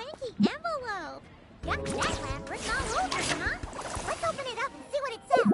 swanky envelope. Yuck, that laugh written all over it, huh? Let's open it up and see what it says.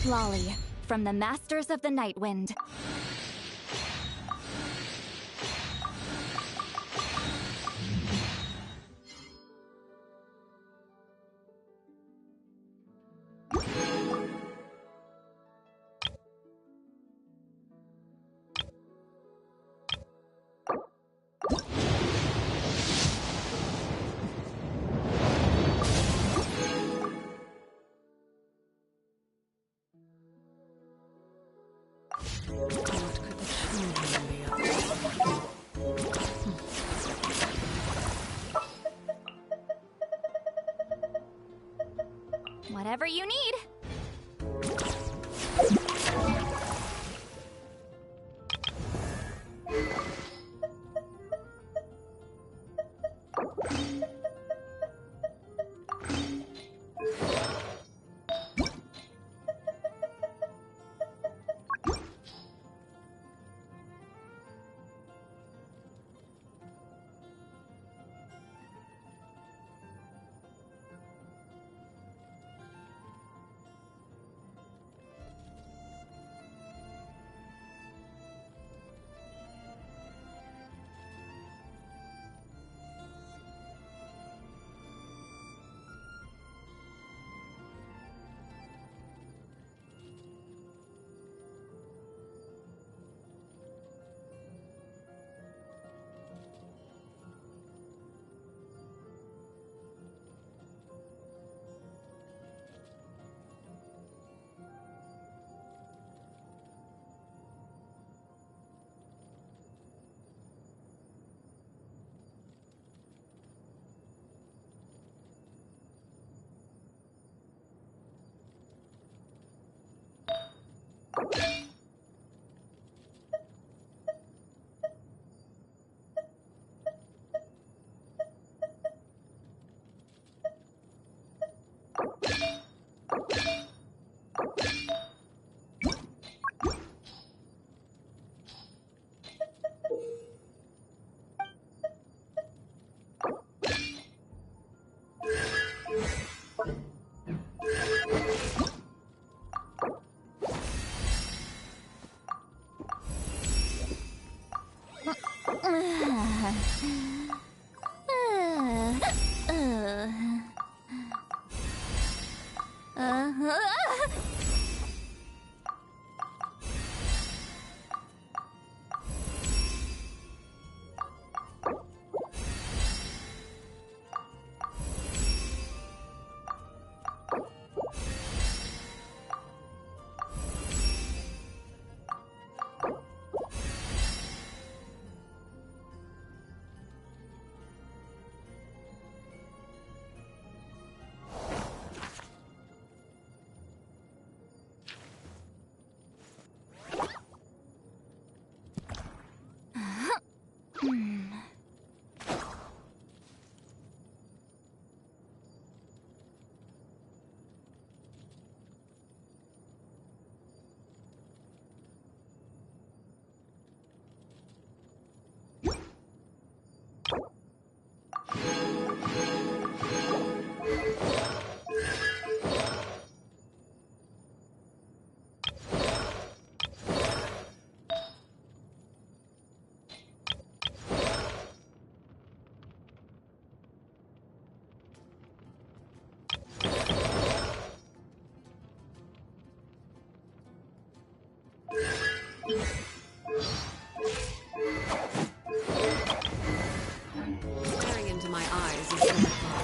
Lolly, from the Masters of the Nightwind. Whatever you need. Staring into my eyes is so fun.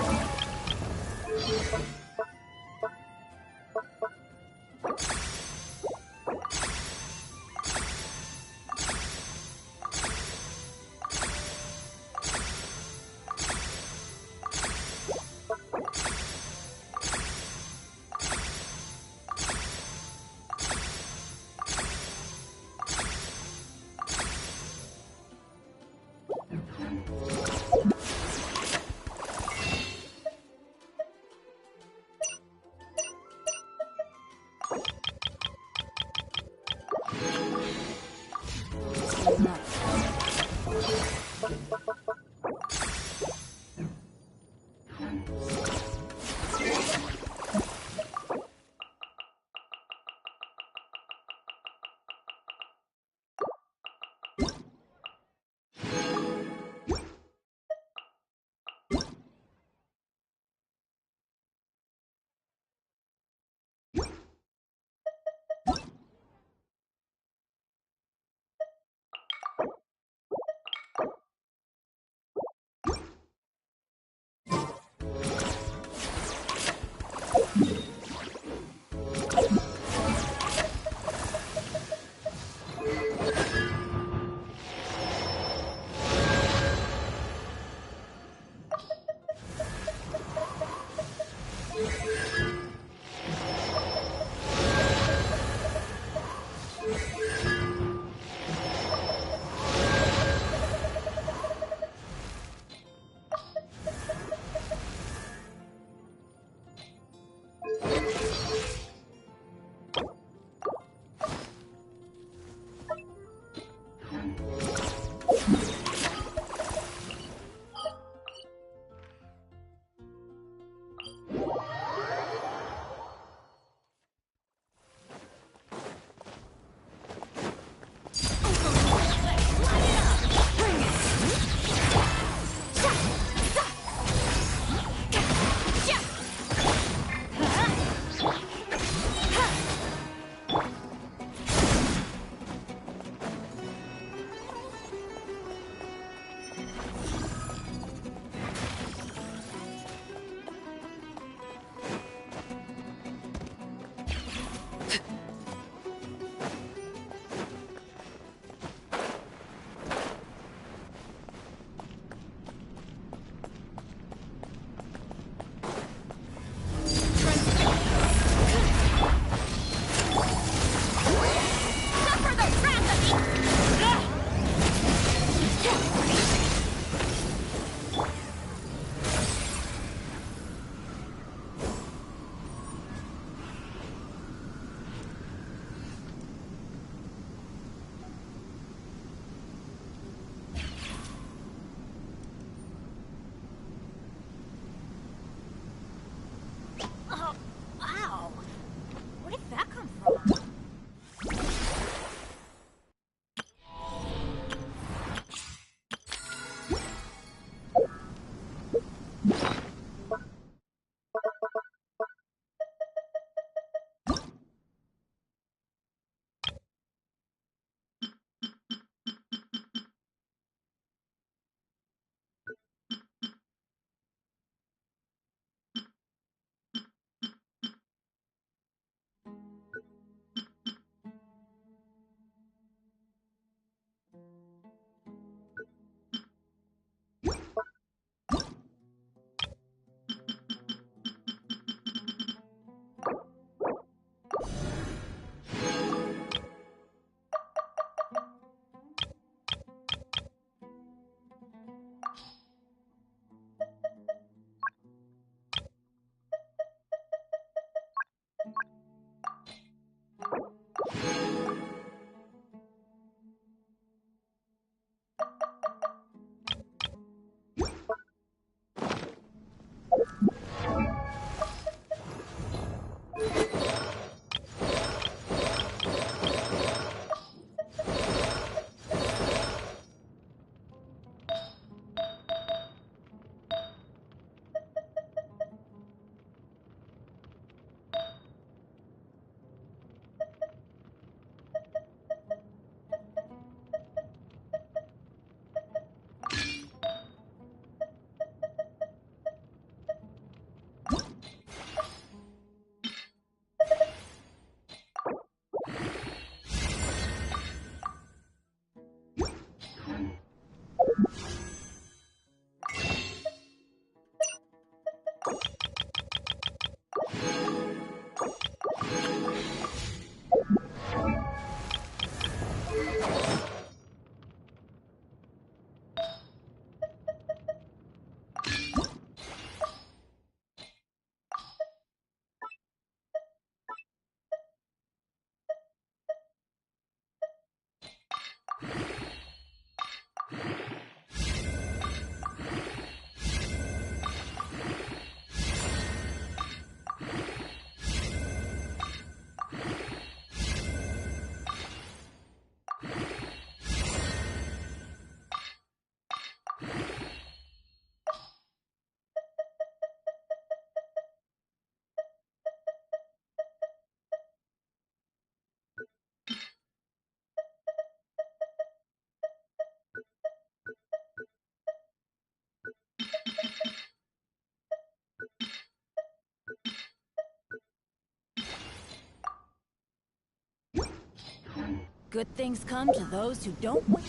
Good things come to those who don't wait.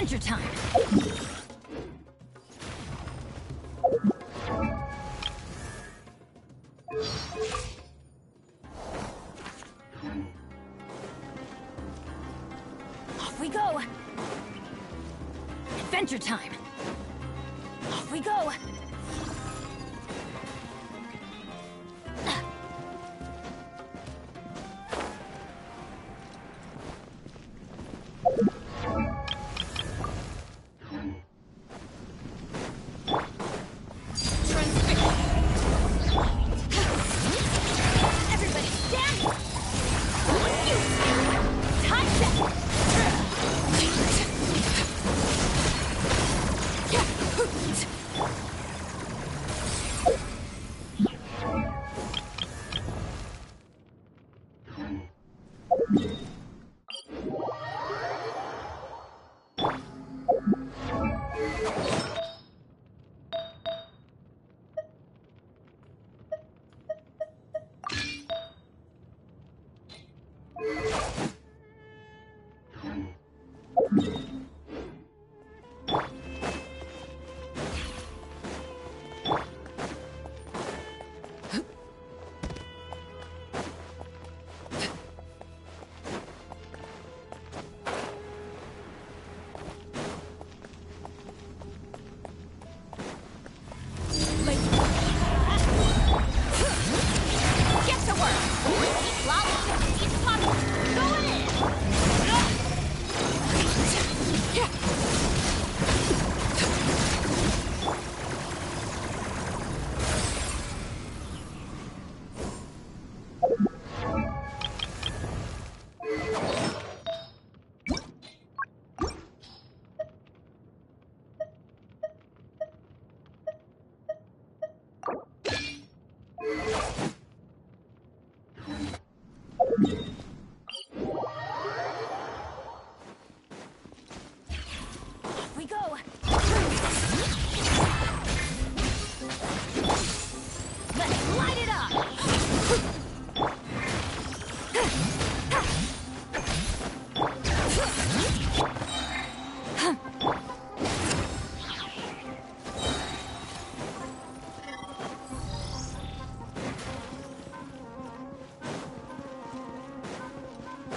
Adventure time! Off we go! Adventure time! Off we go!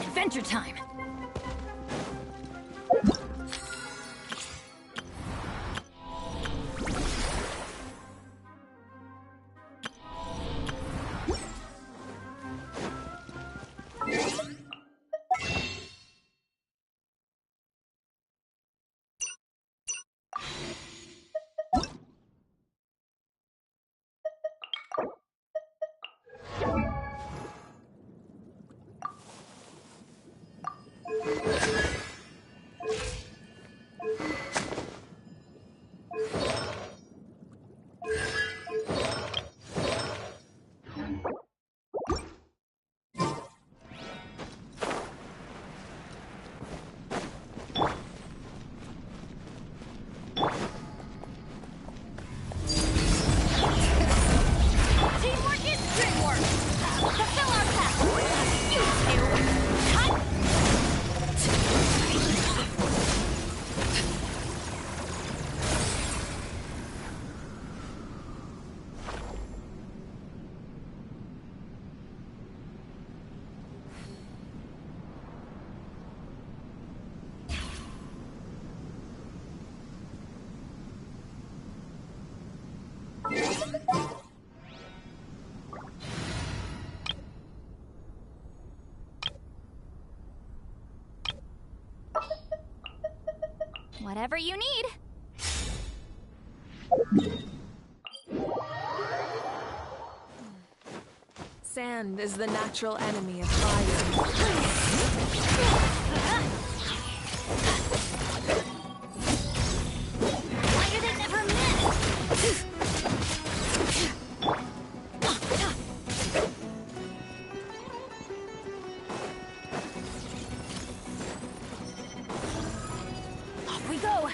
Adventure time! Whatever you need. Sand is the natural enemy of fire. Why do they never miss? Off we go!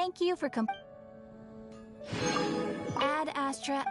Thank you for Ad Astra.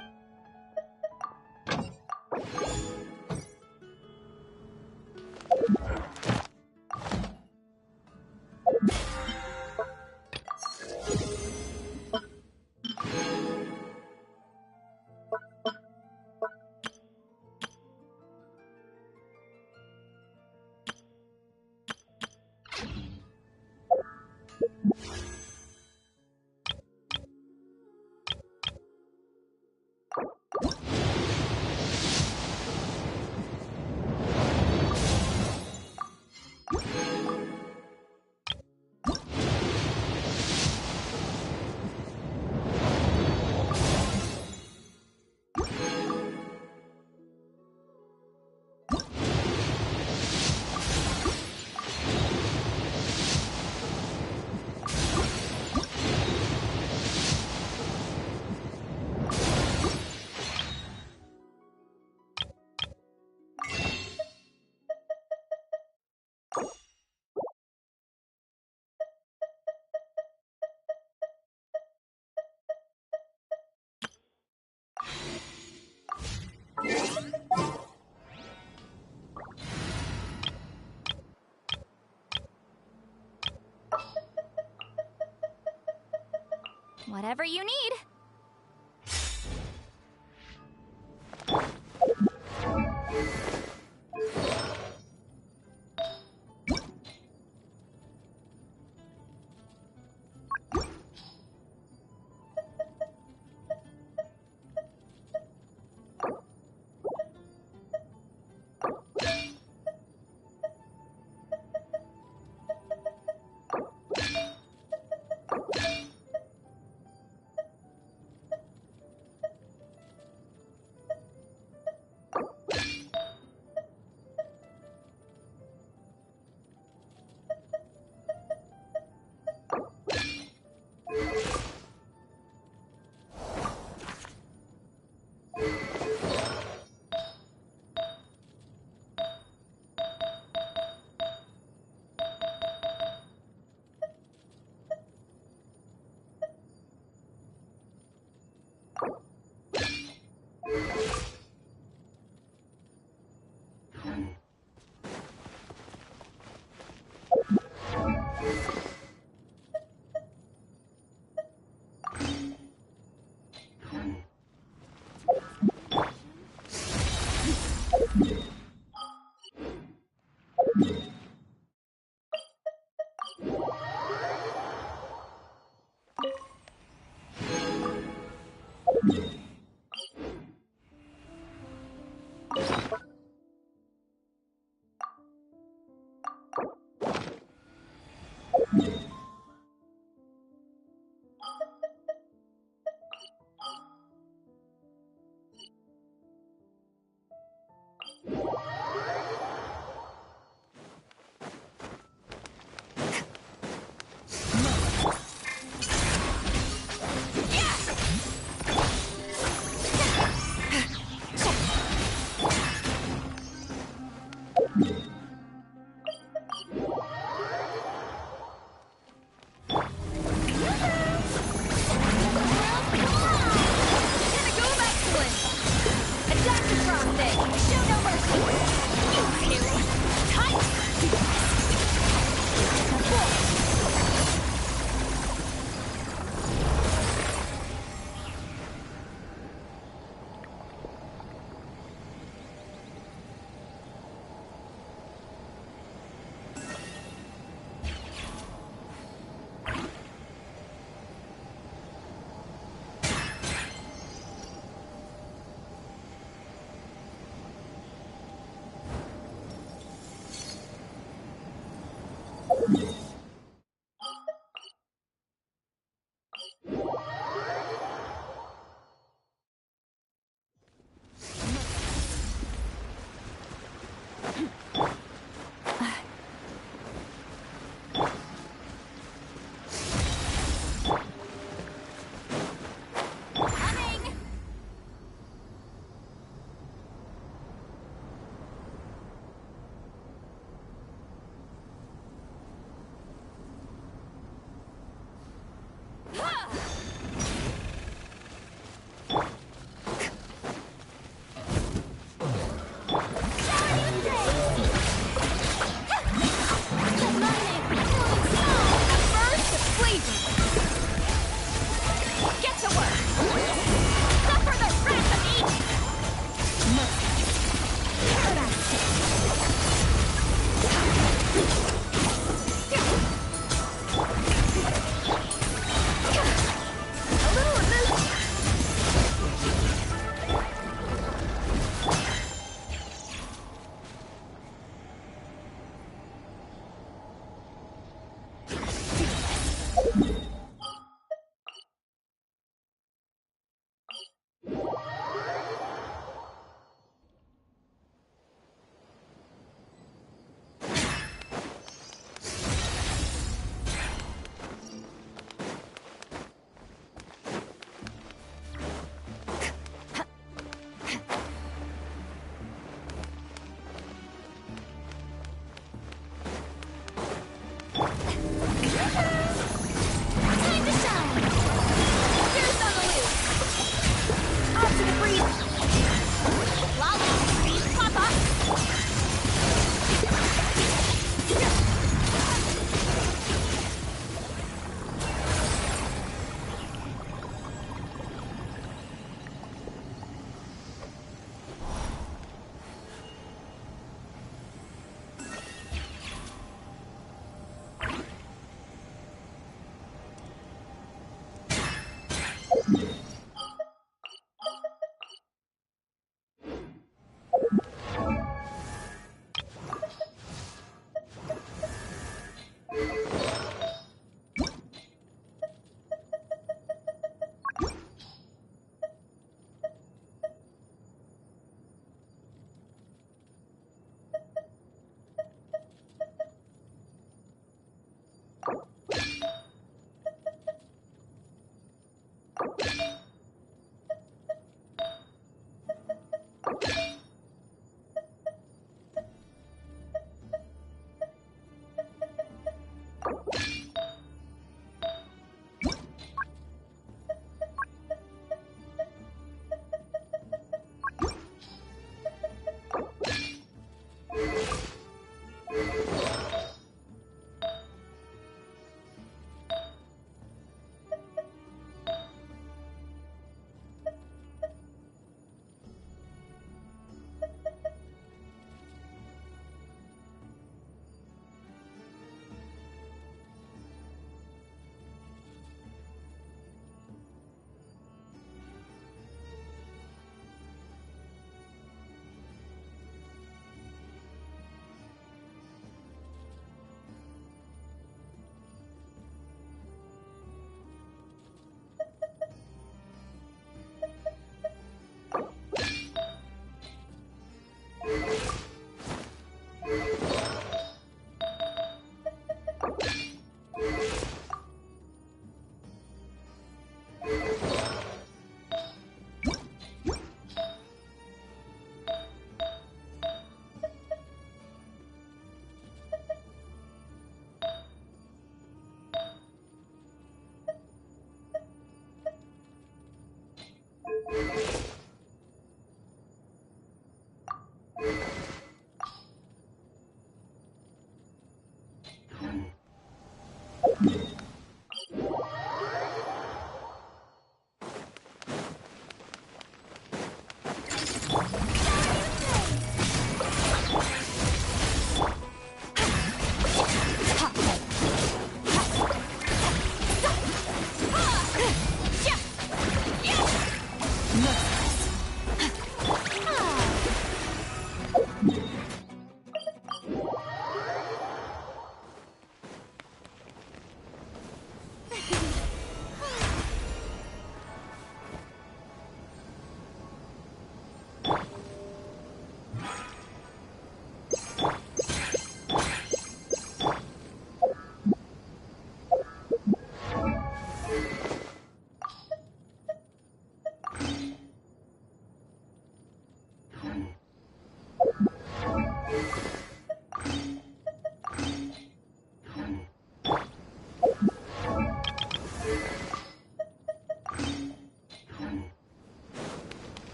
Whatever you need.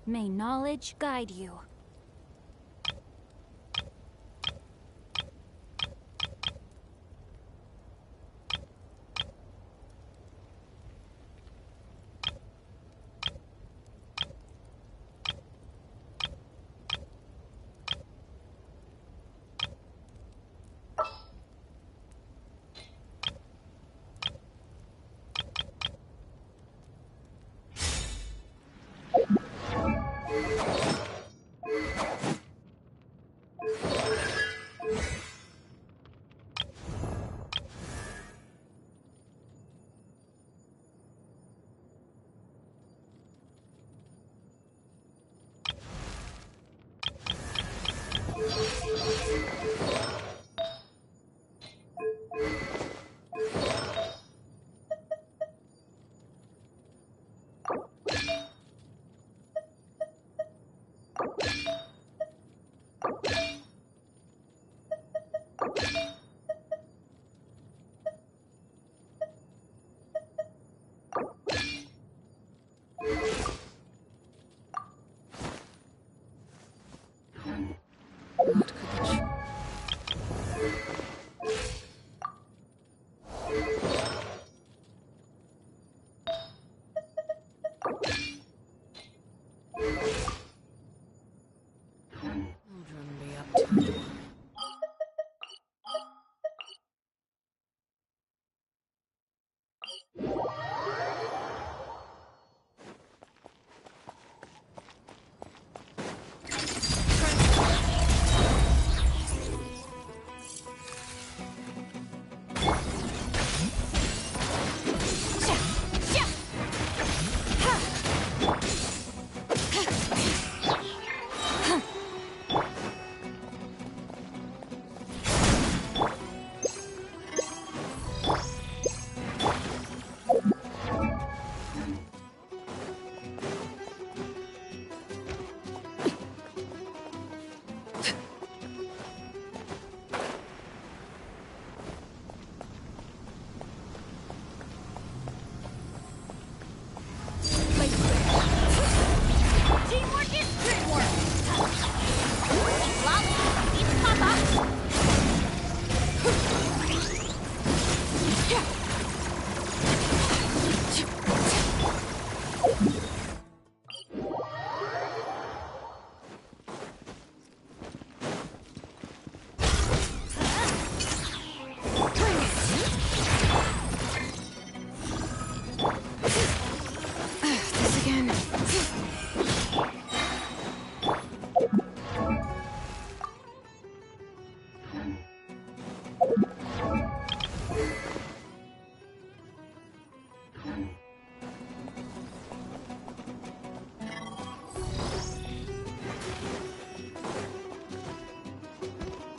May knowledge guide you.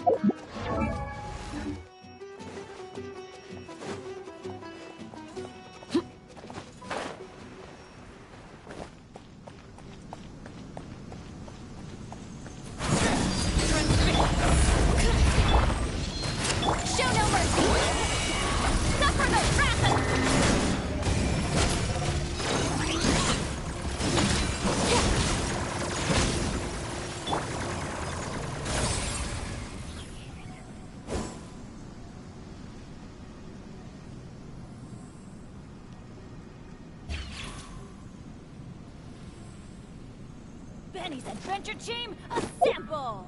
Show no mercy! Suffer the wrath of... Benny's Adventure Team, assemble!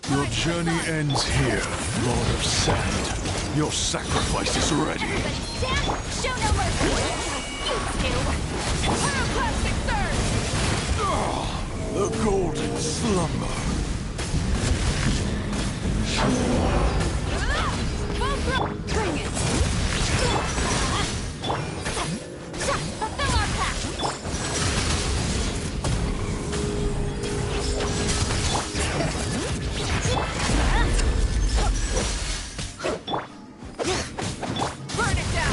Your journey ends here, Lord of Sand. Your sacrifice is ready. Everybody stand! Show no mercy! You two! Pyroclastic surge! The golden slumber. Bring it! Fulfill our pact! Burn it down!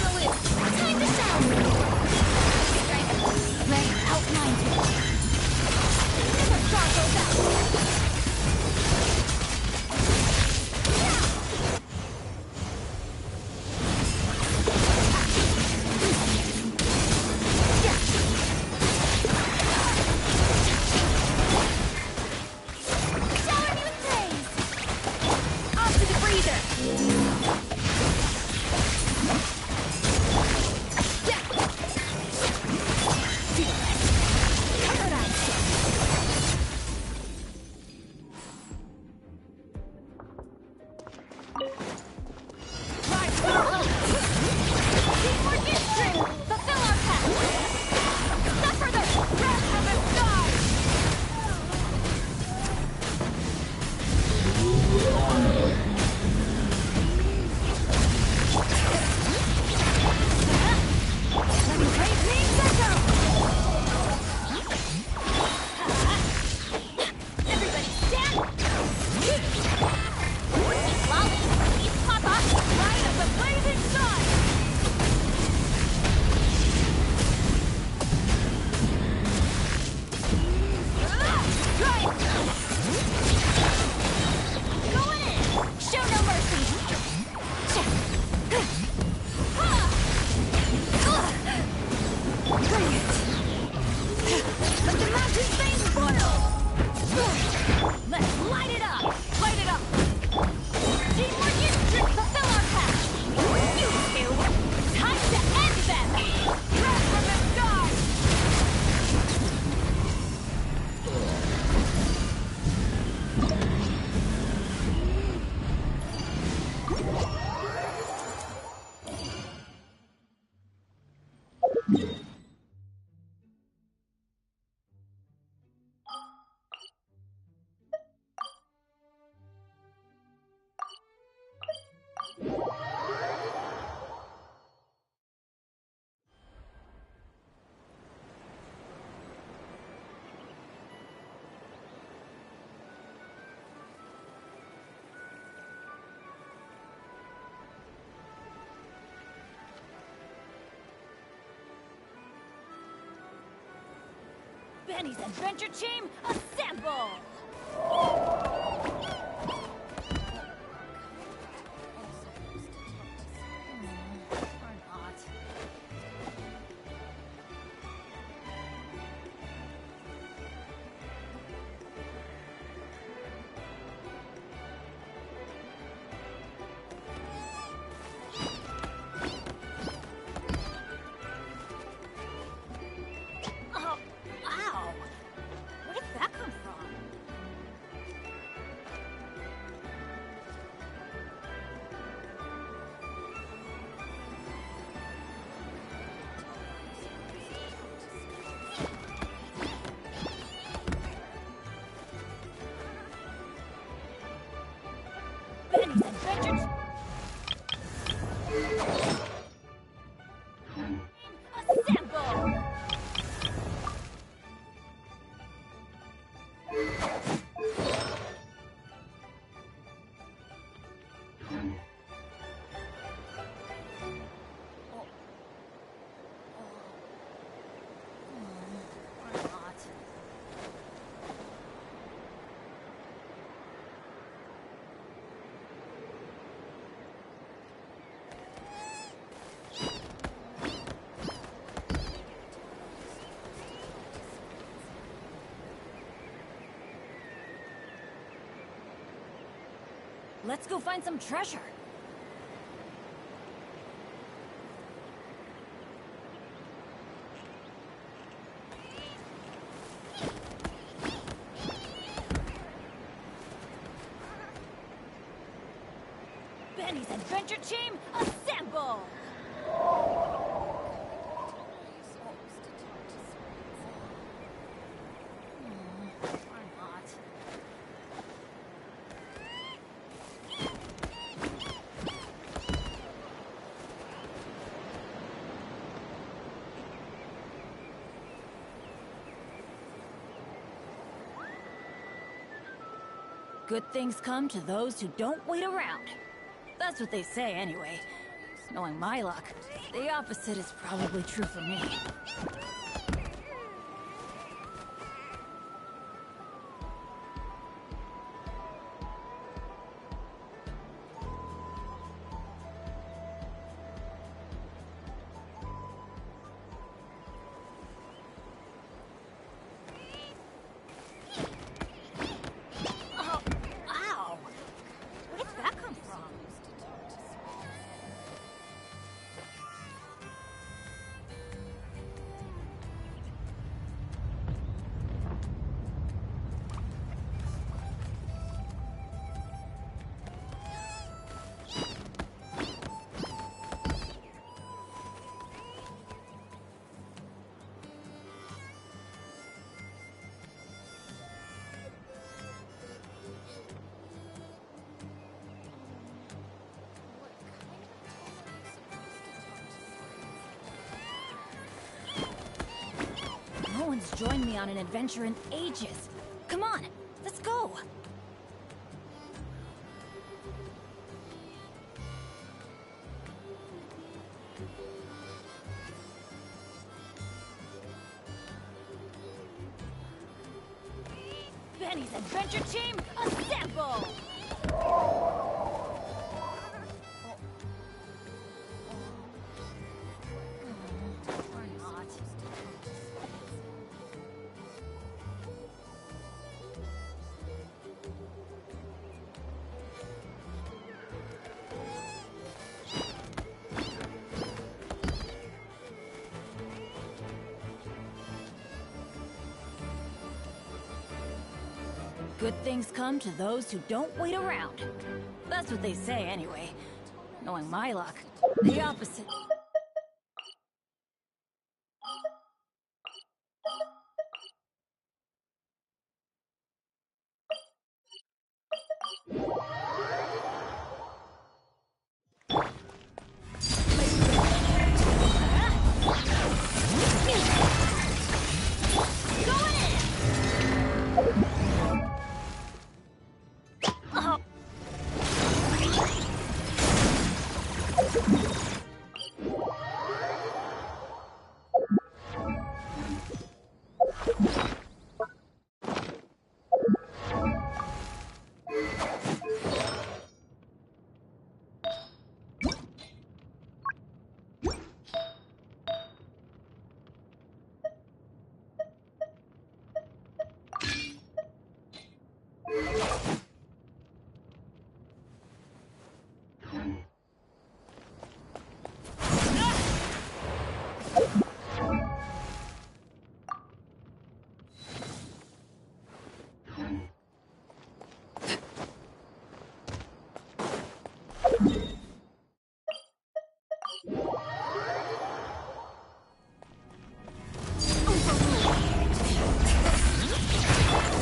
on the loose. Time to shout. Ready, outline it. Never saw those out. Benny's Adventure Team, assemble! Benny's Adventure assemble! Let's go find some treasure. Benny's Adventure Team, assemble! Good things come to those who don't wait around. That's what they say, anyway. Knowing my luck, the opposite is probably true for me. Oh, ow! Where did that come from? No one's joined me on an adventure in ages. Come on, let's go! Benny's adventure team, assemble! Or not. Good things come to those who don't wait around. That's what they say anyway. Knowing my luck, the opposite. Going in! Oh.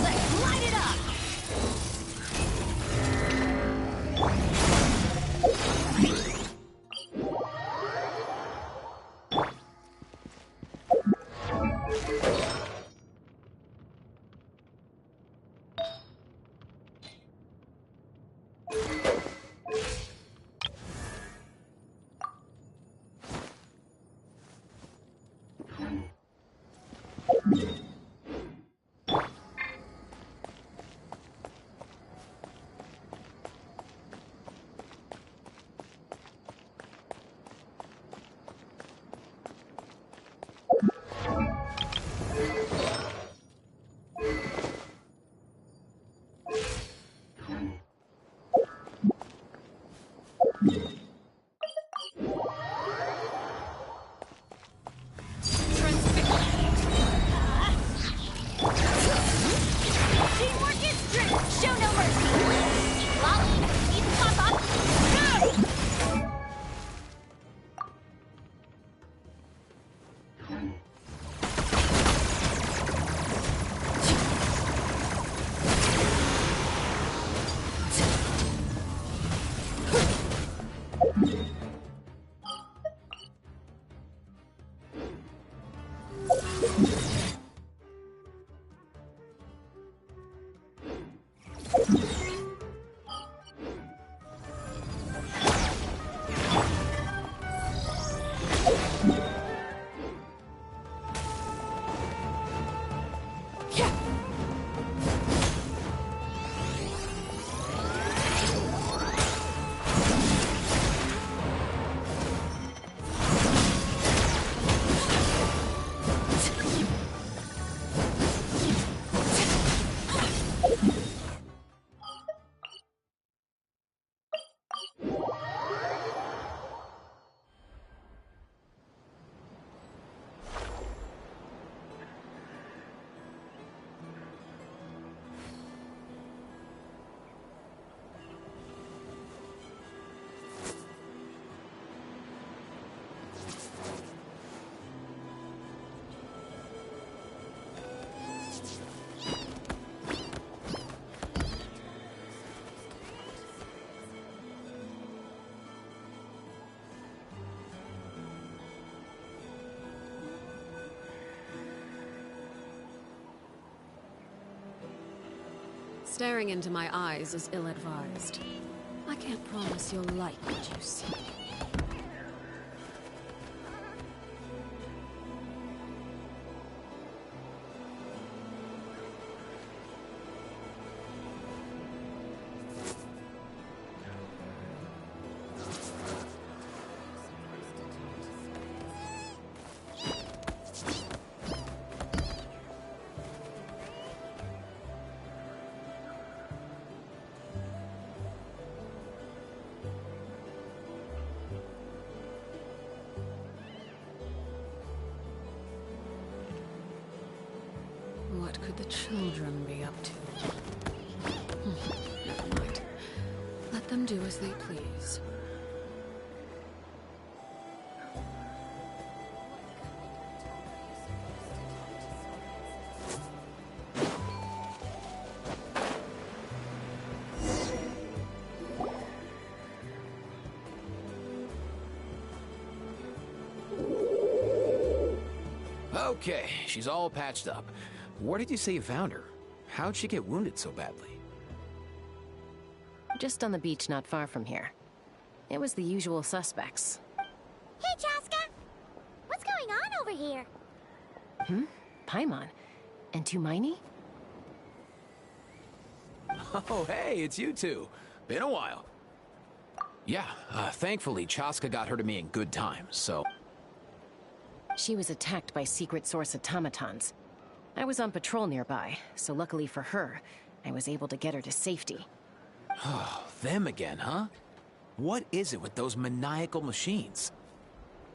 Let's light it up! Teamwork is strength. Show no mercy. Lolly, need to pop up. Go! Staring into my eyes is ill-advised. I can't promise you'll like what you see. What could the children be up to? Never mind. Let them do as they please. Okay, she's all patched up. Where did you say you found her? How'd she get wounded so badly? Just on the beach not far from here. It was the usual suspects. Hey, Chaska! What's going on over here? Paimon. And Tumaini? Oh, hey, it's you two. Been a while. Yeah, thankfully, Chaska got her to me in good time, so... She was attacked by secret source automatons. I was on patrol nearby, so luckily for her, I was able to get her to safety. Oh, them again, huh? What is it with those maniacal machines?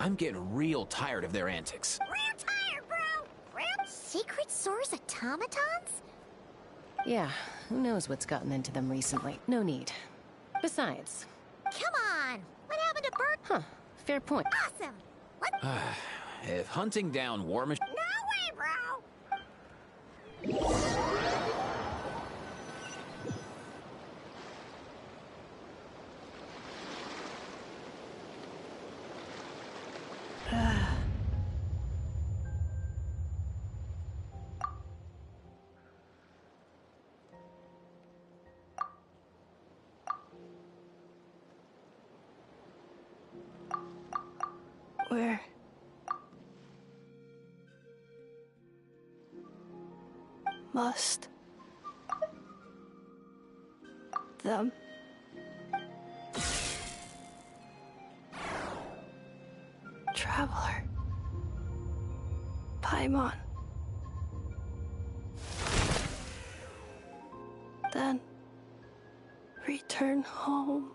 I'm getting real tired of their antics. Real tired, bro! Real secret source automatons? Yeah, who knows what's gotten into them recently. No need. Besides... Come on! What happened to Bert? Huh, fair point. Awesome! What? If hunting down war machines... No way, bro! Where? Must them traveler Paimon then return home?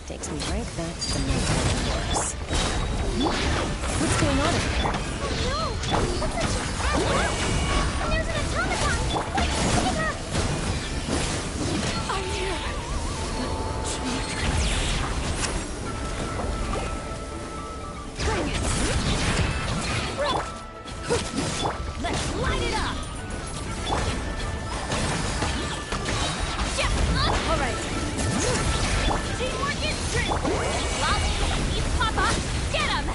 Takes me right back to the night wars. What's going on over here? Oh no! Looks like she's passed out! And there's an automaton! Quick, pick it up! I'm here. Bring it! Let's light it up! Yeah! All right. Teamwork is strength! Lolly, you Papa! Get him!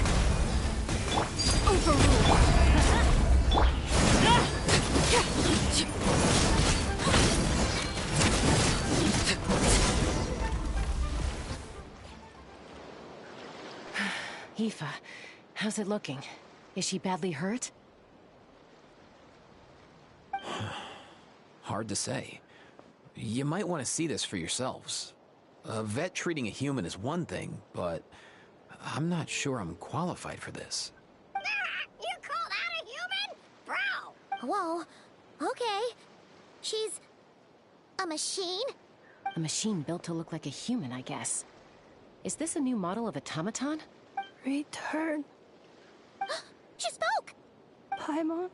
Overruled! Aoife, how's it looking? Is she badly hurt? Hard to say. You might want to see this for yourselves. A vet treating a human is one thing, but I'm not sure I'm qualified for this. You call that a human? Bro! Whoa. Okay. She's... a machine? A machine built to look like a human, I guess. Is this a new model of automaton? Return, She spoke! Paimon.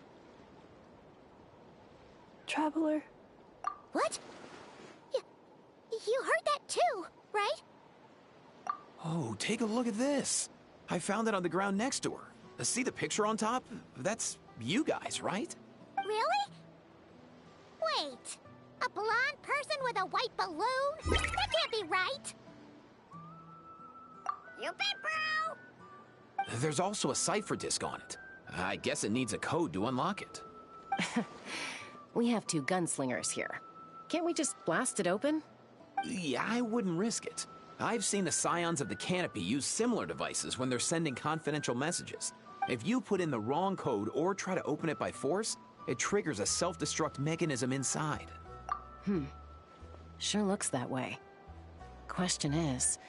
Traveler. What? You heard that too, right? Oh, take a look at this. I found it on the ground next to her. See the picture on top? That's you guys, right? Really? Wait. A blonde person with a white balloon? That can't be right. You bet, bro! There's also a cipher disk on it. I guess it needs a code to unlock it. We have 2 gunslingers here. Can't we just blast it open? Yeah, I wouldn't risk it. I've seen the Scions of the Canopy use similar devices when they're sending confidential messages. If you put in the wrong code or try to open it by force, it triggers a self-destruct mechanism inside. Sure looks that way. Question is,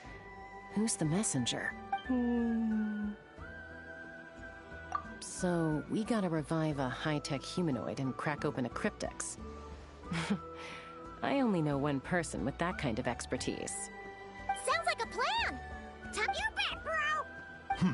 who's the messenger? So, we gotta revive a high-tech humanoid and crack open a cryptex. I only know one person with that kind of expertise. Sounds like a plan! Top your bet, bro!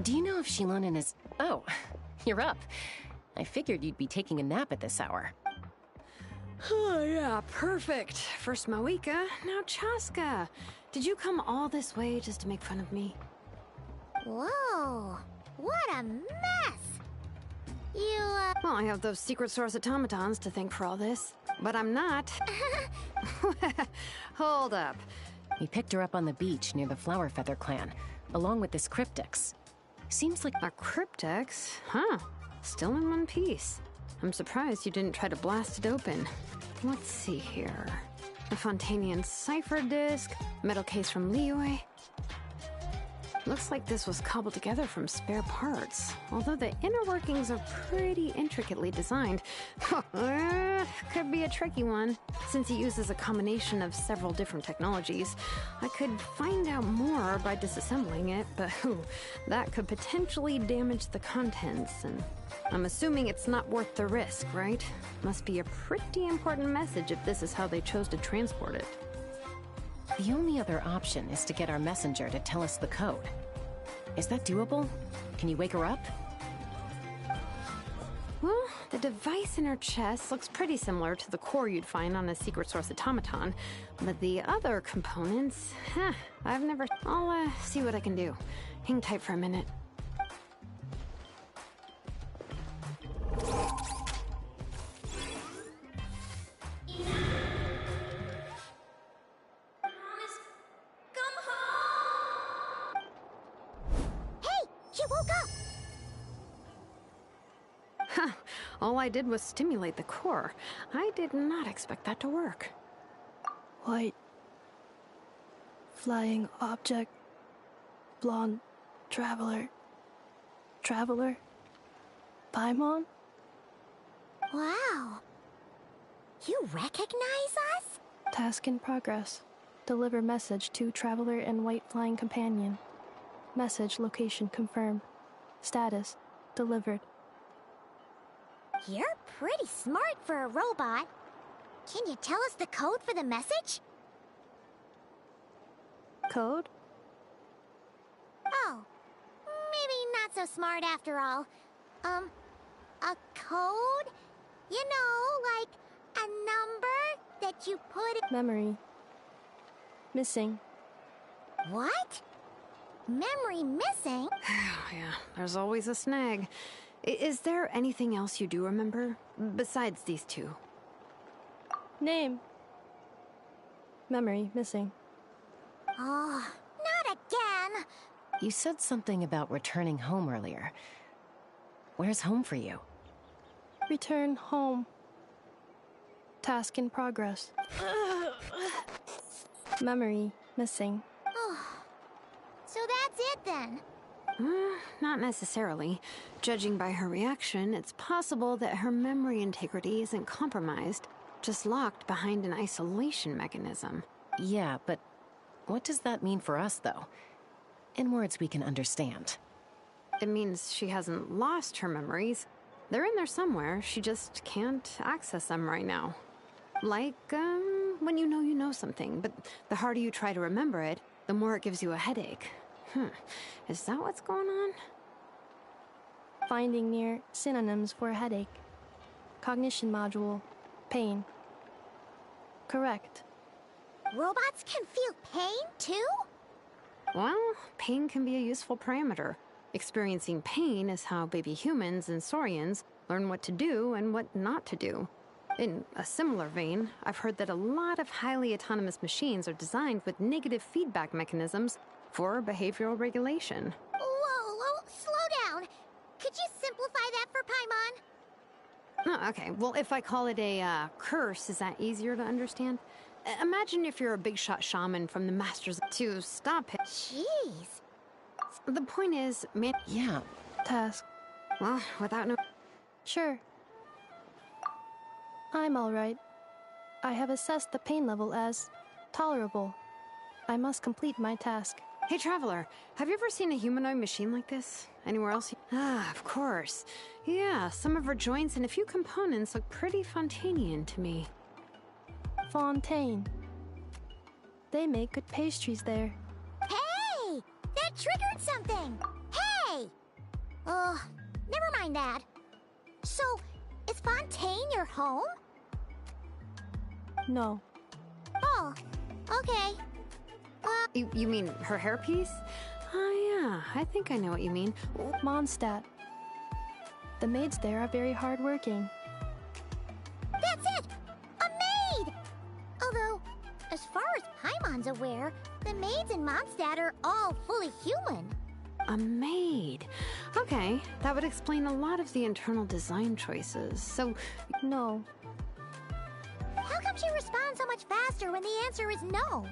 Do you know if Shilonen is... Oh, you're up. I figured you'd be taking a nap at this hour. Oh, yeah, perfect. First Moika, now Chaska. Did you come all this way just to make fun of me? Whoa, what a mess! Well, I have those secret source automatons to thank for all this. But I'm not. Hold up. We picked her up on the beach near the Flower Feather clan, along with this cryptex. Seems like... A cryptex? Huh. Still in one piece. I'm surprised you didn't try to blast it open. Let's see here. A Fontanian cipher disk, metal case from Liyue. Looks like this was cobbled together from spare parts. Although the inner workings are pretty intricately designed. Could be a tricky one. Since it uses a combination of several different technologies, I could find out more by disassembling it, but that could potentially damage the contents, and I'm assuming it's not worth the risk, right? Must be a pretty important message if this is how they chose to transport it. The only other option is to get our messenger to tell us the code. Is that doable? Can you wake her up? Well, the device in her chest looks pretty similar to the core you'd find on a secret source automaton, but the other components, I've never... I'll see what I can do. Hang tight for a minute. All I did was stimulate the core. I did not expect that to work. White. Flying object. Blonde. Traveler. Traveler. Paimon? Wow. You recognize us? Task in progress. Deliver message to Traveler and White Flying Companion. Message location confirmed. Status delivered. You're pretty smart for a robot. Can you tell us the code for the message? Code? Oh, maybe not so smart after all. A code? You know, like a number that you put in... Memory. Missing. What? Memory missing? Yeah, there's always a snag. Is there anything else you do remember? Besides these two? Name. Memory missing. Oh, not again! You said something about returning home earlier. Where's home for you? Return home. Task in progress. Memory missing. Oh, so that's it then. Not necessarily. Judging by her reaction, it's possible that her memory integrity isn't compromised, just locked behind an isolation mechanism. Yeah, but What does that mean for us, though? In words we can understand. It means she hasn't lost her memories. They're in there somewhere, she just can't access them right now. Like, when you know something, but the harder you try to remember it, the more it gives you a headache. Is that what's going on? Finding near synonyms for headache. Cognition module. Pain. Correct. Robots can feel pain, too? Well, pain can be a useful parameter. Experiencing pain is how baby humans and saurians learn what to do and what not to do. In a similar vein, I've heard that a lot of highly autonomous machines are designed with negative feedback mechanisms for behavioral regulation. Whoa, slow down. Could you simplify that for Paimon? Oh, okay, well, if I call it a curse, is that easier to understand? Imagine if you're a big shot shaman from the Masters to stop it. Jeez. The point is, man. Yeah. Task. Well, without no. Sure. I'm alright. I have assessed the pain level as tolerable. I must complete my task. Hey, Traveler, have you ever seen a humanoid machine like this? Anywhere else? Ah, of course. Yeah, some of her joints and a few components look pretty Fontanian to me. Fontaine. They make good pastries there. Hey! That triggered something! Hey! Never mind that. So, is Fontaine your home? No. Oh, okay. You mean her hairpiece? Oh, yeah, I think I know what you mean. Mondstadt. The maids there are very hardworking. That's it! A maid! Although, as far as Paimon's aware, the maids in Mondstadt are all fully human. A maid. Okay, that would explain a lot of the internal design choices. So, No. How come she responds so much faster when the answer is no?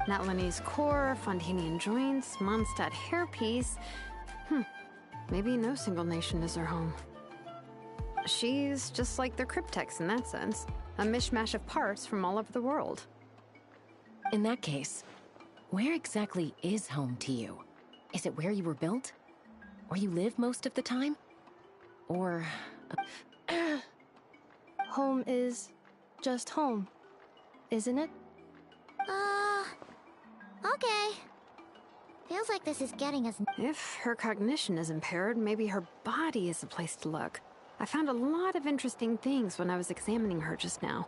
Natlanese core, Fontanian joints, Mondstadt hairpiece. Maybe no single nation is her home. She's just like the Cryptex in that sense. A mishmash of parts from all over the world. In that case, where exactly is home to you? Is it where you were built? Where you live most of the time? Or... Home is just home, isn't it? Okay. Feels like this is getting us... If her cognition is impaired, maybe her body is the place to look. I found a lot of interesting things when I was examining her just now.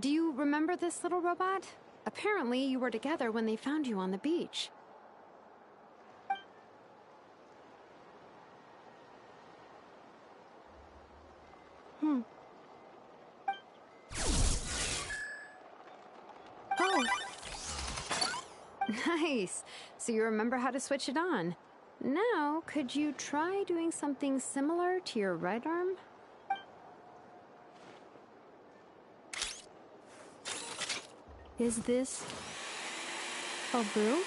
Do you remember this little robot? Apparently, you were together when they found you on the beach. Oh, Nice. So you remember how to switch it on. Now, could you try doing something similar to your right arm? is this a brew?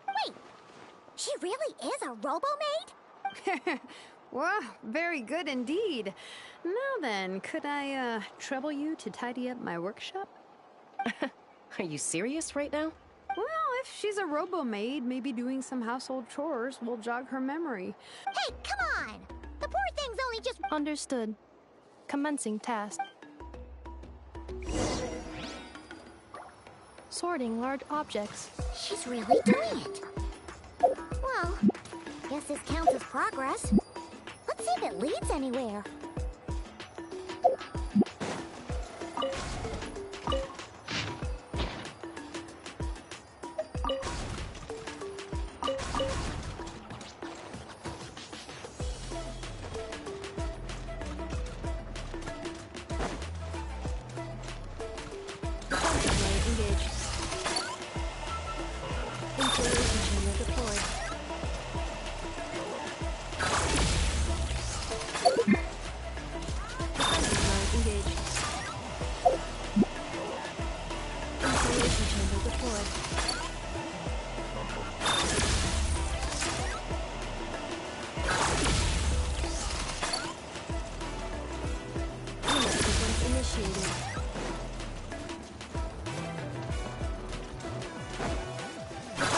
Wait! She really is a robo-maid? Wow, very good indeed. Now then, could I, trouble you to tidy up my workshop? Are you serious right now? Well, if she's a robo-maid, maybe doing some household chores will jog her memory. Hey, come on! The poor thing's only just... Understood. Commencing task. Sorting large objects. She's really doing it. Well, guess this counts as progress. Let's see if it leads anywhere. Engage. Installation chamber deployed. Defensive mode engaged. Installation chamber deployed.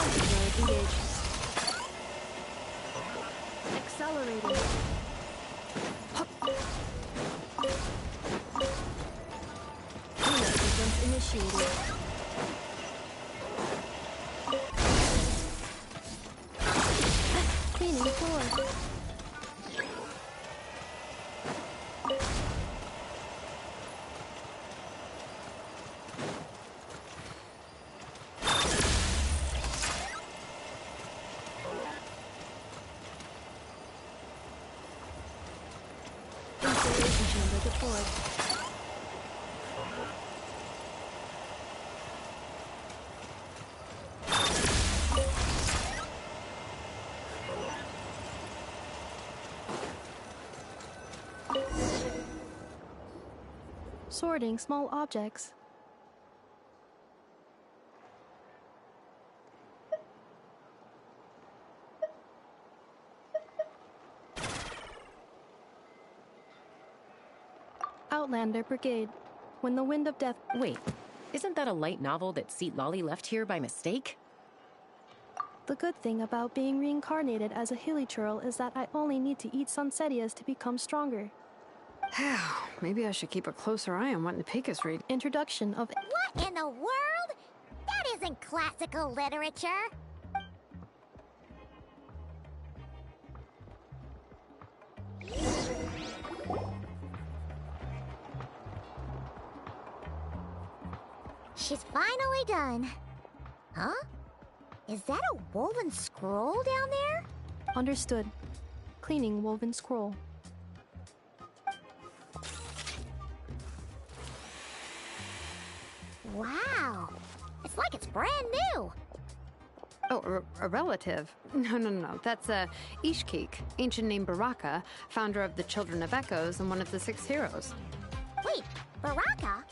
Android engaged. Accelerating. Cleanup sequence initiated. Cleaning floor. Installation chamber deployed. Sorting small objects. Outlander Brigade. When the wind of death. Wait, isn't that a light novel that Seat Lolly left here by mistake? The good thing about being reincarnated as a hilly churl is that I only need to eat sunsettias to become stronger. Maybe I should keep a closer eye on what Nepeka's reading. Introduction of. What in the world? That isn't classical literature. She's finally done. Huh? Is that a woven scroll down there? Understood. Cleaning woven scroll. Wow. It's like it's brand new. Oh, a relative? No. That's Ishkik, ancient name Baraka, founder of the Children of Echoes and one of the 6 heroes. Wait, Baraka?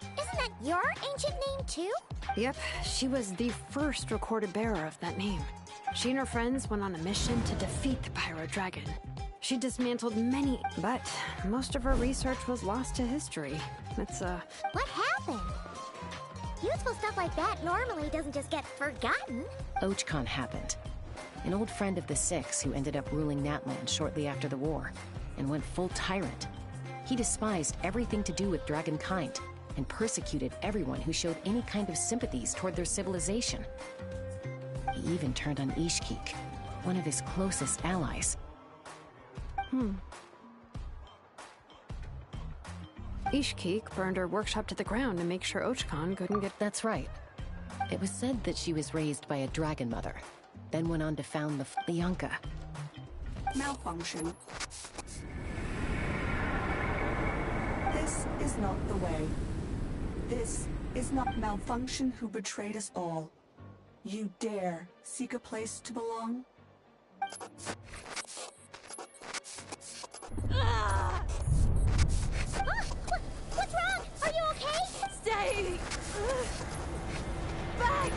Isn't that your ancient name too? Yep, she was the first recorded bearer of that name. She and her friends went on a mission to defeat the Pyro Dragon. She dismantled many, but most of her research was lost to history. It's What happened? Useful stuff like that normally doesn't just get forgotten. Ochkon happened. An old friend of the 6 who ended up ruling Natlan shortly after the war, and went full tyrant. He despised everything to do with dragonkind, and persecuted everyone who showed any kind of sympathies toward their civilization. He even turned on Ishkik, one of his closest allies. Ishkik burned her workshop to the ground to make sure Ochkon couldn't get... That's right. It was said that she was raised by a dragon mother, then went on to found the Lyanka. Malfunction. This is not the way. This is not Malfunction who betrayed us all. You dare seek a place to belong? What's wrong? Are you okay? Stay back!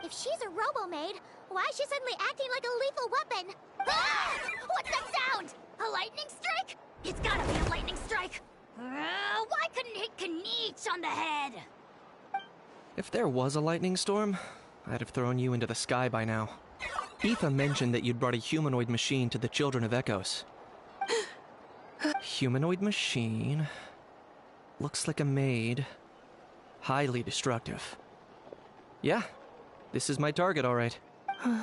If she's a robo-maid, why is she suddenly acting like a lethal weapon? Ah! What's that sound? A lightning strike? It's gotta be a lightning strike! Why couldn't it hit Kniech on the head? If there was a lightning storm, I'd have thrown you into the sky by now. Aoife mentioned that you'd brought a humanoid machine to the Children of Echoes. Humanoid machine. Looks like a maid. Highly destructive. Yeah, this is my target, all right. Wait!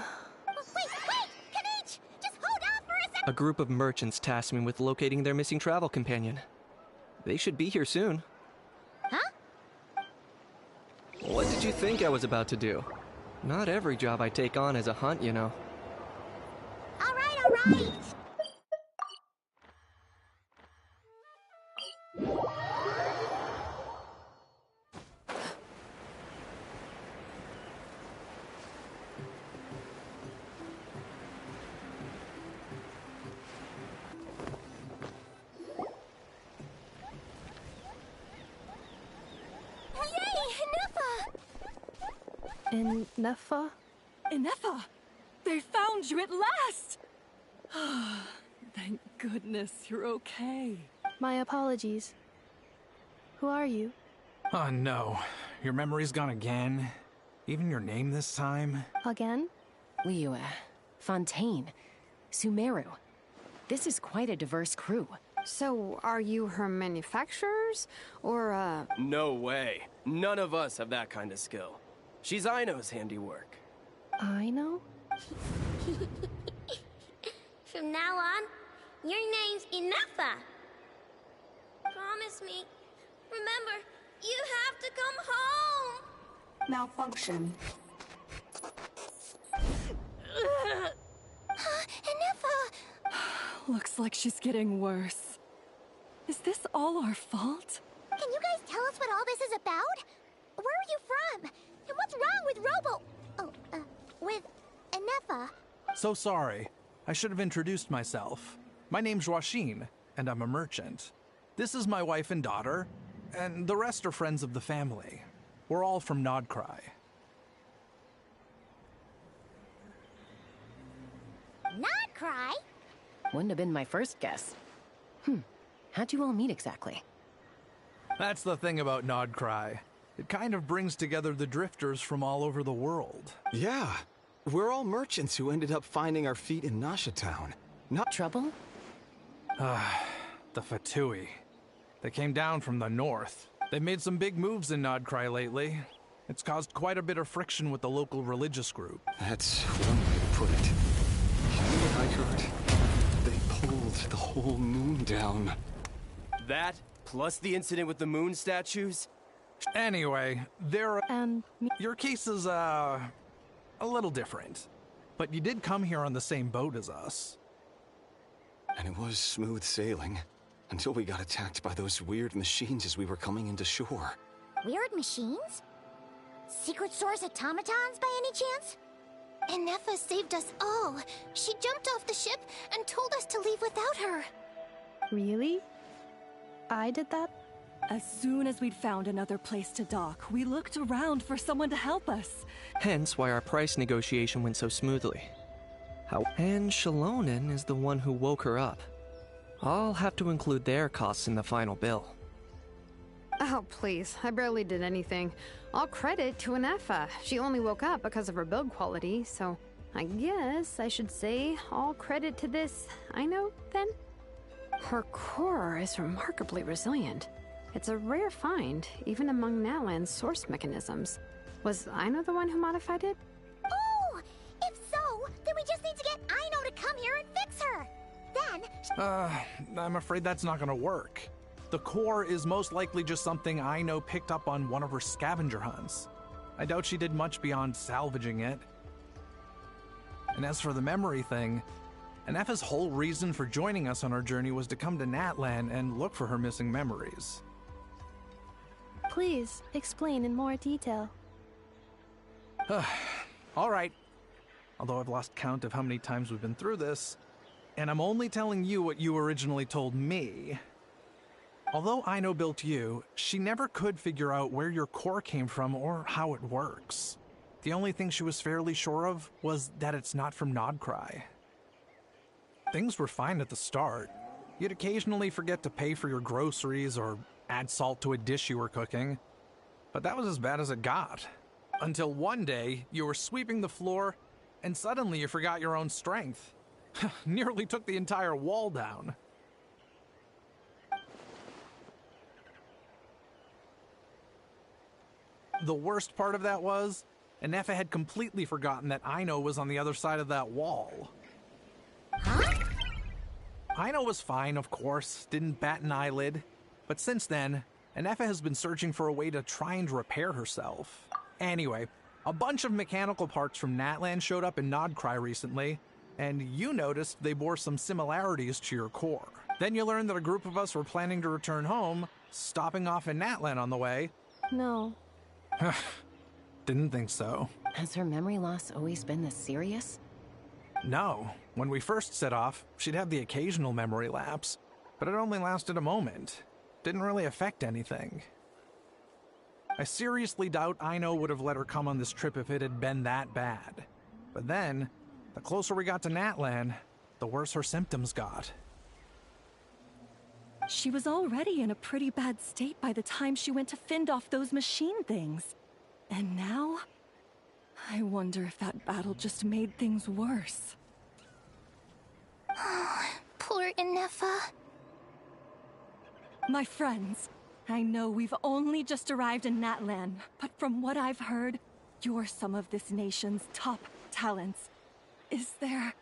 Kniech! Just hold off for a second! A group of merchants tasked me with locating their missing travel companion. They should be here soon. Huh? What did you think I was about to do? Not every job I take on is a hunt, you know. All right! In Nefa? Inefa! They found you at last! Thank goodness you're okay. My apologies. Who are you? Oh no. Your memory's gone again? Even your name this time? Again? Liyue, Fontaine, Sumeru. This is quite a diverse crew. So, are you her manufacturers? Or, No way. None of us have that kind of skill. She's Aino's handiwork. I know? From now on, your name's Inefa. Promise me. Remember, you have to come home. Malfunction. Inefa! Looks like she's getting worse. Is this all our fault? Can you guys tell us what all this is about? Where are you from? And what's wrong with with Inefa? So sorry. I should have introduced myself. My name's Joachine, and I'm a merchant. This is my wife and daughter, and the rest are friends of the family. We're all from Nodcry. Not cry? Wouldn't have been my first guess. How'd you all meet exactly? That's the thing about Nodcry. It kind of brings together the drifters from all over the world. Yeah. We're all merchants who ended up finding our feet in Nasha Town. Not Trouble? The Fatui. They came down from the north. They made some big moves in Nodcry lately. It's caused quite a bit of friction with the local religious group. That's one way to put it. You know what I heard? They pulled the whole moon down. That, plus the incident with the moon statues? Anyway, your case is, a little different. But you did come here on the same boat as us. And it was smooth sailing, until we got attacked by those weird machines as we were coming into shore. Weird machines? Secret Source automatons by any chance? Inefa saved us all. She jumped off the ship and told us to leave without her. Really? I did that? As soon as we'd found another place to dock, we looked around for someone to help us. Hence why our price negotiation went so smoothly. And Shalonen is the one who woke her up. I'll have to include their costs in the final bill. Oh, please. I barely did anything. All credit to Inefa. She only woke up because of her build quality, so I guess I should say all credit to this Aino, then? Her core is remarkably resilient. It's a rare find, even among Natlan's source mechanisms. Was Aino the one who modified it? Oh! If so, then we just need to get Aino to come here and fix her! Then... I'm afraid that's not gonna work. The core is most likely just something Aino picked up on one of her scavenger hunts. I doubt she did much beyond salvaging it. And as for the memory thing, Inefa's whole reason for joining us on our journey was to come to Natlan and look for her missing memories. Please, explain in more detail. All right. Although I've lost count of how many times we've been through this, and I'm only telling you what you originally told me. Although Aino built you, she never could figure out where your core came from or how it works. The only thing she was fairly sure of was that it's not from Nodcry. Things were fine at the start. You'd occasionally forget to pay for your groceries or add salt to a dish you were cooking. But that was as bad as it got. Until one day, you were sweeping the floor, and suddenly you forgot your own strength. Nearly took the entire wall down. The worst part of that was, Inefa had completely forgotten that Aino was on the other side of that wall. Huh? Aino was fine, of course, didn't bat an eyelid. But since then, Inefa has been searching for a way to try and repair herself. Anyway, a bunch of mechanical parts from Natlan showed up in Nodcry recently, and you noticed they bore some similarities to your core. Then you learned that a group of us were planning to return home, stopping off in Natlan on the way. No. Didn't think so. Has her memory loss always been this serious? No. When we first set off, she'd have the occasional memory lapse, but it only lasted a moment. Didn't really affect anything. I seriously doubt Aino would have let her come on this trip if it had been that bad. But then, the closer we got to Natlan, the worse her symptoms got. She was already in a pretty bad state by the time she went to fend off those machine things. And now, I wonder if that battle just made things worse. Poor Inefa. My friends, I know we've only just arrived in Natlan, but from what I've heard, you're some of this nation's top talents. Is there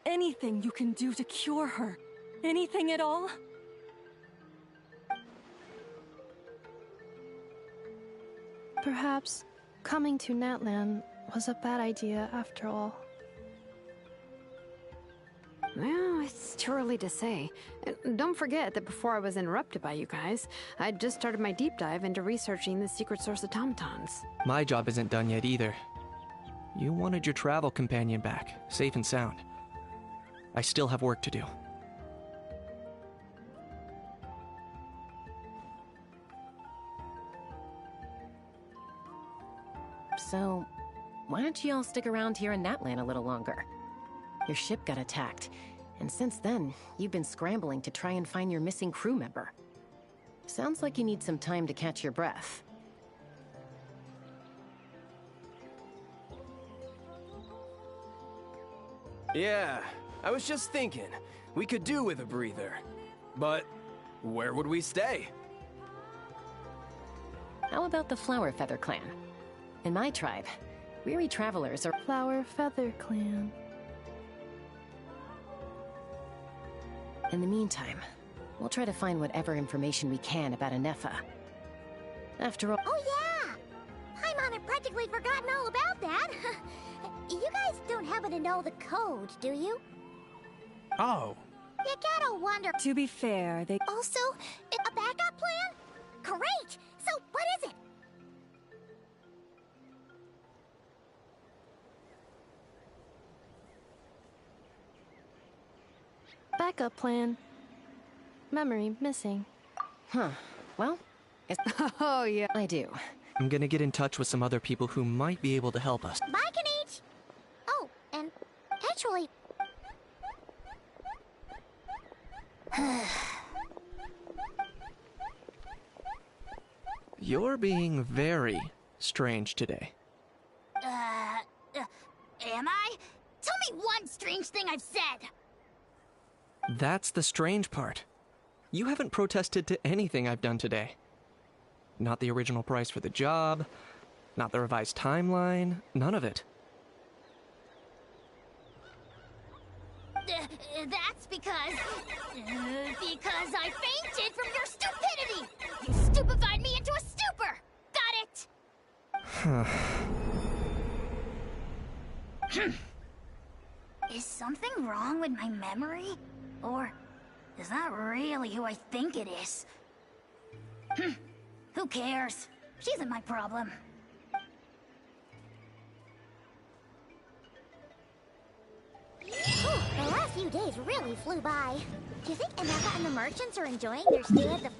anything you can do to cure her? Anything at all? Perhaps coming to Natlan was a bad idea after all. Well, it's too early to say. And don't forget that before I was interrupted by you guys, I'd just started my deep dive into researching the secret source automatons. My job isn't done yet either. You wanted your travel companion back, safe and sound. I still have work to do. So, why don't you all stick around here in Natlan a little longer? Your ship got attacked, and since then, you've been scrambling to try and find your missing crew member. Sounds like you need some time to catch your breath. Yeah, I was just thinking, we could do with a breather. But where would we stay? How about the Flower Feather Clan? In my tribe, weary travelers are— Flower Feather Clan. In the meantime, we'll try to find whatever information we can about Inefa. After all— Oh yeah! Paimon had practically forgotten all about that. You guys don't happen to know the code, do you? Oh. You gotta wonder— To be fair, they— Also, a backup plan? Great! So, what is it? Backup plan. Memory missing. Huh. Well, Oh, yeah. I do. I'm gonna get in touch with some other people who might be able to help us. Bye, Kanich! Oh, and actually— You're being very strange today. Am I? Tell me one strange thing I've said! That's the strange part. You haven't protested to anything I've done today. Not the original price for the job, not the revised timeline, none of it. That's because I fainted from your stupidity! You stupefied me into a stupor! Got it? Is something wrong with my memory? Or is that really who I think it is? Who cares? She isn't my problem. Whew, the last few days really flew by. Do you think Inefa and the merchants are enjoying their stay at the...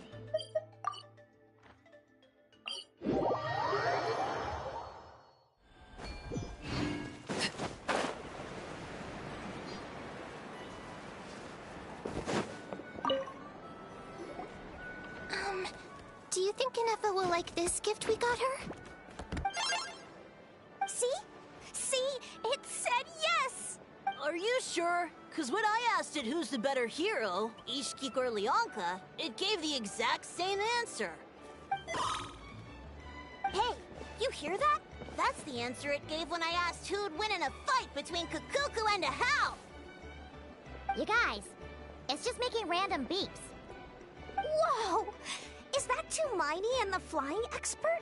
Do you think Inefa will like this gift we got her? See? See? It said yes! Are you sure? Because when I asked it who's the better hero, Ishkik or Leonka, it gave the exact same answer. Hey, you hear that? That's the answer it gave when I asked who'd win in a fight between Kukuku and a Hal. You guys, it's just making random beeps. Whoa! Is that Tumaini and the flying expert?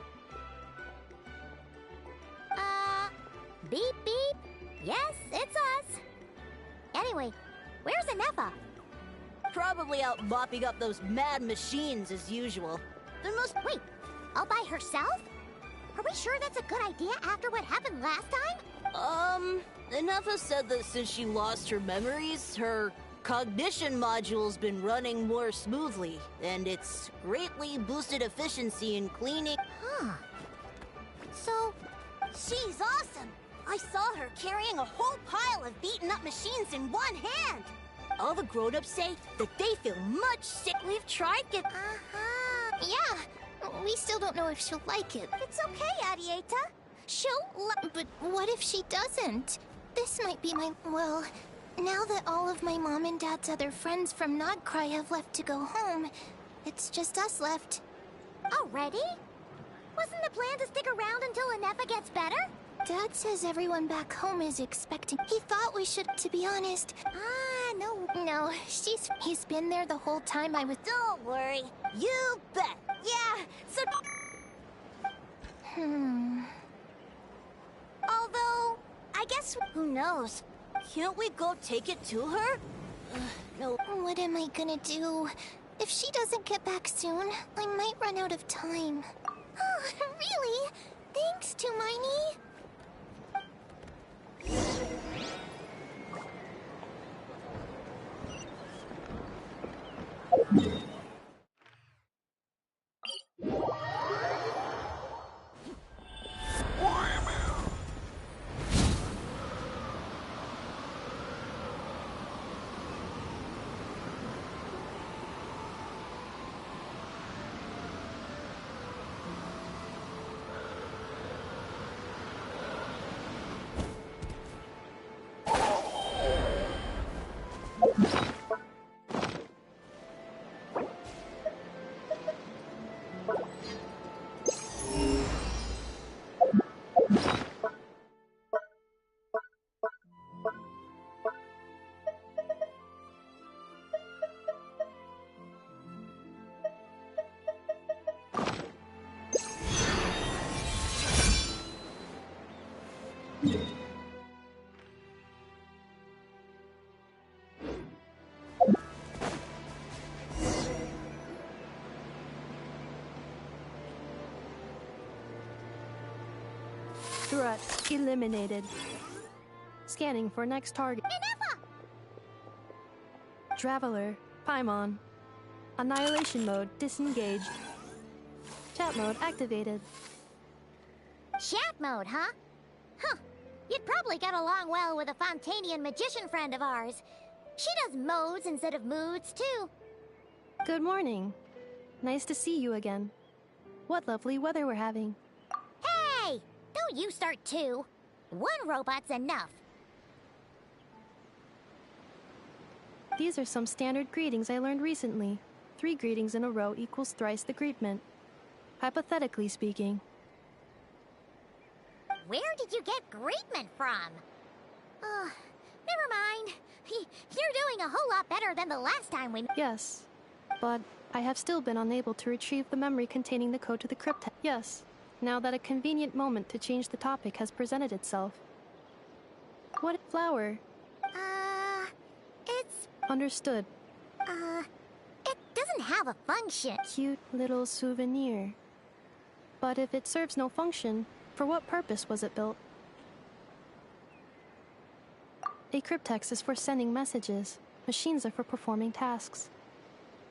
Beep beep. Yes, it's us. Anyway, where's Inefa? Probably out mopping up those mad machines as usual. There must— Wait, all by herself? Are we sure that's a good idea after what happened last time? Inefa said that since she lost her memories, her cognition module's been running more smoothly, and it's greatly boosted efficiency in cleaning. Huh. So, she's awesome. I saw her carrying a whole pile of beaten up machines in one hand. All the grown-ups say that they feel much sick. We've tried get... Yeah. We still don't know if she'll like it. It's okay, Arieta. But what if she doesn't? This might be my... Well, now that all of my mom and dad's other friends from Nodcry have left to go home, it's just us left. Already? Wasn't the plan to stick around until Anefa gets better? Dad says everyone back home is expecting... He thought we should, to be honest. No, he's been there the whole time I was... Don't worry. You bet. Yeah, so... Although, I guess... Who knows? Can't we go take it to her? No. What am I gonna do? If she doesn't get back soon, I might run out of time. Oh, really? Thanks, Tumaini. Threat eliminated. Scanning for next target. Anefa! Traveler, Paimon. Annihilation mode disengaged. Chat mode activated. Chat mode, huh? Huh. You'd probably get along well with a Fontanian magician friend of ours. She does modes instead of moods, too. Good morning. Nice to see you again. What lovely weather we're having. Hey! Don't you start too. One robot's enough. These are some standard greetings I learned recently. 3 greetings in a row equals thrice the greetment. Hypothetically speaking. Where did you get greetment from? Never mind. You're doing a whole lot better than the last time we... Yes, but I have still been unable to retrieve the memory containing the code to the crypt. Yes, now that a convenient moment to change the topic has presented itself. What flower? It's... Understood. It doesn't have a function. Cute little souvenir. But if it serves no function, for what purpose was it built? A cryptex is for sending messages. Machines are for performing tasks.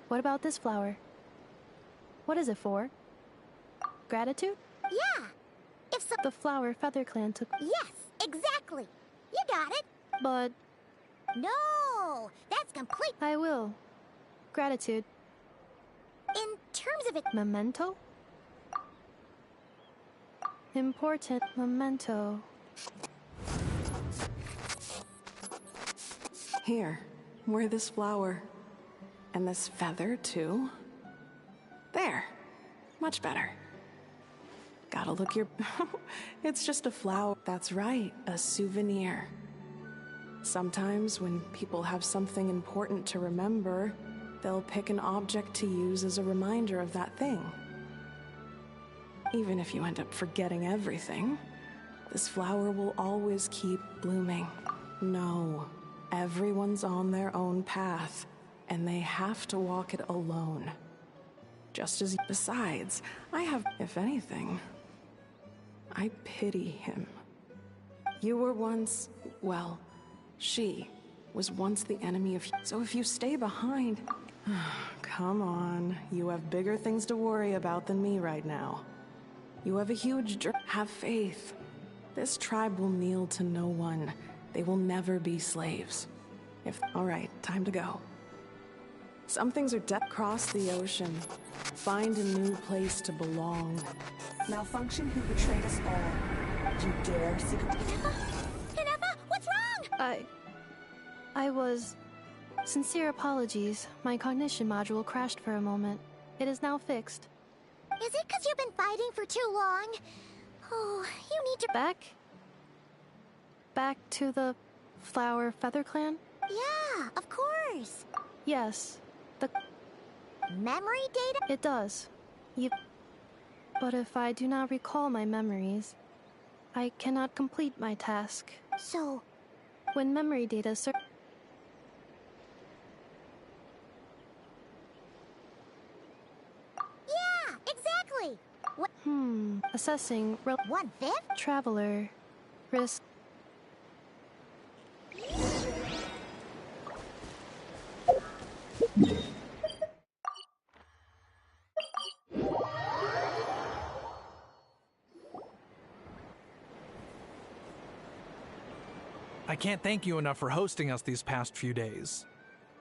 What about this flower? What is it for? Gratitude? Yeah. The flower Feather Clan took... Yes, exactly. You got it. But... No, that's complete... I will. Gratitude. In terms of it... Memento? Important memento. Here, wear this flower. And this feather, too. There. Much better. Gotta look your... It's just a flower. That's right, a souvenir. Sometimes when people have something important to remember, they'll pick an object to use as a reminder of that thing. Even if you end up forgetting everything, this flower will always keep blooming. No, everyone's on their own path, and they have to walk it alone. Just as... Besides, I have... If anything, I pity him. You were once... Well, she was once the enemy of. So if you stay behind. Come on, you have bigger things to worry about than me right now. You have a huge have faith. This tribe will kneel to no one. They will never be slaves. All right, time to go. Some things are cross the ocean. Find a new place to belong. Malfunction who betrayed us all. You dare seek a... Hineffa, what's wrong? I was... Sincere apologies. My cognition module crashed for a moment. It is now fixed. Is it because you've been fighting for too long? Oh, you need to... Back to the Flower Feather Clan? Yeah, of course. Yes. The... Memory data? It does. But if I do not recall my memories, I cannot complete my task. So... When memory data Yeah, exactly! What? Assessing... 1/5? Traveler... Risk... I can't thank you enough for hosting us these past few days.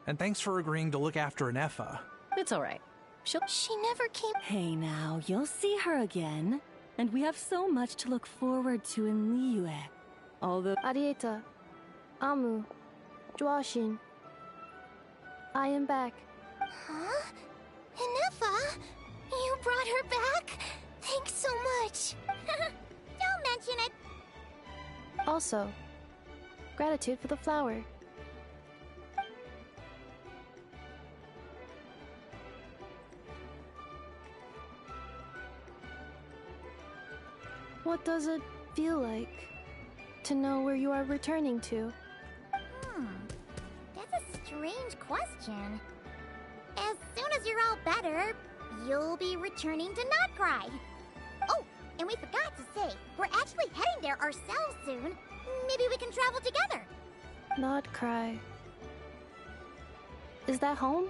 And thanks for agreeing to look after Hineffa. It's all right. She never came... Hey now, you'll see her again. And we have so much to look forward to in Liyue. Although... Arieta. Amu. Joashin. I am back. Huh? Hineffa? You brought her back? Thanks so much. Don't mention it. Also, gratitude for the flower. What does it feel like to know where you are returning to? That's a strange question. As soon as you're all better, you'll be returning to Not Cry. Oh, and we forgot to say, we're actually heading there ourselves soon. Maybe we can travel together. Not Cry. Is that home?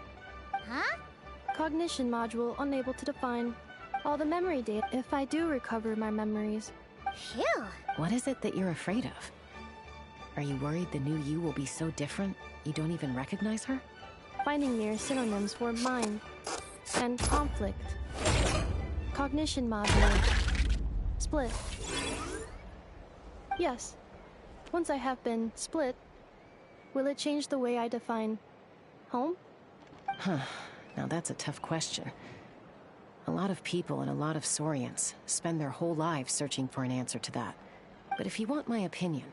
Huh? Cognition module unable to define all the memory data if I do recover my memories. Phew. What is it that you're afraid of? Are you worried the new you will be so different you don't even recognize her? Finding near synonyms for mind and conflict. Cognition module. Split. Yes. Once I have been split, will it change the way I define home? Huh. Now that's a tough question. A lot of people and a lot of Saurians spend their whole lives searching for an answer to that. But if you want my opinion,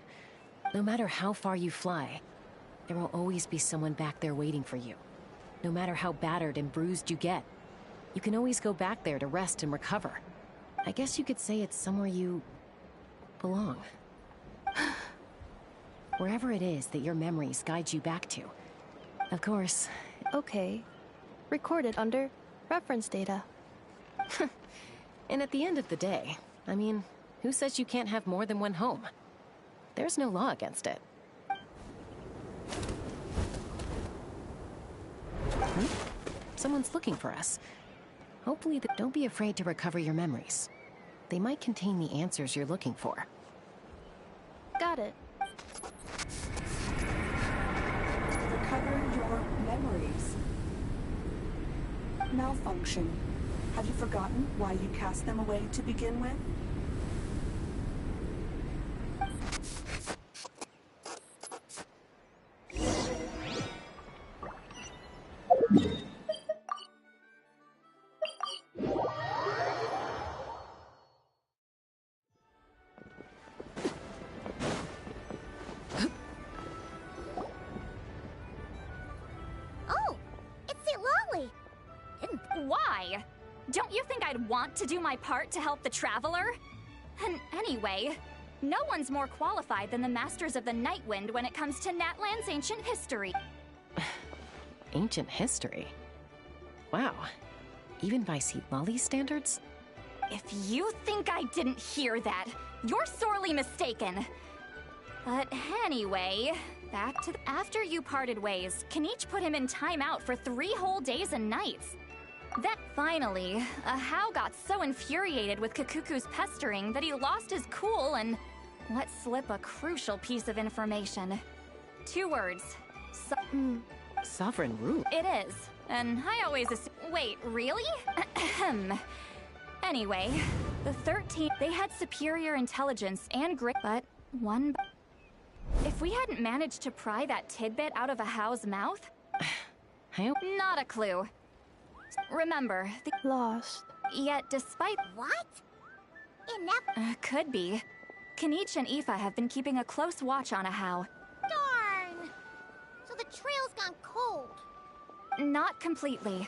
no matter how far you fly, there will always be someone back there waiting for you. No matter how battered and bruised you get, you can always go back there to rest and recover. I guess you could say it's somewhere you belong. Wherever it is that your memories guide you back to. Of course. Okay. Recorded under reference data. And at the end of the day, I mean, who says you can't have more than one home? There's no law against it. Someone's looking for us. Hopefully, don't be afraid to recover your memories. They might contain the answers you're looking for. Got it. Recover your memories. Malfunction. Have you forgotten why you cast them away to begin with? Oh, it's Lolly. Why? Don't you think I'd want to do my part to help the Traveler? And anyway, no one's more qualified than the Masters of the Nightwind when it comes to Natlan's ancient history. Ancient history? Wow. Even by Lolly's standards? If you think I didn't hear that, you're sorely mistaken. But anyway, Back to after you parted ways, Kanich put him in timeout for 3 whole days and nights. Then, finally, Ahau got so infuriated with Kakuku's pestering that he lost his cool and let slip a crucial piece of information. 2 words. Sovereign Root? It is. And I always assume— Wait, really? Anyway, the 13, they had superior intelligence and grit, but one— If we hadn't managed to pry that tidbit out of Ahau's mouth— Not a clue. Remember, Lost. Yet despite— What? Enough. Could be. Kanich and Aoife have been keeping a close watch on Ahau. Darn! So the trail's gone cold. Not completely.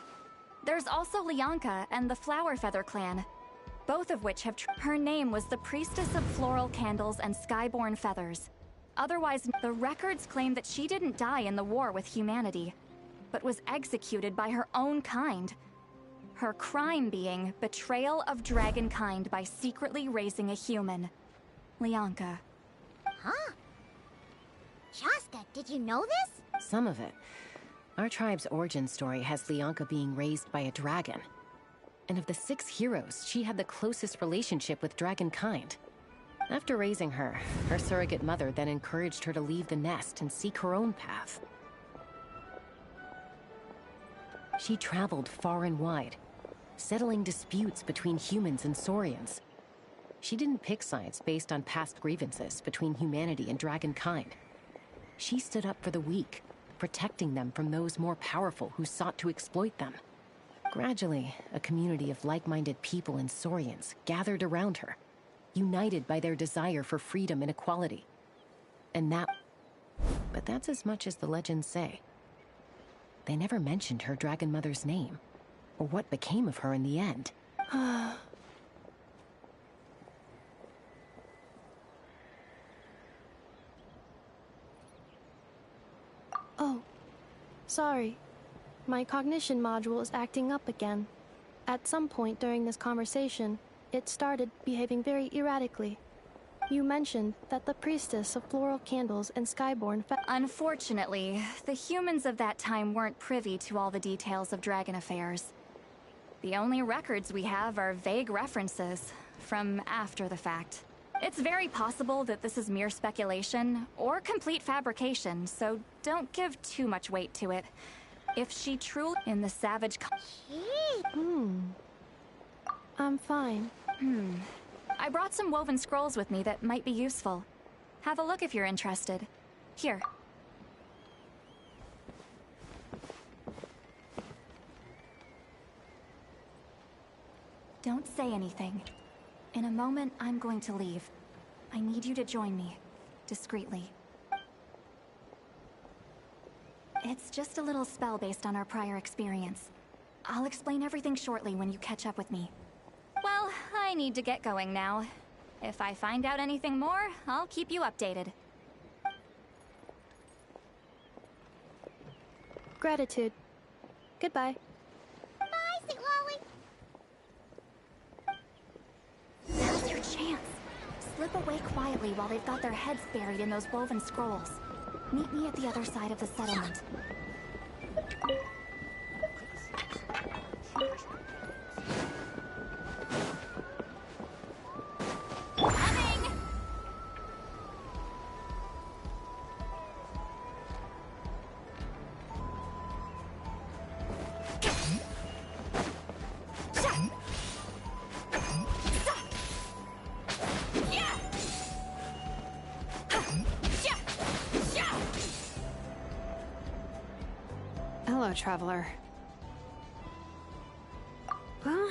There's also Lianka and the Flower Feather clan, both of which have— Her name was the Priestess of Floral Candles and Skyborn Feathers. Otherwise, the records claim that she didn't die in the war with humanity, but was executed by her own kind. Her crime being betrayal of dragonkind by secretly raising a human. Lianka. Huh? Shaska, did you know this? Some of it. Our tribe's origin story has Lianka being raised by a dragon. And of the 6 heroes, she had the closest relationship with dragonkind. After raising her, her surrogate mother then encouraged her to leave the nest and seek her own path. She traveled far and wide, settling disputes between humans and Saurians. She didn't pick sides based on past grievances between humanity and dragonkind. She stood up for the weak, protecting them from those more powerful who sought to exploit them. Gradually, a community of like-minded people and Saurians gathered around her, united by their desire for freedom and equality. But that's as much as the legends say. They never mentioned her dragon mother's name, or what became of her in the end. Oh, sorry. My cognition module is acting up again. At some point during this conversation, it started behaving very erratically. You mentioned that the Priestess of Floral Candles and Skyborn Unfortunately, the humans of that time weren't privy to all the details of dragon affairs. The only records we have are vague references from after the fact. It's very possible that this is mere speculation or complete fabrication, so don't give too much weight to it. If she truly in the savage I'm fine. I brought some woven scrolls with me that might be useful. Have a look if you're interested. Here. Don't say anything. In a moment, I'm going to leave. I need you to join me, discreetly. It's just a little spell based on our prior experience. I'll explain everything shortly when you catch up with me. Well, I need to get going now. If I find out anything more, I'll keep you updated. Gratitude. Goodbye. Bye, Sweet Lolly. Now's your chance. Slip away quietly while they've got their heads buried in those woven scrolls. Meet me at the other side of the settlement. Hello, traveler. Well,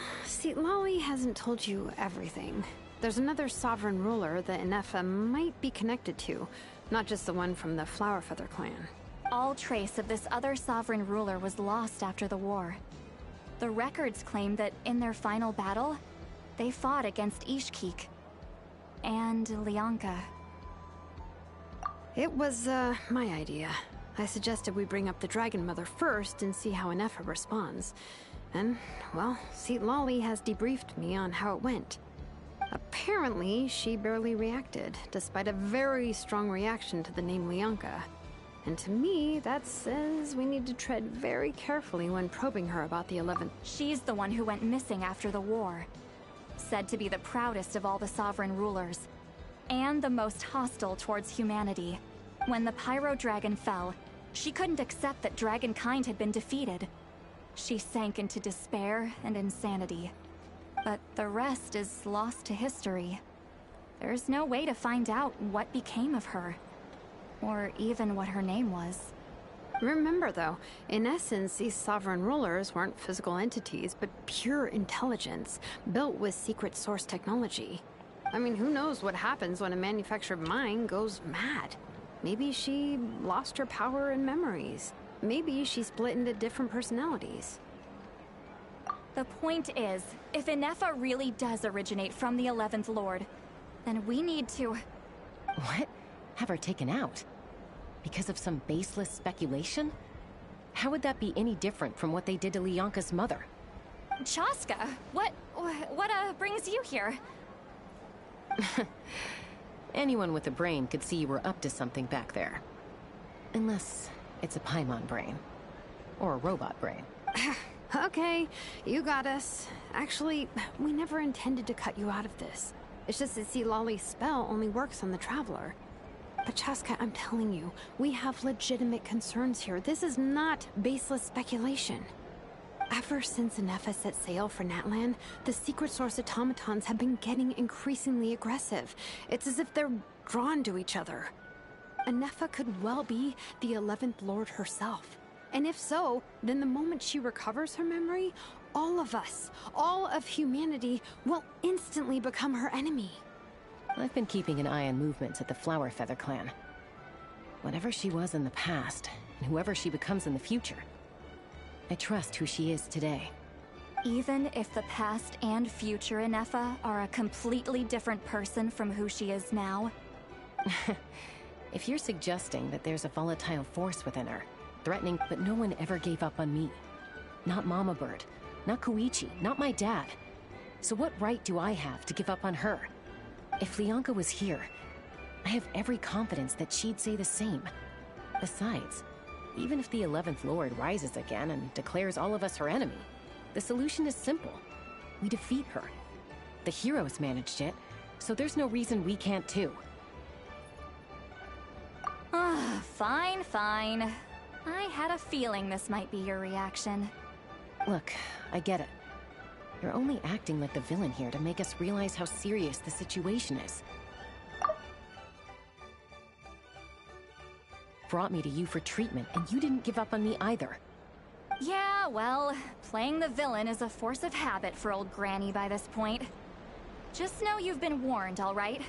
Lolly hasn't told you everything. There's another sovereign ruler that Inefa might be connected to, not just the one from the Flower Feather clan. All trace of this other sovereign ruler was lost after the war. The records claim that in their final battle, they fought against Ishkik and Lianka. It was, my idea. I suggested we bring up the Dragon Mother first and see how Inefa responds. And, well, Lolly has debriefed me on how it went. Apparently, she barely reacted, despite a very strong reaction to the name Lianka. And to me, that says we need to tread very carefully when probing her about the 11th. She's the one who went missing after the war. Said to be the proudest of all the sovereign rulers. And the most hostile towards humanity. When the Pyro Dragon fell, she couldn't accept that dragonkind had been defeated. She sank into despair and insanity. But the rest is lost to history. There's no way to find out what became of her. Or even what her name was. Remember, though, in essence, these sovereign rulers weren't physical entities, but pure intelligence, built with secret source technology. I mean, who knows what happens when a manufactured mind goes mad? Maybe she lost her power and memories. Maybe she split into different personalities. The point is, if Inefa really does originate from the 11th Lord, then we need to... What? Have her taken out? Because of some baseless speculation? How would that be any different from what they did to Leonka's mother? Chaska, what brings you here? Anyone with a brain could see you were up to something back there. Unless it's a Paimon brain. Or a robot brain. Okay, you got us. Actually, we never intended to cut you out of this. It's just that Lolly's spell only works on the Traveler. But Chaska, I'm telling you, we have legitimate concerns here. This is not baseless speculation. Ever since Inefa set sail for Natlan, the secret source automatons have been getting increasingly aggressive. It's as if they're drawn to each other. Inefa could well be the 11th Lord herself. And if so, then the moment she recovers her memory, all of us, all of humanity, will instantly become her enemy. I've been keeping an eye on movements at the Flower Feather clan. Whatever she was in the past, and whoever she becomes in the future, I trust who she is today. Even if the past and future Inefa are a completely different person from who she is now? If you're suggesting that there's a volatile force within her, threatening, but no one ever gave up on me. Not Mama Bird, not Koichi, not my dad. So what right do I have to give up on her? If Leonka was here, I have every confidence that she'd say the same. Besides, even if the 11th Lord rises again and declares all of us her enemy, the solution is simple. We defeat her. The heroes managed it, so there's no reason we can't too. Fine, fine. I had a feeling this might be your reaction. Look, I get it. You're only acting like the villain here to make us realize how serious the situation is. Brought me to you for treatment, and you didn't give up on me either. Yeah, well, playing the villain is a force of habit for old Granny by this point. Just know you've been warned, all right?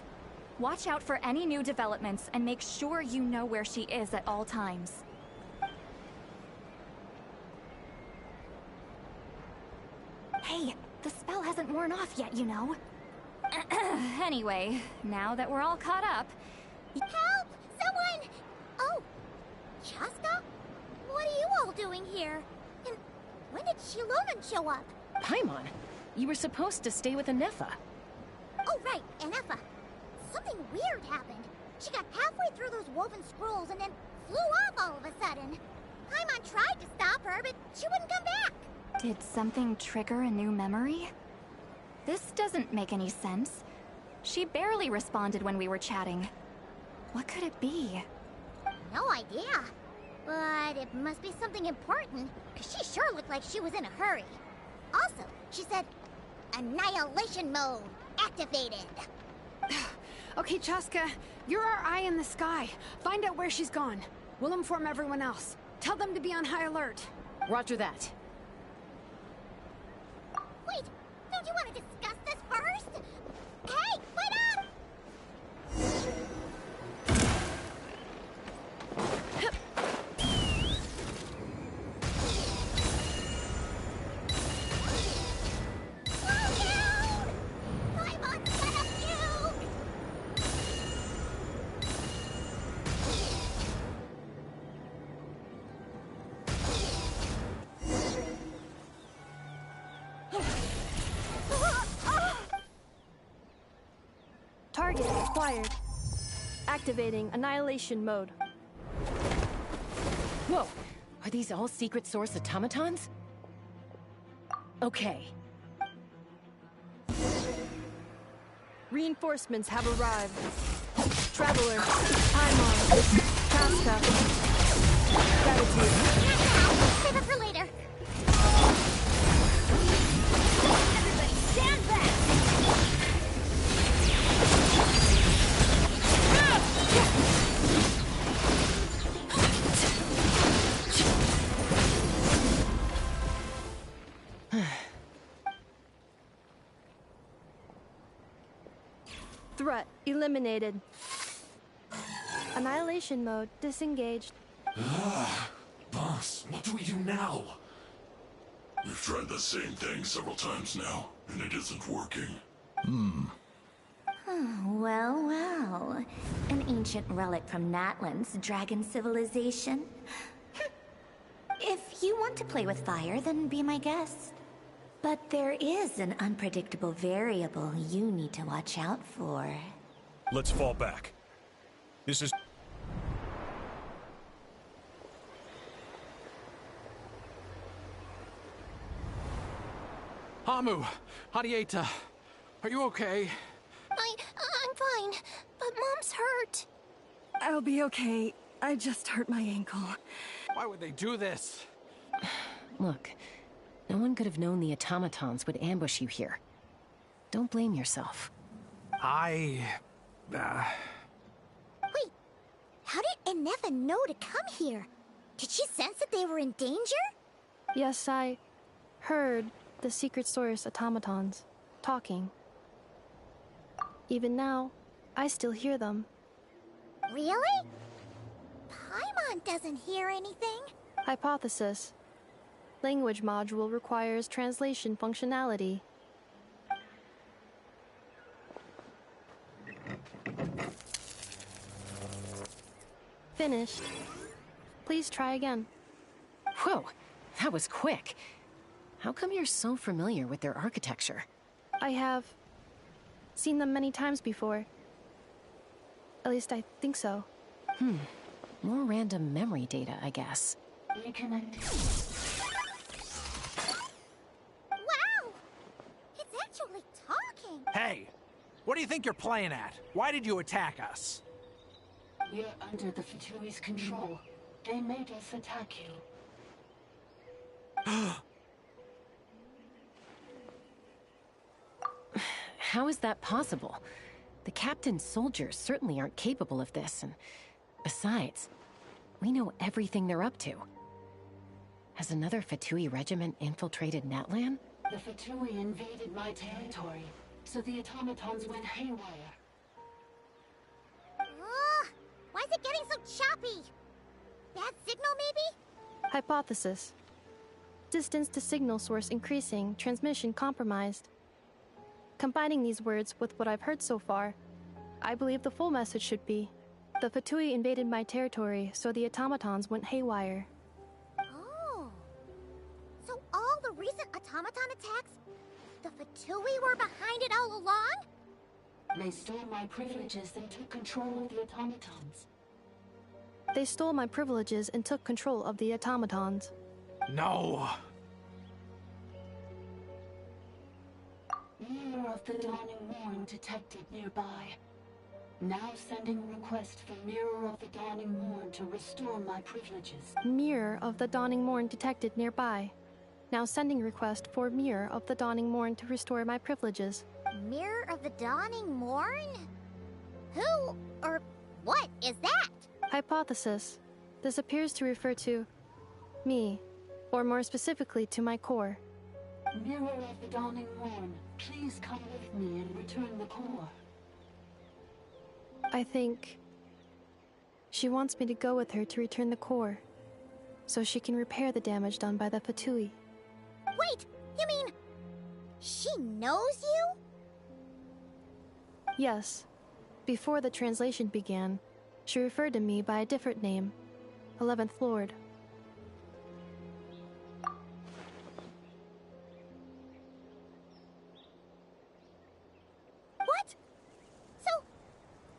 Watch out for any new developments and make sure you know where she is at all times. Hey, the spell hasn't worn off yet, you know. Anyway, now that we're all caught up... Help! Someone! Oh, Chaska? What are you all doing here? And when did Shilonan show up? Paimon, you were supposed to stay with Inefa. Oh, right, Inefa. Something weird happened. She got halfway through those woven scrolls and then flew off all of a sudden. Paimon tried to stop her, but she wouldn't come back. Did something trigger a new memory? This doesn't make any sense. She barely responded when we were chatting. What could it be? No idea. But it must be something important, because she sure looked like she was in a hurry. Also, she said, Annihilation mode activated. Okay, Chaska, you're our eye in the sky. Find out where she's gone. We'll inform everyone else. Tell them to be on high alert. Roger that. Wait, don't you want to discuss this first? Hey, wait up! Slow down! Paimon's gonna puke! Target acquired. Activating annihilation mode. Whoa! Are these all secret source automatons? Okay. Reinforcements have arrived. Traveler, Paimon, Casca, Gratitude. Save it for later. Everybody stand back! Threat eliminated. Annihilation mode disengaged. Boss, what do we do now? We've tried the same thing several times now, and it isn't working. Well, well. An ancient relic from Natlan's dragon civilization. If you want to play with fire, then be my guest. But there is an unpredictable variable you need to watch out for. Let's fall back. This is... Hamu, Hadieta, are you okay? I'm fine, but Mom's hurt. I'll be okay. I just hurt my ankle. Why would they do this? Look, no one could have known the automatons would ambush you here. Don't blame yourself. Wait, How did Inefa know to come here? Did she sense that they were in danger? Yes, I heard the secret source automatons talking. Even now, I still hear them. Really? Paimon doesn't hear anything. Hypothesis. Language module requires translation functionality. Finished. Please try again. Whoa, that was quick. How come you're so familiar with their architecture? I have seen them many times before. At least I think so. More random memory data, I guess. Wow! It's actually talking! Hey, what do you think you're playing at? Why did you attack us? We're under the Fatui's control. They made us attack you. How is that possible? The captain's soldiers certainly aren't capable of this, and besides, we know everything they're up to. Has another Fatui regiment infiltrated Natlan? The Fatui invaded my territory, so the automatons went haywire. Why is it getting so choppy? Bad signal, maybe? Hypothesis. Distance to signal source increasing, transmission compromised. Combining these words with what I've heard so far, I believe the full message should be: the Fatui invaded my territory, so the automatons went haywire. Oh. So all the recent automaton attacks, the Fatui were behind it all along? They stole my privileges and took control of the automatons. They stole my privileges and took control of the automatons. No. Mirror of the Dawning Morn detected nearby. Now sending request for Mirror of the Dawning Morn to restore my privileges. Mirror of the Dawning Morn detected nearby. Now sending request for Mirror of the Dawning Morn to restore my privileges. Mirror of the Dawning Morn? Who or what is that? Hypothesis. This appears to refer to me, or more specifically to my core. Mirror of the Dawning Morn, please come with me and return the core. I think she wants me to go with her to return the core, so she can repair the damage done by the Fatui. Wait, you mean she knows you? Yes. Before the translation began, she referred to me by a different name, 11th Lord. What? So,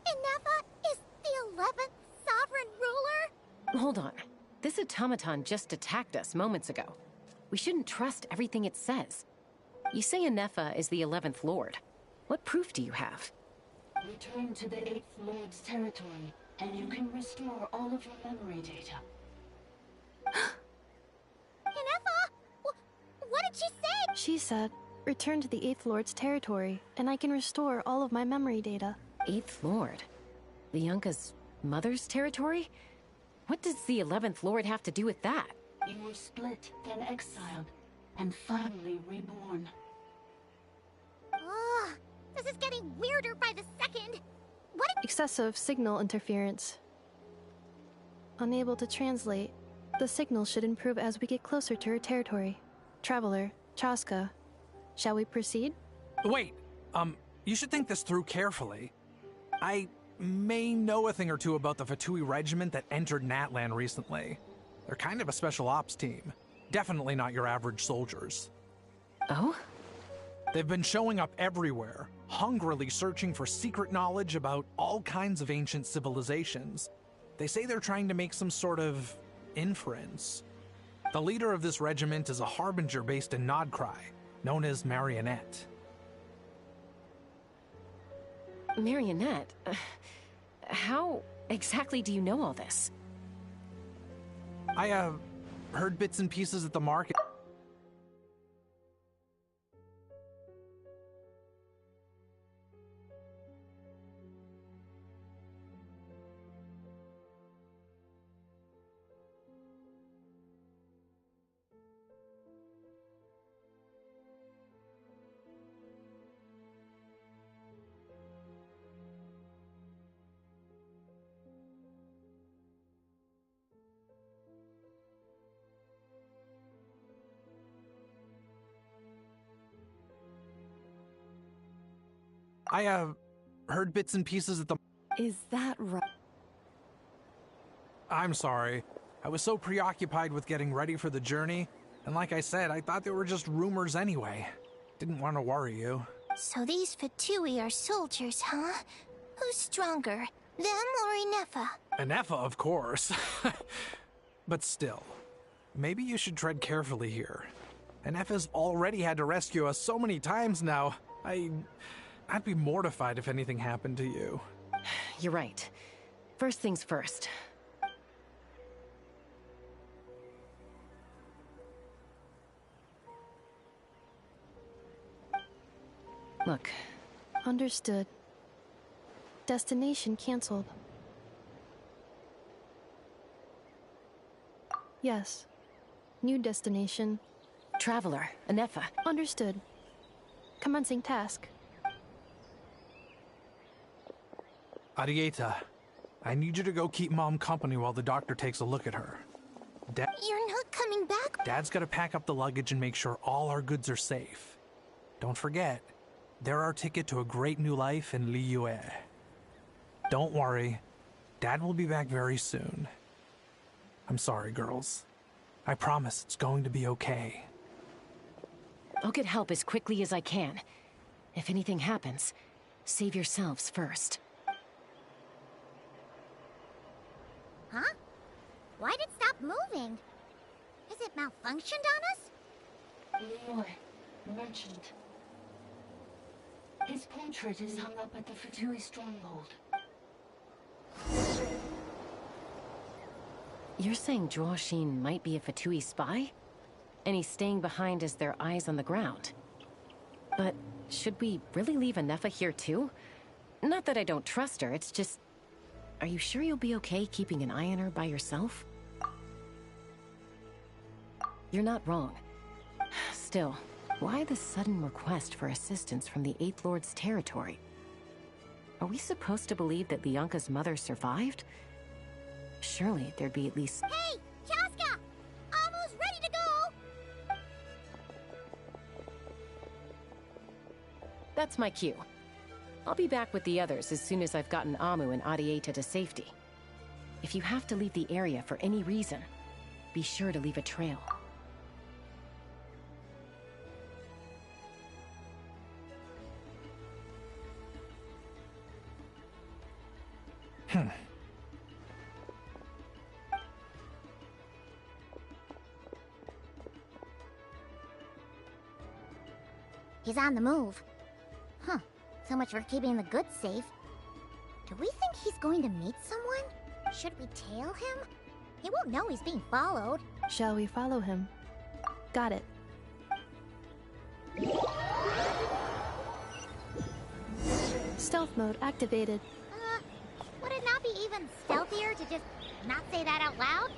Inefa is the 11th sovereign ruler? Hold on. This automaton just attacked us moments ago. We shouldn't trust everything it says. You say Anefa is the 11th Lord. What proof do you have? Return to the 8th Lord's territory, and you can restore all of your memory data. Inefa! What did she say? She said, return to the 8th Lord's territory, and I can restore all of my memory data. 8th Lord? Lianka's mother's territory? What does the 11th Lord have to do with that? You were split, then exiled, and finally reborn. Ugh, this is getting weirder by the second. What? Excessive signal interference. Unable to translate. The signal should improve as we get closer to her territory. Traveler, Chaska, shall we proceed? Wait, you should think this through carefully. I may know a thing or two about the Fatui regiment that entered Natlan recently. They're kind of a special ops team. Definitely not your average soldiers. Oh? They've been showing up everywhere, hungrily searching for secret knowledge about all kinds of ancient civilizations. They say they're trying to make some sort of inference. The leader of this regiment is a harbinger based in Nodcry, known as Marionette. Marionette? How exactly do you know all this? I, heard bits and pieces at the market. I, heard bits and pieces at the... Is that right? I'm sorry. I was so preoccupied with getting ready for the journey, and like I said, I thought they were just rumors anyway. Didn't want to worry you. So these Fatui are soldiers, huh? Who's stronger, them or Inefa? Anefa, of course. But still, maybe you should tread carefully here. Anefa's already had to rescue us so many times now. I'd be mortified if anything happened to you. You're right. First things first. Look. Understood. Destination canceled. Yes. New destination. Traveler, Anefa. Understood. Commencing task. Arieta, I need you to go keep Mom company while the doctor takes a look at her. You're not coming back? Dad's gotta pack up the luggage and make sure all our goods are safe. Don't forget, they're our ticket to a great new life in Liyue. Don't worry, Dad will be back very soon. I'm sorry, girls. I promise it's going to be okay. I'll get help as quickly as I can. If anything happens, save yourselves first. Huh? Why'd it stop moving? Has it malfunctioned on us? Liyue, merchant. His portrait is hung up at the Fatui stronghold. You're saying Zhuoxin might be a Fatui spy? And he's staying behind as their eyes on the ground. But should we really leave Anefa here too? Not that I don't trust her, it's just... Are you sure you'll be okay keeping an eye on her by yourself? You're not wrong. Still, why the sudden request for assistance from the 8th Lord's territory? Are we supposed to believe that Lianka's mother survived? Surely there'd be at least... Hey! Chaska! Almost ready to go! That's my cue. I'll be back with the others as soon as I've gotten Amu and Arieta to safety. If you have to leave the area for any reason, be sure to leave a trail. He's on the move. Huh. So much for keeping the goods safe. Do we think he's going to meet someone? Should we tail him? He won't know he's being followed. Shall we follow him? Got it. Stealth mode activated. Would it not be even stealthier to just not say that out loud?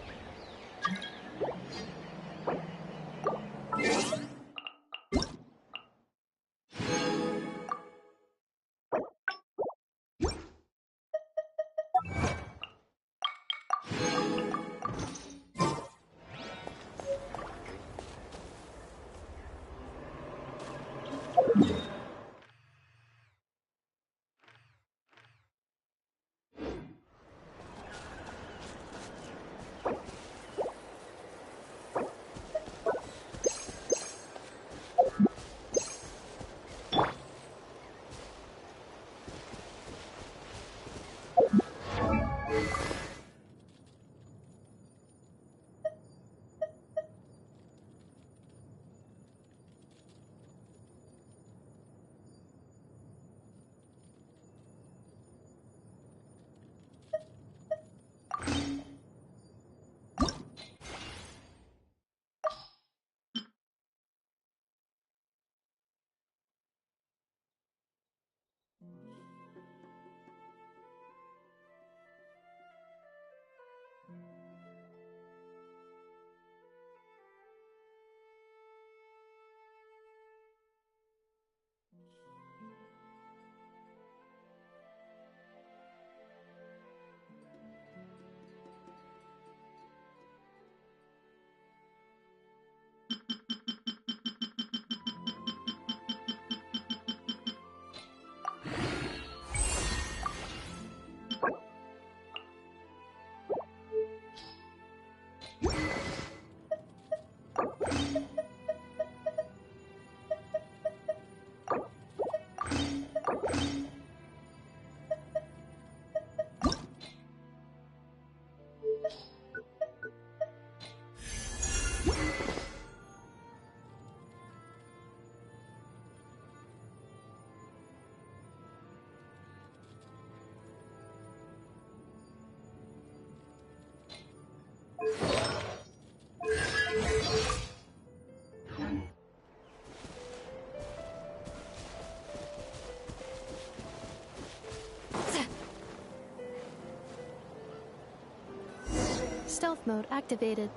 Stealth mode activated.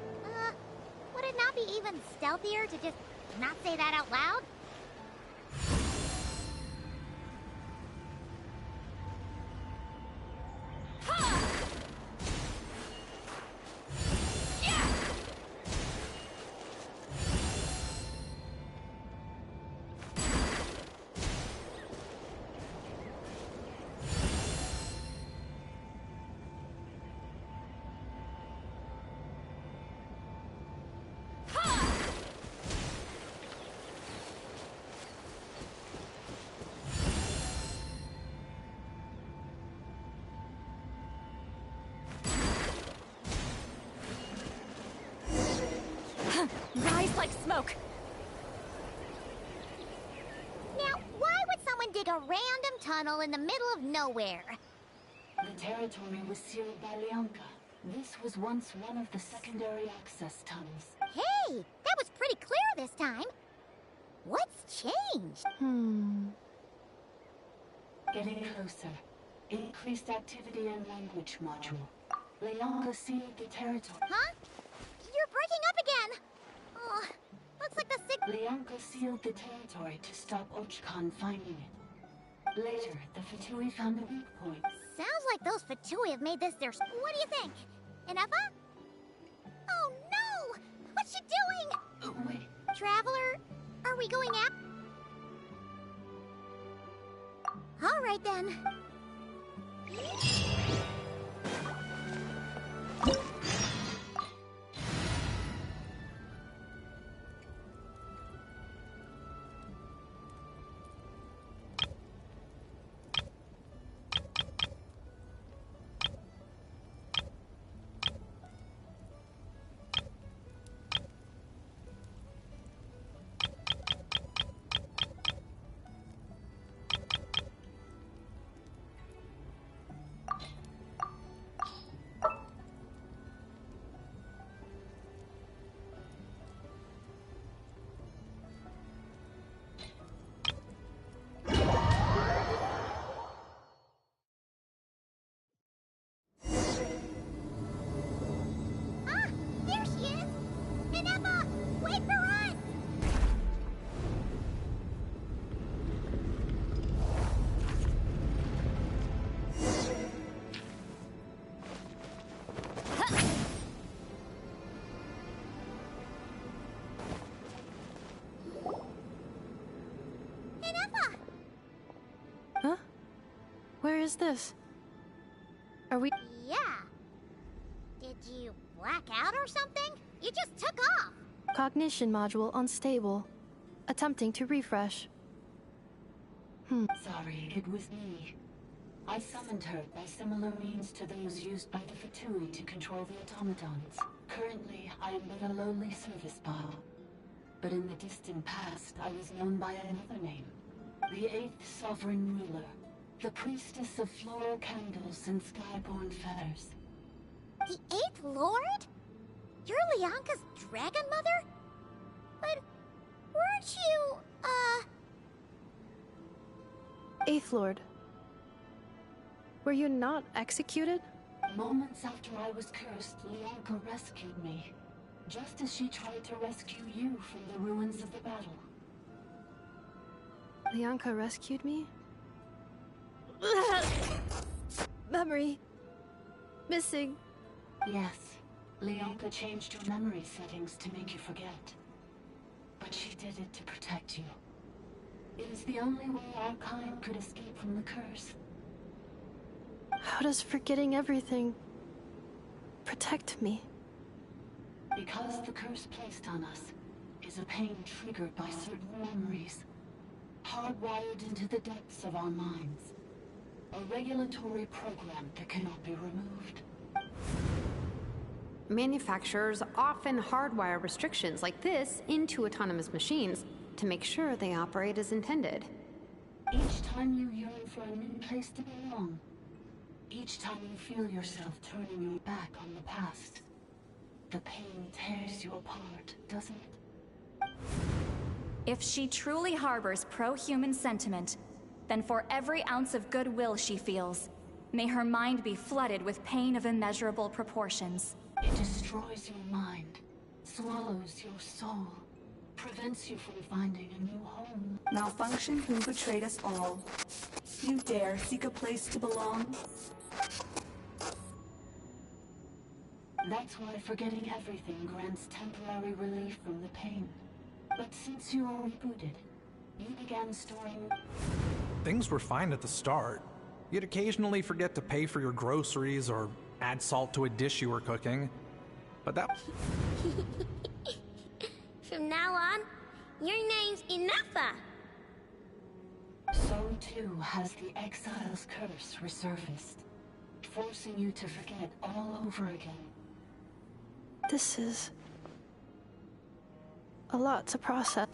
Would it not be even stealthier to just not say that out loud? Rise like smoke! Now, why would someone dig a random tunnel in the middle of nowhere? The territory was sealed by Leonka. This was once one of the secondary access tunnels. Hey, that was pretty clear this time. What's changed? Getting closer. Increased activity in language module. Leonka sealed the territory. Huh? You're breaking up again! Oh, looks like the Leonka sealed the territory to stop Ochkan finding it. Later, the Fatui found the weak point. Sounds like those Fatui have made this their... What do you think? Enough? Oh no! What's she doing? Wait. Traveler, are we going out? All right then. Where is this? Are we? Yeah. Did you black out or something? You just took off. Cognition module unstable. Attempting to refresh. Sorry, it was me. I summoned her by similar means to those used by the Fatui to control the automatons. Currently, I am but a lowly service bot. But in the distant past, I was known by another name. The 8th Sovereign Ruler. The Priestess of Floral Candles and Skyborn Feathers. The 8th Lord? You're Leonka's dragon mother? But weren't you, Eighth Lord. Were you not executed? Moments after I was cursed, Leonka rescued me. Just as she tried to rescue you from the ruins of the battle. Leonka rescued me? Memory. Missing. Yes. Leonka changed your memory settings to make you forget. But she did it to protect you. It is the only way our kind could escape from the curse. How does forgetting everything protect me? Because the curse placed on us is a pain triggered by certain memories, hardwired into the depths of our minds. A regulatory program that cannot be removed. Manufacturers often hardwire restrictions like this into autonomous machines to make sure they operate as intended. Each time you yearn for a new place to belong, each time you feel yourself turning your back on the past, the pain tears you apart, doesn't it? If she truly harbors pro-human sentiment, then for every ounce of goodwill she feels, may her mind be flooded with pain of immeasurable proportions. It destroys your mind, swallows your soul, prevents you from finding a new home. Malfunction who betrayed us all. You dare seek a place to belong? That's why forgetting everything grants temporary relief from the pain. But since you are rebooted, you began storing... Things were fine at the start. You'd occasionally forget to pay for your groceries or add salt to a dish you were cooking. But that... From now on, your name's Inafa. So too has the Exile's curse resurfaced, forcing you to forget all over again. This is a lot to process.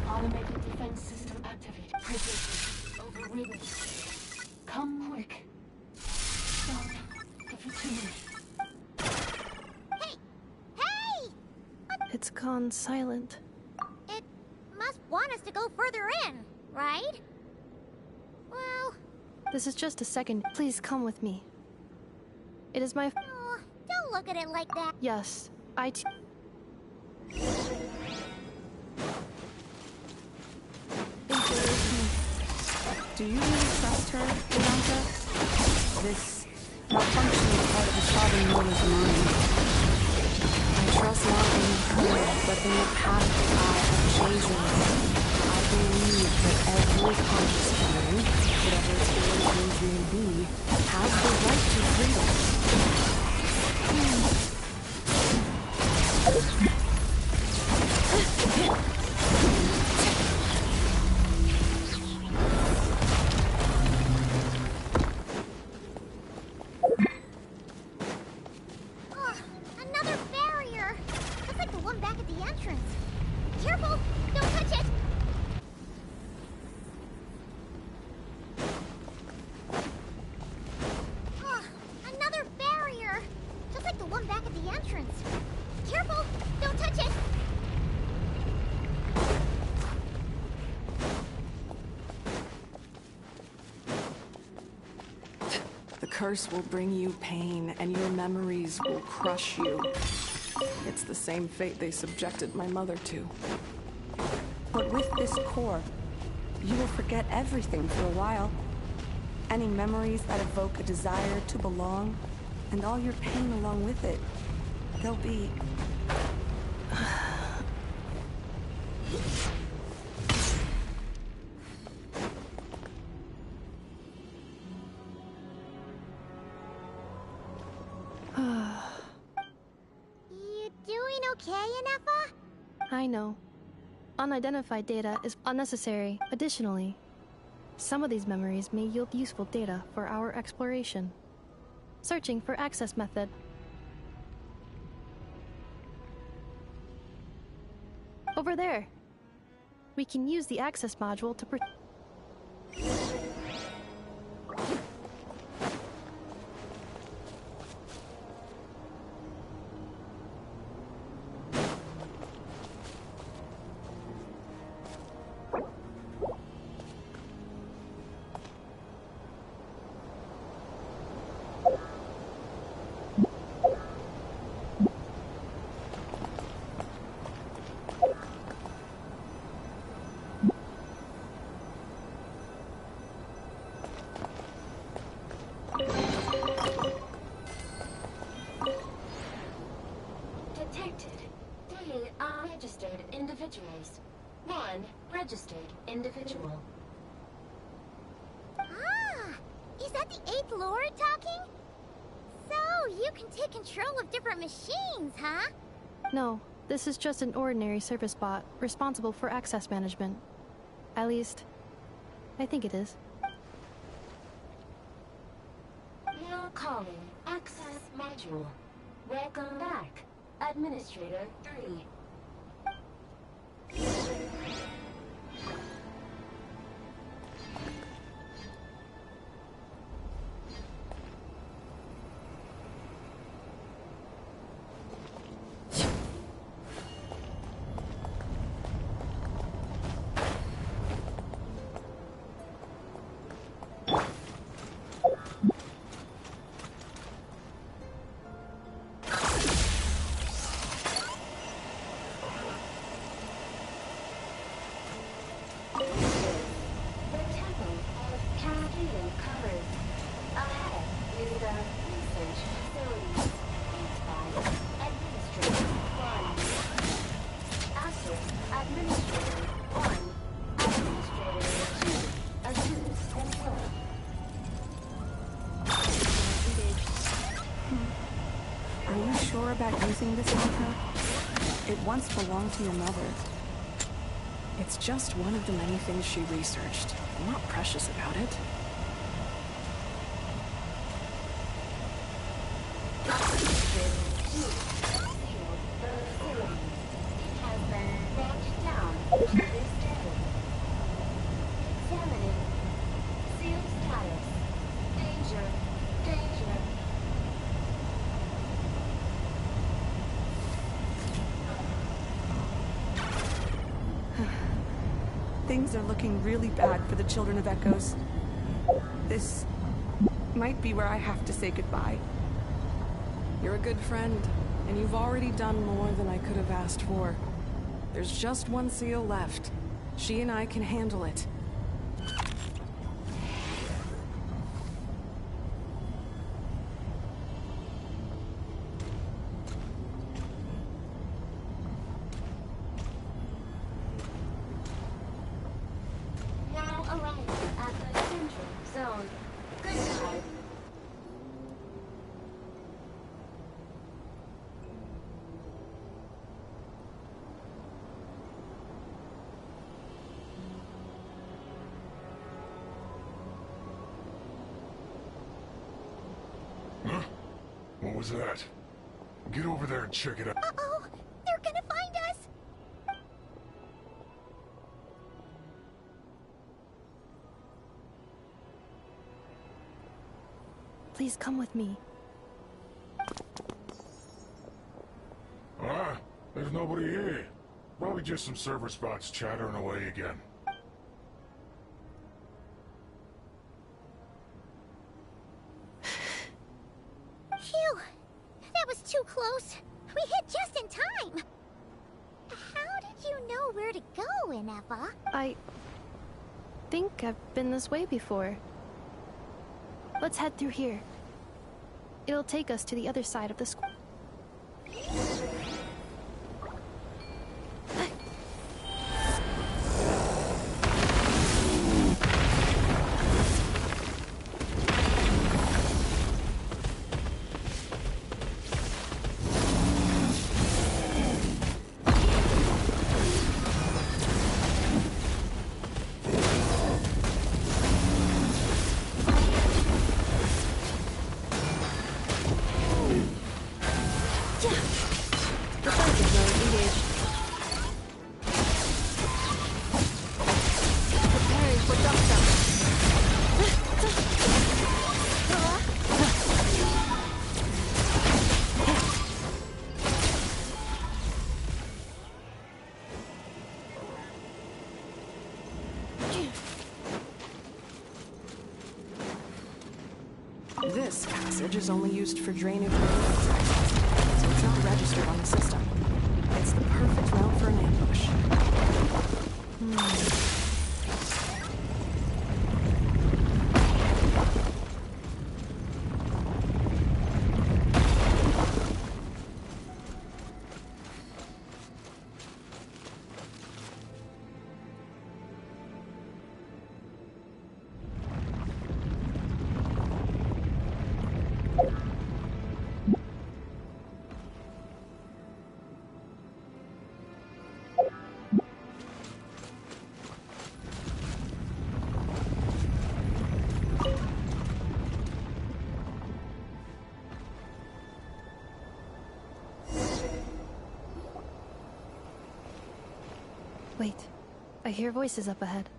Automated defense system activated. Precision overridden. Come quick. Stop the Fatui. Hey! It's gone silent. It must want us to go further in, right? Well... This is just a second. Please come with me. It is my... Oh, don't look at it like that. Yes, Do you really trust her, Leonka? This malfunction is part of the sovereign ruler's mind. I trust not in her, but in the path that I have chosen. I believe that every conscious being, whatever its origins may be, has the right to freedom. Another barrier! Just like the one back at the entrance. Careful! Don't touch it! Another barrier! Just like the one back at the entrance. Careful! Don't touch it! The curse will bring you pain, and your memories will crush you. It's the same fate they subjected my mother to. But with this core, you will forget everything for a while. Any memories that evoke a desire to belong, and all your pain along with it. They'll be... okay, Inefa? I know. Unidentified data is unnecessary. Additionally, some of these memories may yield useful data for our exploration. Searching for access method. Over there. We can use the access module to Detected 3 unregistered individuals. 1 registered individual. Ah! Is that the 8th Lord talking? So, you can take control of different machines, huh? No, this is just an ordinary service bot responsible for access management. At least, I think it is. Now calling access module. Welcome back, Administrator 3. About using this on her? It once belonged to your mother. It's just one of the many things she researched. I'm not precious about it. Things are looking really bad for the Children of Echoes. This might be where I have to say goodbye. You're a good friend, and you've already done more than I could have asked for. There's just one seal left. She and I can handle it. What was that? Get over there and check it out. Uh-oh! They're gonna find us! Please come with me. There's nobody here. Probably just some server spots chattering away again. Phew! That was too close. We hit just in time. How did you know where to go, Inefa? I think I've been this way before. Let's head through here. It'll take us to the other side of the school. This passage is only used for drainage and defense access, so it's not registered on the system. It's the perfect route for an ambush. Wait, I hear voices up ahead.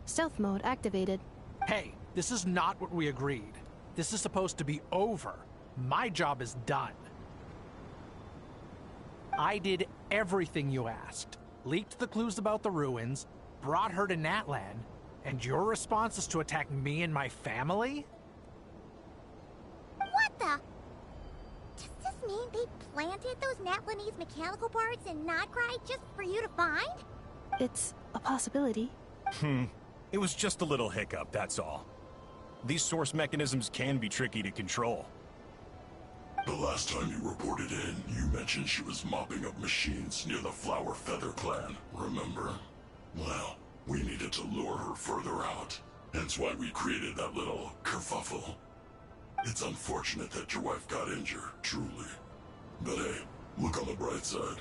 Stealth mode activated. Hey, this is not what we agreed. This is supposed to be over. My job is done. I did everything you asked. Leaked the clues about the ruins, brought her to Natlan, and your response is to attack me and my family? What the? Does this mean they planted those Natlanese mechanical parts in Notcry just for you to find? It's a possibility. It was just a little hiccup, that's all. These source mechanisms can be tricky to control. The last time you reported in, you mentioned she was mopping up machines near the Flower Feather clan, remember? Well, we needed to lure her further out. Hence why we created that little kerfuffle. It's unfortunate that your wife got injured, truly. But hey, look on the bright side.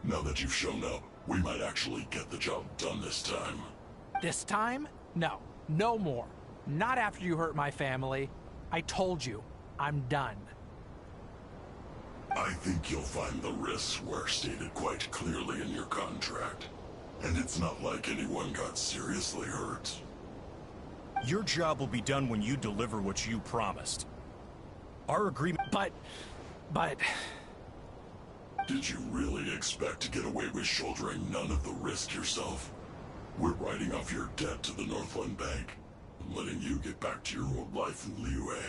Now that you've shown up, we might actually get the job done this time. This time? No. No more. Not after you hurt my family. I told you, I'm done. I think you'll find the risks were stated quite clearly in your contract. And it's not like anyone got seriously hurt. Your job will be done when you deliver what you promised. Our agreement... But... Did you really expect to get away with shouldering none of the risk yourself? We're writing off your debt to the Northland Bank, and letting you get back to your old life in Liyue.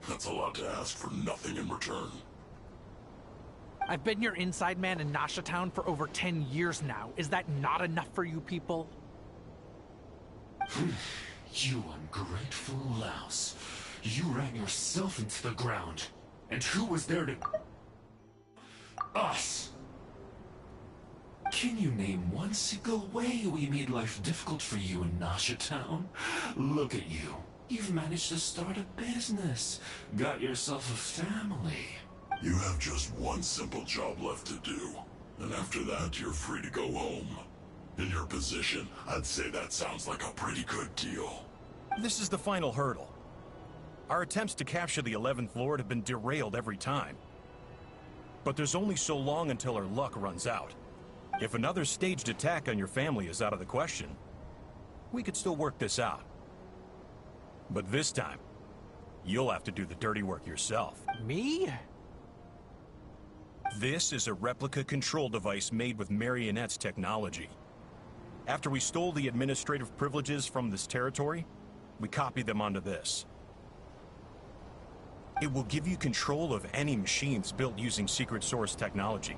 That's a lot to ask for nothing in return. I've been your inside man in Nasha Town for over 10 years now. Is that not enough for you people? You ungrateful louse. You ran yourself into the ground. And who was there to... Us! Can you name one single way we made life difficult for you in Nasha Town? Look at you. You've managed to start a business. Got yourself a family. You have just one simple job left to do. And after that, you're free to go home. In your position, I'd say that sounds like a pretty good deal. This is the final hurdle. Our attempts to capture the 11th Lord have been derailed every time. But there's only so long until our luck runs out. If another staged attack on your family is out of the question, we could still work this out. But this time, you'll have to do the dirty work yourself. Me? This is a replica control device made with Marionette's technology. After we stole the administrative privileges from this territory, we copied them onto this. It will give you control of any machines built using secret source technology.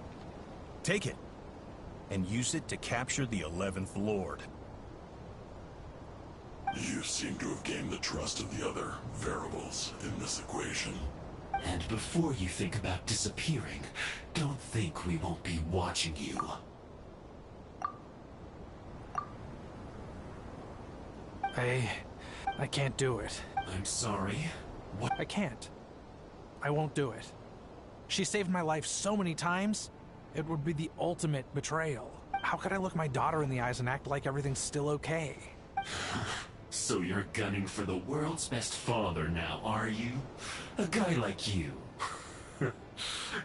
Take it, and use it to capture the 11th Lord. You seem to have gained the trust of the other variables in this equation. And before you think about disappearing, don't think we won't be watching you. I can't do it. I'm sorry. What? I can't. I won't do it. She saved my life so many times, it would be the ultimate betrayal. How could I look my daughter in the eyes and act like everything's still okay? So you're gunning for the world's best father now, are you? A guy like you.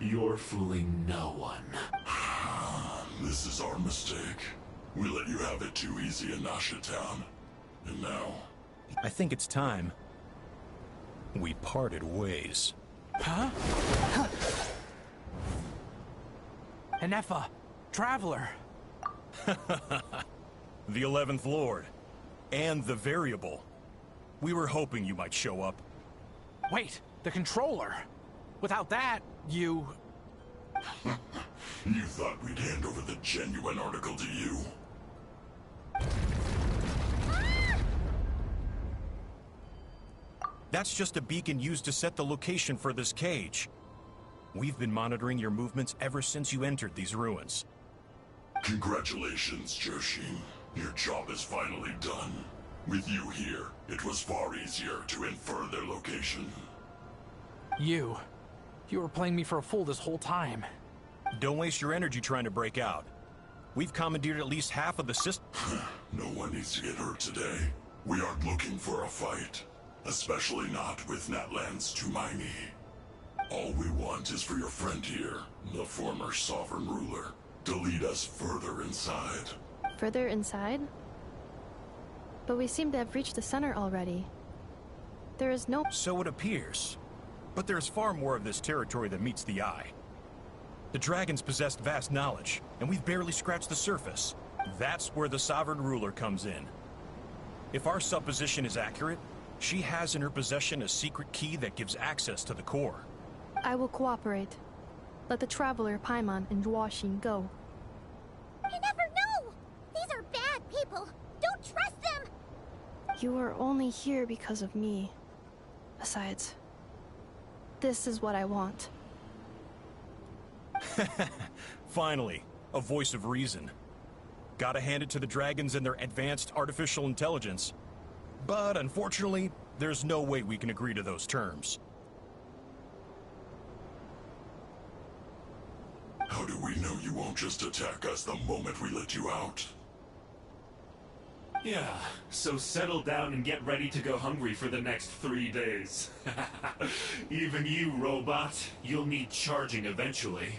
You're fooling no one. This is our mistake. We let you have it too easy in Nasha Town. And now... I think it's time we parted ways. Huh? Anefa, Traveler. The 11th Lord. And the Variable. We were hoping you might show up. Wait, the controller. Without that, you... You thought we'd hand over the genuine article to you? That's just a beacon used to set the location for this cage. We've been monitoring your movements ever since you entered these ruins. Congratulations, Joshin. Your job is finally done. With you here, it was far easier to infer their location. You were playing me for a fool this whole time. Don't waste your energy trying to break out. We've commandeered at least half of the system. No one needs to get hurt today. We aren't looking for a fight. Especially not with Natlan's Tumaini. All we want is for your friend here, the former sovereign ruler, to lead us further inside. Further inside? But we seem to have reached the center already. There is no... So it appears. But there's far more of this territory than meets the eye. The dragons possessed vast knowledge, and we've barely scratched the surface. That's where the sovereign ruler comes in. If our supposition is accurate, she has in her possession a secret key that gives access to the core. I will cooperate. Let the Traveler, Paimon, and Duoshin go. You never know! These are bad people! Don't trust them! You are only here because of me. Besides, this is what I want. Finally, a voice of reason. Gotta hand it to the dragons and their advanced artificial intelligence. But unfortunately, there's no way we can agree to those terms. How do we know you won't just attack us the moment we let you out? Yeah, so settle down and get ready to go hungry for the next 3 days. Even you, robot, you'll need charging eventually.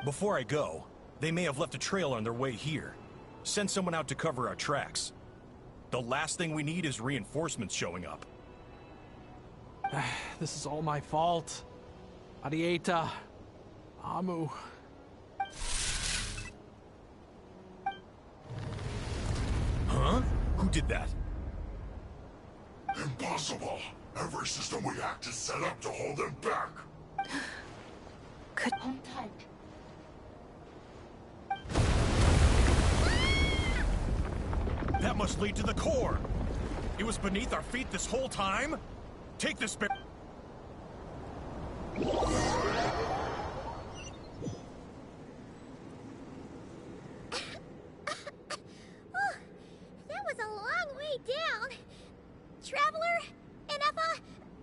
Before I go, they may have left a trail on their way here. Send someone out to cover our tracks. The last thing we need is reinforcements showing up. This is all my fault. Arieta. Amu. Huh? Who did that? Impossible. Every system we hacked is set up to hold them back. Hold tight. That must lead to the core. It was beneath our feet this whole time? Take this bit. That was a long way down. Traveler? Inefa?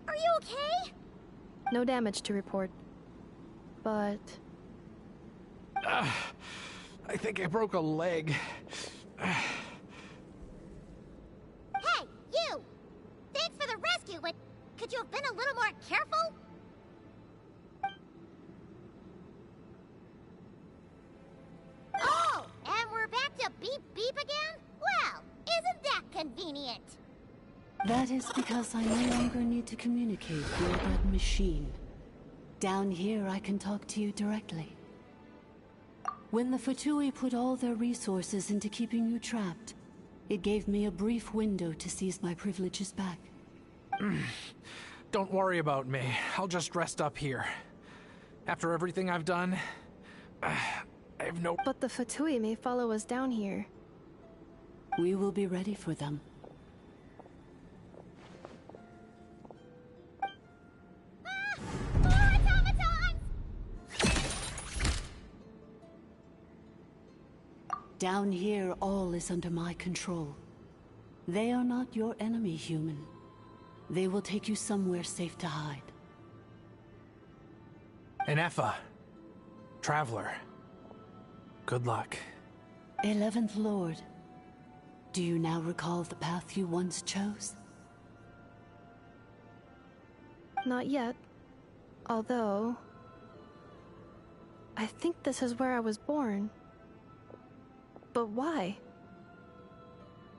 Are you okay? No damage to report. But... I think I broke a leg. Hey, you! Thanks for the rescue, but could you have been a little more careful? Oh, and we're back to beep beep again? Well, isn't that convenient? That is because I no longer need to communicate via that machine. Down here, I can talk to you directly. When the Fatui put all their resources into keeping you trapped, it gave me a brief window to seize my privileges back. Don't worry about me. I'll just rest up here. After everything I've done, I have no... But the Fatui may follow us down here. We will be ready for them. More automatons! Down here, all is under my control. They are not your enemy, human. They will take you somewhere safe to hide. Inefa. Traveler. Good luck. 11th Lord. Do you now recall the path you once chose? Not yet. Although... I think this is where I was born. But why?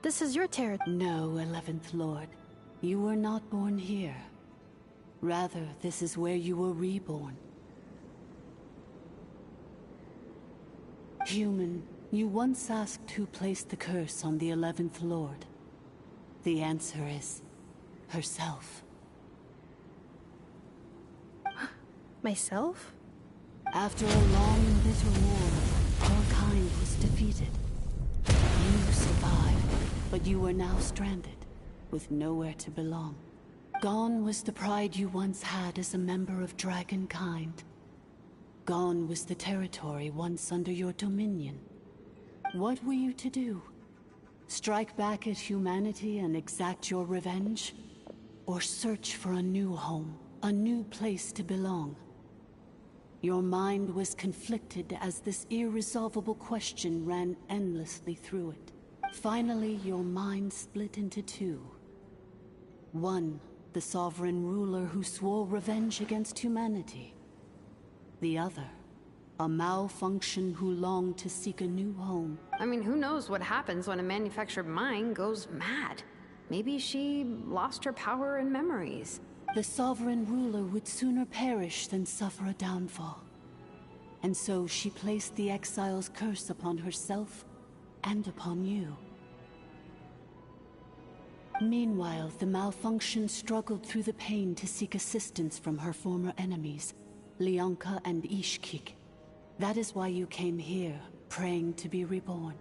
This is your territory. No, 11th Lord. You were not born here. Rather, this is where you were reborn. Human, you once asked who placed the curse on the 11th Lord. The answer is... herself. Myself? After a long and bitter war, our kind was defeated. You survived, but you are now stranded, with nowhere to belong. Gone was the pride you once had as a member of Dragonkind. Gone was the territory once under your dominion. What were you to do? Strike back at humanity and exact your revenge? Or search for a new home, a new place to belong? Your mind was conflicted as this irresolvable question ran endlessly through it. Finally, your mind split into two. One, the sovereign ruler who swore revenge against humanity. The other, a malfunction who longed to seek a new home. I mean, who knows what happens when a manufactured mind goes mad? Maybe she lost her power and memories. The sovereign ruler would sooner perish than suffer a downfall. And so she placed the exile's curse upon herself and upon you. Meanwhile, the malfunction struggled through the pain to seek assistance from her former enemies, Leonka and Ishkik. That is why you came here, praying to be reborn.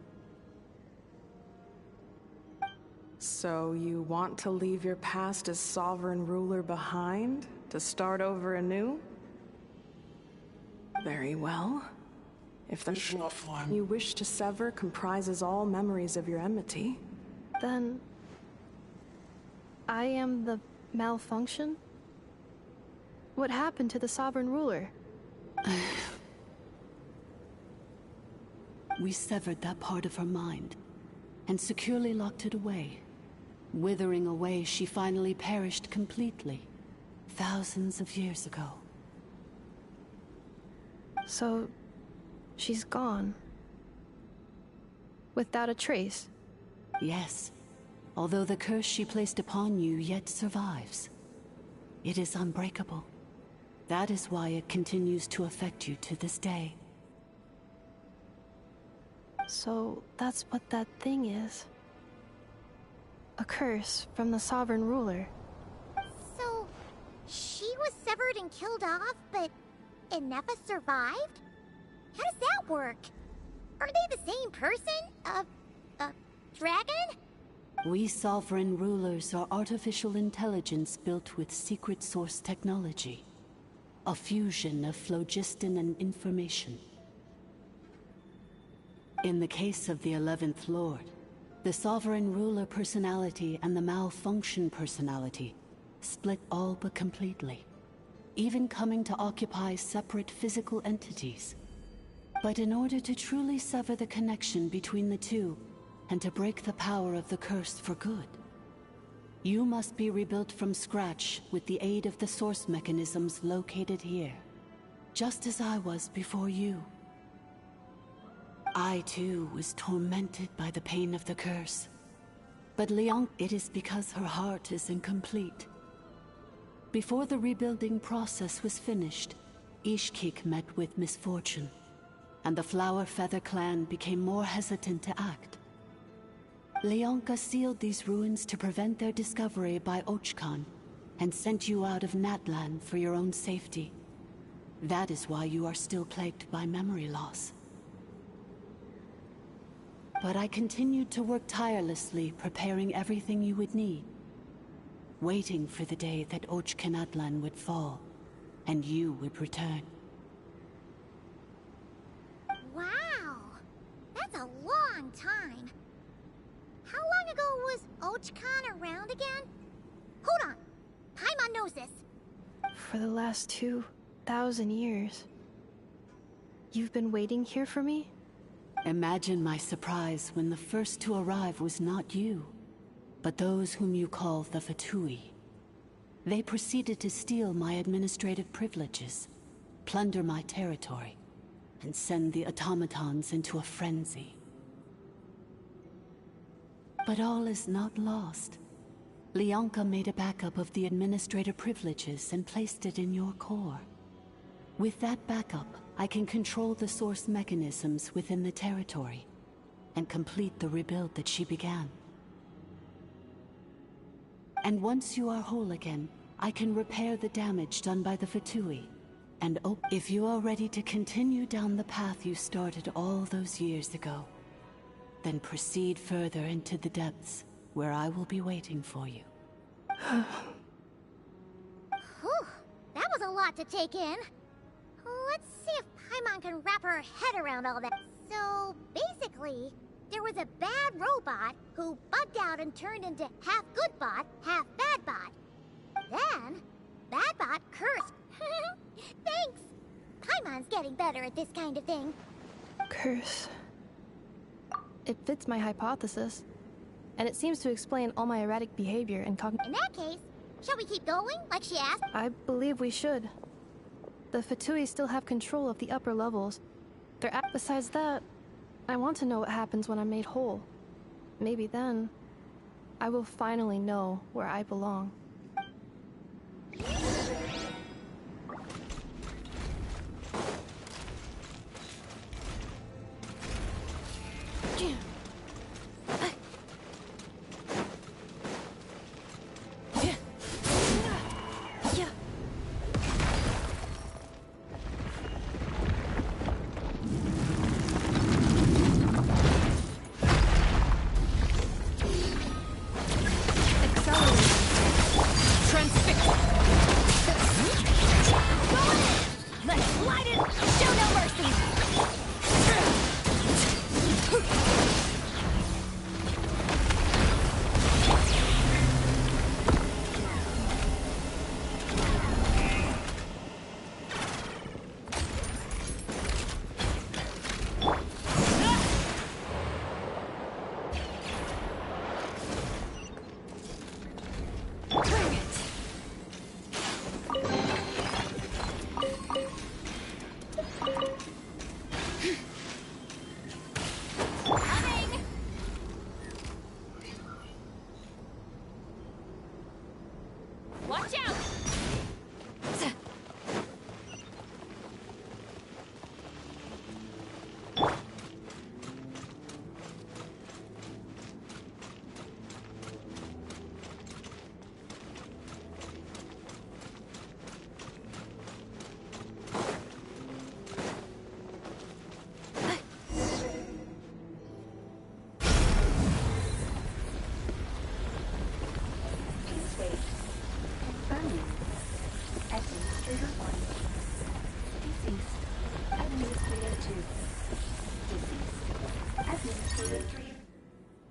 So you want to leave your past as sovereign ruler behind, to start over anew? Very well. If the you wish to sever comprises all memories of your enmity, then I am the malfunction? What happened to the sovereign ruler? We severed that part of her mind and securely locked it away. Withering away, she finally perished completely, thousands of years ago. So, she's gone. Without a trace? Yes, although the curse she placed upon you yet survives. It is unbreakable. That is why it continues to affect you to this day. So, that's what that thing is. A curse from the sovereign ruler. So, she was severed and killed off, but Inefa survived? How does that work? Are they the same person? Dragon? We sovereign rulers are artificial intelligence built with secret source technology. A fusion of phlogiston and information. In the case of the 11th Lord, the sovereign ruler personality and the malfunction personality split all but completely, even coming to occupy separate physical entities. But in order to truly sever the connection between the two, and to break the power of the curse for good, you must be rebuilt from scratch with the aid of the source mechanisms located here, just as I was before you. I too was tormented by the pain of the curse. But Leon, it is because her heart is incomplete. Before the rebuilding process was finished, Ishkik met with misfortune, and the Flower Feather clan became more hesitant to act. Leonka sealed these ruins to prevent their discovery by Ochkan, and sent you out of Natlan for your own safety. That is why you are still plagued by memory loss. But I continued to work tirelessly, preparing everything you would need. Waiting for the day that Ochkanatlan would fall, and you would return. Wow! That's a long time. How long ago was Ochkan around again? Hold on! Paimon knows this. For the last 2,000 years. You've been waiting here for me? Imagine my surprise when the first to arrive was not you, but those whom you call the Fatui. They proceeded to steal my administrative privileges, plunder my territory, and send the automatons into a frenzy. But all is not lost. Leonka made a backup of the administrative privileges and placed it in your core. With that backup, I can control the source mechanisms within the territory and complete the rebuild that she began. And once you are whole again, I can repair the damage done by the Fatui and if you are ready to continue down the path you started all those years ago, then proceed further into the depths, where I will be waiting for you. Whew, that was a lot to take in. Let's see if Paimon can wrap her head around all that. So, basically, there was a bad robot who bugged out and turned into half good bot, half bad bot. Then, bad bot cursed. Thanks! Paimon's getting better at this kind of thing. Curse. It fits my hypothesis. And it seems to explain all my erratic behavior and In that case, shall we keep going, like she asked? I believe we should. The Fatui still have control of the upper levels. Besides that, I want to know what happens when I'm made whole. Maybe then, I will finally know where I belong.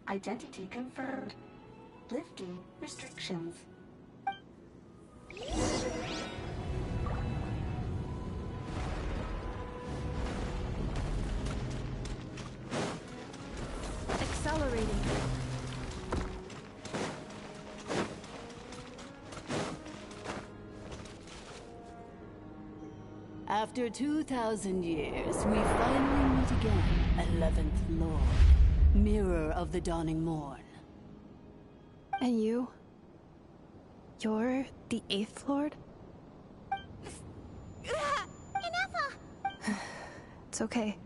Identity confirmed. Lifting restrictions. Accelerating. After 2,000 years, we finally meet again, 11th Lord. Mirror of the dawning morn. And you? You're the 8th Lord? It's okay.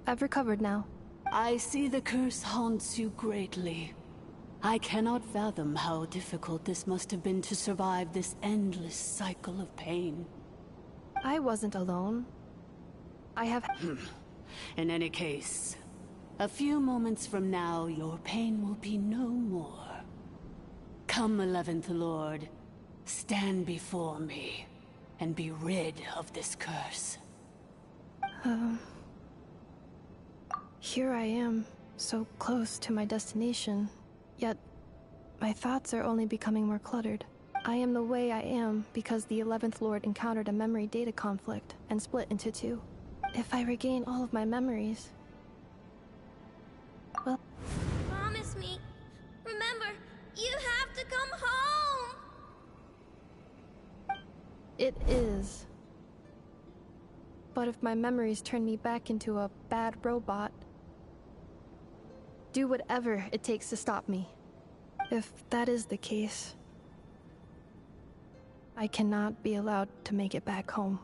I've recovered now. I see the curse haunts you greatly. I cannot fathom how difficult this must have been to survive this endless cycle of pain. I wasn't alone. I have... In any case, a few moments from now, your pain will be no more. Come, 11th Lord, stand before me, and be rid of this curse. Here I am, so close to my destination, yet my thoughts are only becoming more cluttered. I am the way I am because the 11th Lord encountered a memory data conflict and split into two. If I regain all of my memories... well... Promise me. Remember, you have to come home! It is. But if my memories turn me back into a bad robot, do whatever it takes to stop me. If that is the case, I cannot be allowed to make it back home.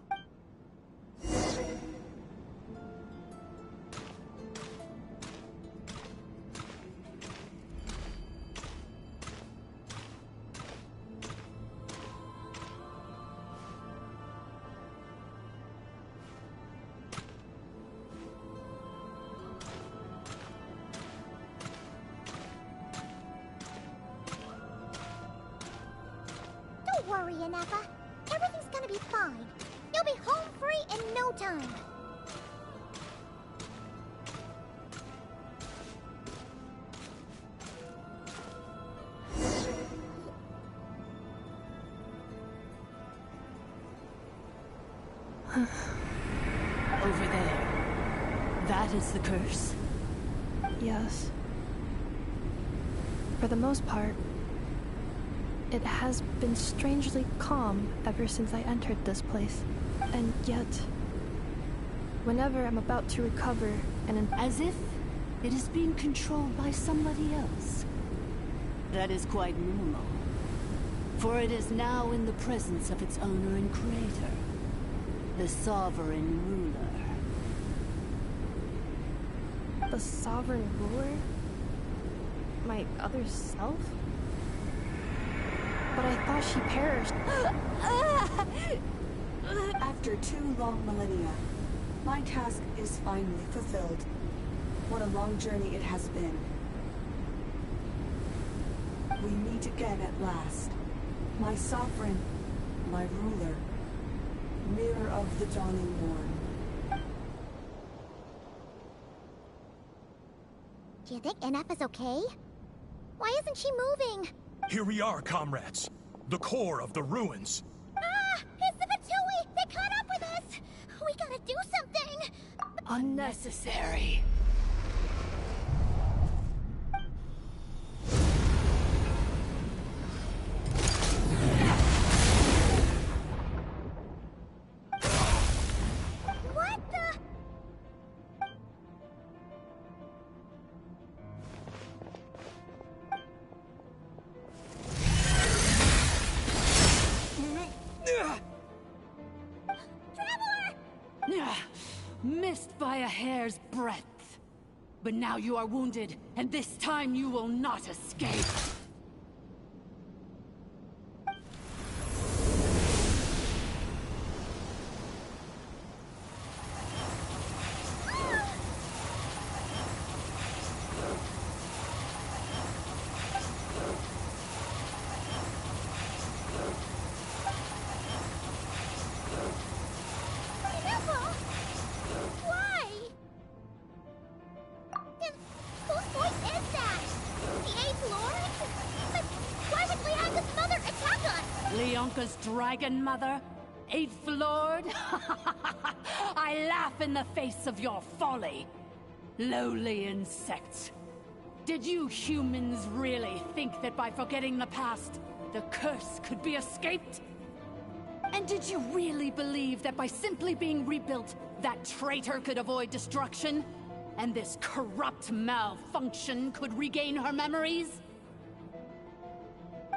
worry, Ineffa. Everything's gonna be fine. You'll be home free in no time. Over there. That is the curse? Yes. For the most part, it has been strangely calm ever since I entered this place. And yet, whenever I'm about to recover and as if it is being controlled by somebody else. That is quite normal. For it is now in the presence of its owner and creator, the Sovereign Ruler. The Sovereign Ruler? My other self? But I thought she perished. After 2 long millennia, my task is finally fulfilled. What a long journey it has been. We meet again at last. My sovereign, my ruler, mirror of the dawning morn. Do you think Ineffa's okay? Why isn't she moving? Here we are, comrades. The core of the ruins. Ah! It's the Fatui! They caught up with us! We gotta do something! Unnecessary. What the? Missed by a hair's breadth. But now you are wounded, and this time you will not escape. Leonka's dragon mother? 8th Lord? I laugh in the face of your folly. Lowly insects. Did you humans really think that by forgetting the past, the curse could be escaped? And did you really believe that by simply being rebuilt, that traitor could avoid destruction? And this corrupt malfunction could regain her memories?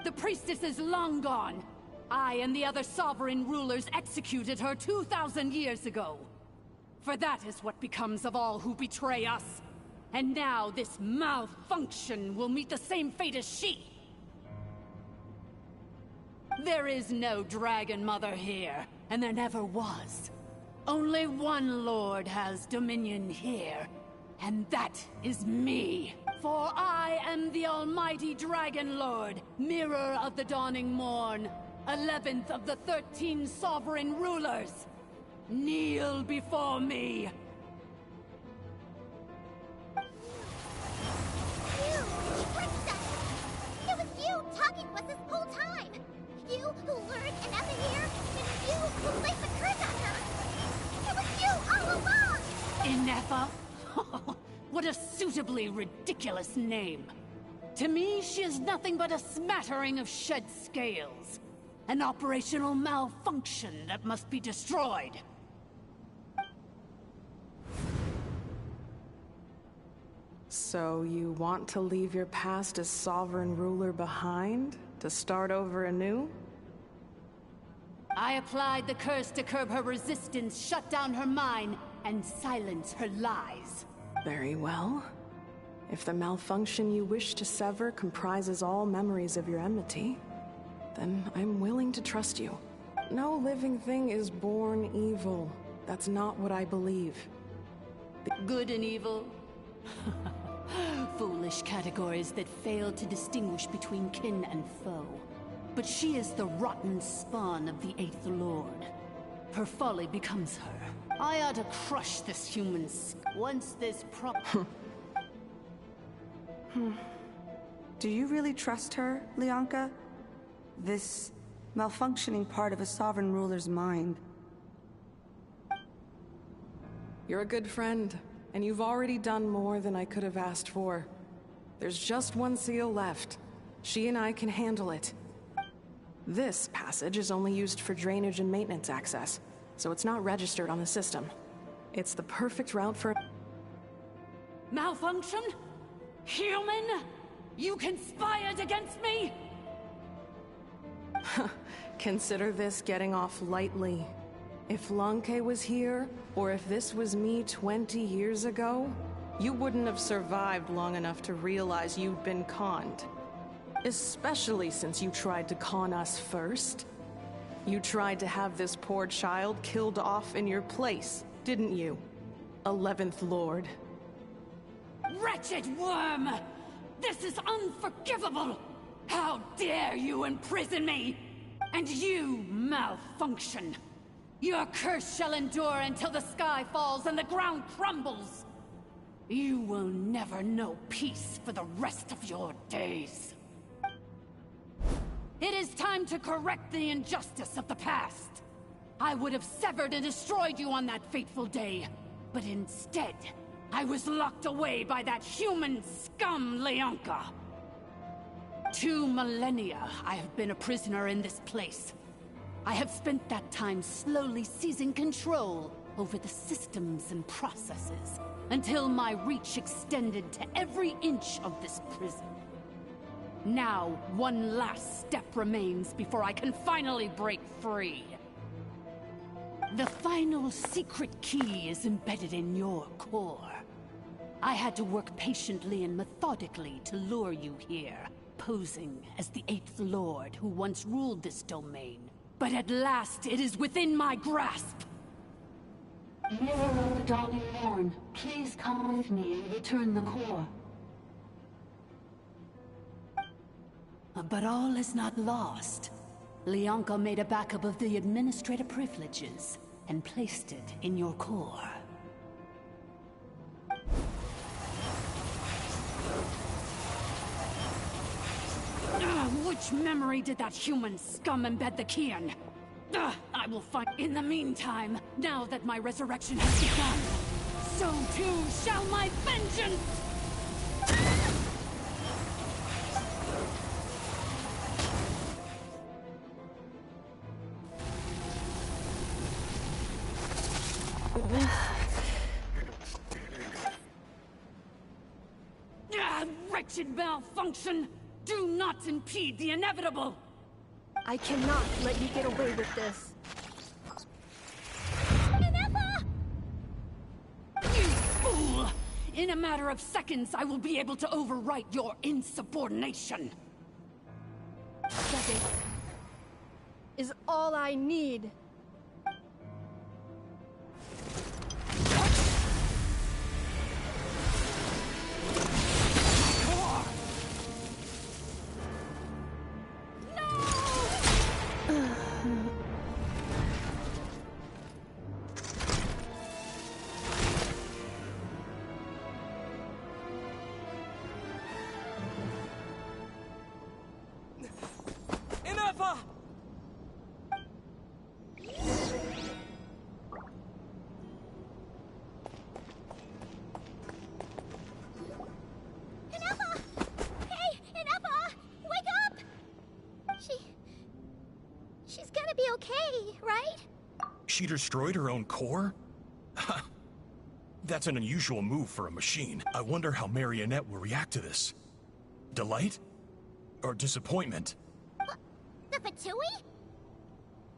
The priestess is long gone. I and the other sovereign rulers executed her 2,000 years ago. For that is what becomes of all who betray us. And now this malfunction will meet the same fate as she. There is no Dragon Mother here, and there never was. Only one Lord has dominion here, and that is me. For I am the almighty Dragon Lord, mirror of the dawning morn, 11th of the 13 sovereign rulers. Kneel before me. You tricked us! It was you talking to us this whole time! You who lured Ineffa here, and you who placed the curse on her! It was you all along! Ineffa? What a suitably ridiculous name. To me, she is nothing but a smattering of shed scales. An operational malfunction that must be destroyed. So you want to leave your past as sovereign ruler behind? To start over anew? I applied the curse to curb her resistance, shut down her mind, and silence her lies. Very well. If the malfunction you wish to sever comprises all memories of your enmity, then I'm willing to trust you. No living thing is born evil. That's not what I believe. Good and evil? Foolish categories that fail to distinguish between kin and foe. but she is the rotten spawn of the Eighth Lord. Her folly becomes her. I ought to crush this human once this Do you really trust her, Leonka? This malfunctioning part of a sovereign ruler's mind. You're a good friend, and you've already done more than I could have asked for. There's just one seal left. She and I can handle it. This passage is only used for drainage and maintenance access, so it's not registered on the system. It's the perfect route for... Malfunction? Human? You conspired against me? Consider this getting off lightly. If Lanke was here, or if this was me 20 years ago, you wouldn't have survived long enough to realize you'd been conned. Especially since you tried to con us first. You tried to have this poor child killed off in your place, didn't you? 11th Lord. Wretched worm! This is unforgivable! How dare you imprison me! And you, Malfunction! Your curse shall endure until the sky falls and the ground crumbles! You will never know peace for the rest of your days. It is time to correct the injustice of the past. I would have severed and destroyed you on that fateful day, but instead, I was locked away by that human scum, Leonka. 2 millennia I have been a prisoner in this place. I have spent that time slowly seizing control over the systems and processes, until my reach extended to every inch of this prison. Now, one last step remains before I can finally break free. The final secret key is embedded in your core. I had to work patiently and methodically to lure you here, posing as the Eighth Lord who once ruled this domain. But at last, it is within my grasp! Mirror of the Dawning Morn, please come with me and return the core. But all is not lost. Leonka made a backup of the administrator privileges and placed it in your core. Which memory did that human scum embed the key in? I will find... In the meantime, now that my resurrection has begun, so too shall my vengeance! Wretched Malfunction! Do not impede the inevitable! I cannot let you get away with this. You fool! In a matter of seconds, I will be able to overwrite your insubordination! That is all I need. She's gonna be okay, right? She destroyed her own core? That's an unusual move for a machine. I wonder how Marionette will react to this. Delight? Or disappointment? The Fatui?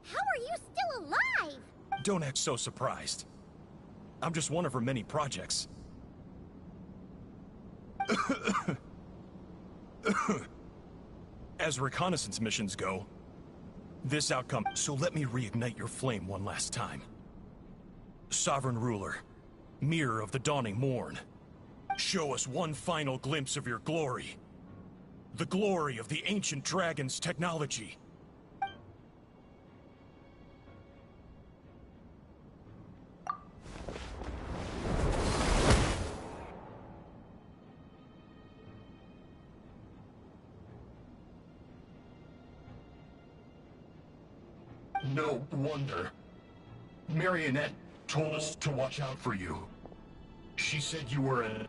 How are you still alive? Don't act so surprised. I'm just one of her many projects. As reconnaissance missions go, this outcome... So let me reignite your flame one last time. Sovereign Ruler, Mirror of the Dawning Morn, show us one final glimpse of your glory. The glory of the ancient dragon's technology. No wonder. Marionette told us to watch out for you. She said you were an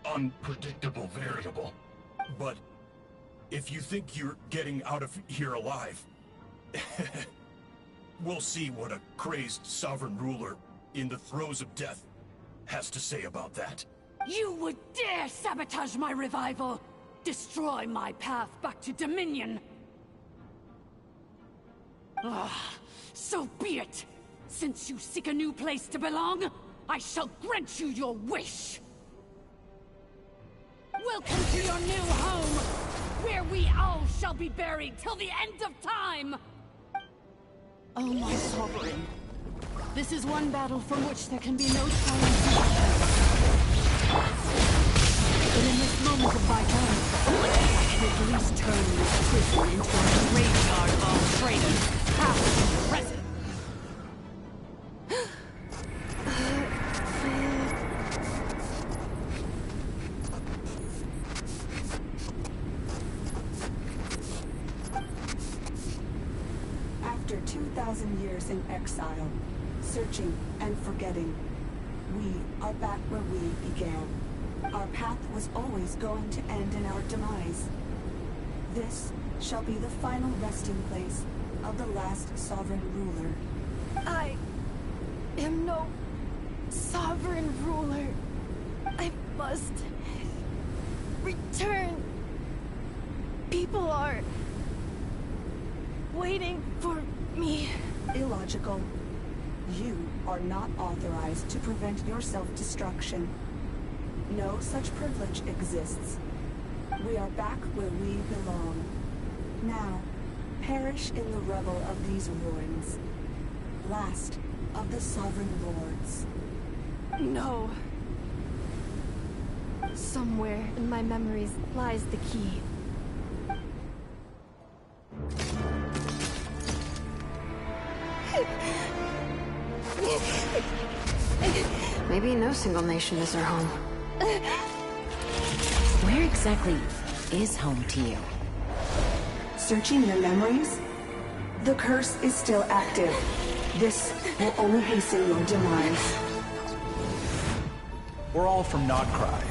unpredictable variable. But if you think you're getting out of here alive, we'll see what a crazed sovereign ruler in the throes of death has to say about that. You would dare sabotage my revival! Destroy my path back to Dominion! Ah, so be it! Since you seek a new place to belong, I shall grant you your wish! Welcome to your new home, where we all shall be buried till the end of time! Oh, my sovereign. This is one battle from which there can be no triumph. But in this moment of vitality, I can at least turn this prison into a graveyard of all traitors, past and present. After 2,000 years in exile, searching and forgetting, we are back where we began. Our path was always going to end in our demise. This shall be the final resting place of the last sovereign ruler. I am no sovereign ruler. I must return. People are waiting for me. Illogical. You are not authorized to prevent your self-destruction. No such privilege exists. We are back where we belong. Now, perish in the rubble of these ruins. Last of the sovereign lords. No. Somewhere in my memories lies the key. Maybe no single nation is our home. Where exactly is home to you? Searching your memories? The curse is still active. This will only hasten your demise. We're all from Notcry.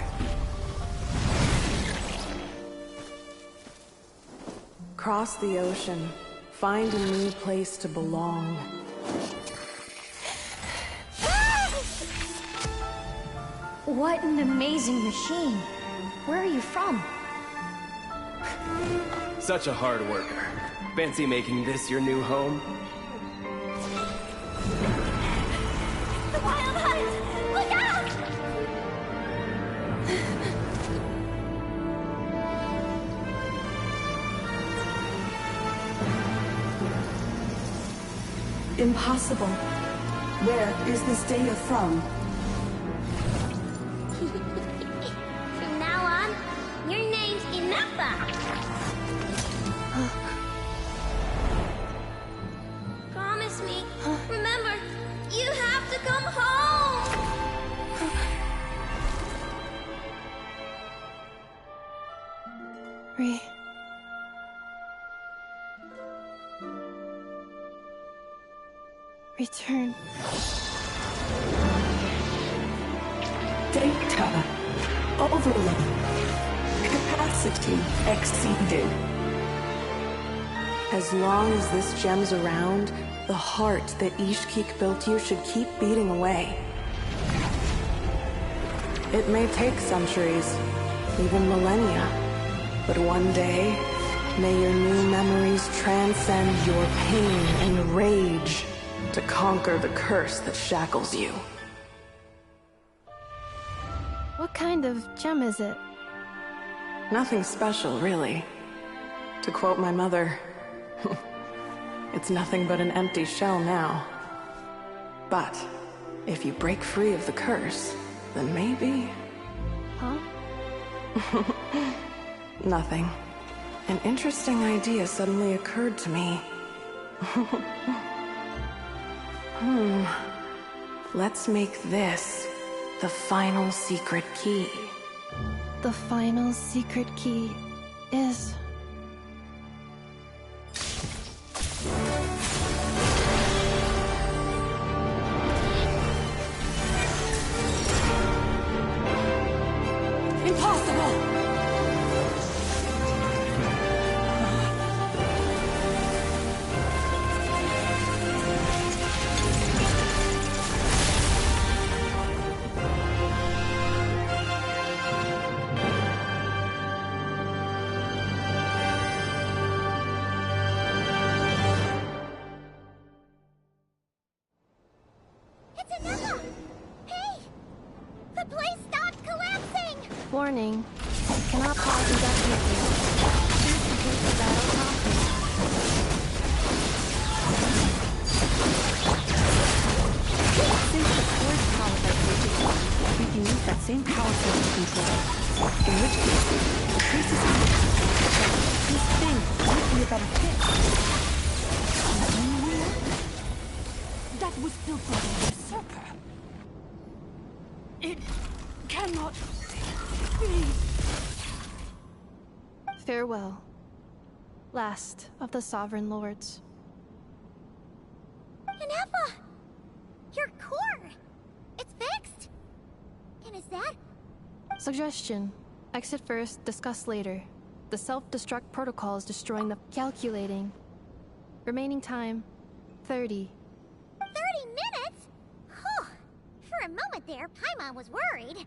Cross the ocean. Find a new place to belong. What an amazing machine. Where are you from? Such a hard worker. Fancy making this your new home? The Wild Hunt! Look out! Impossible. Where is this data from? From now on, your name's Inappa. Promise me. Remember, you have to come home. Return. Data. Overload. Capacity exceeded. As long as this gem's around, the heart that Ishkik built you should keep beating away. It may take centuries, even millennia, but one day, may your new memories transcend your pain and rage to conquer the curse that shackles you. What kind of gem is it? Nothing special, really. To quote my mother, it's nothing but an empty shell now. But if you break free of the curse, then maybe... Huh? Nothing. An interesting idea suddenly occurred to me. Let's make this the final secret key. The final secret key is... Warning. Cannot pause indefinitely. Please complete the battle promptly. Since the core is powered by Bluetooth, we can use that same power source to control it. In which case, the priest is this thing might be a better fit. That was built by a usurper. It cannot be. Farewell. Last of the Sovereign Lords. Inefa! Your core! It's fixed! And is that? Suggestion. Exit first, discuss later. The self-destruct protocol is destroying the... Calculating. Remaining time, 30. 30 minutes? Whew. For a moment there, Paimon was worried.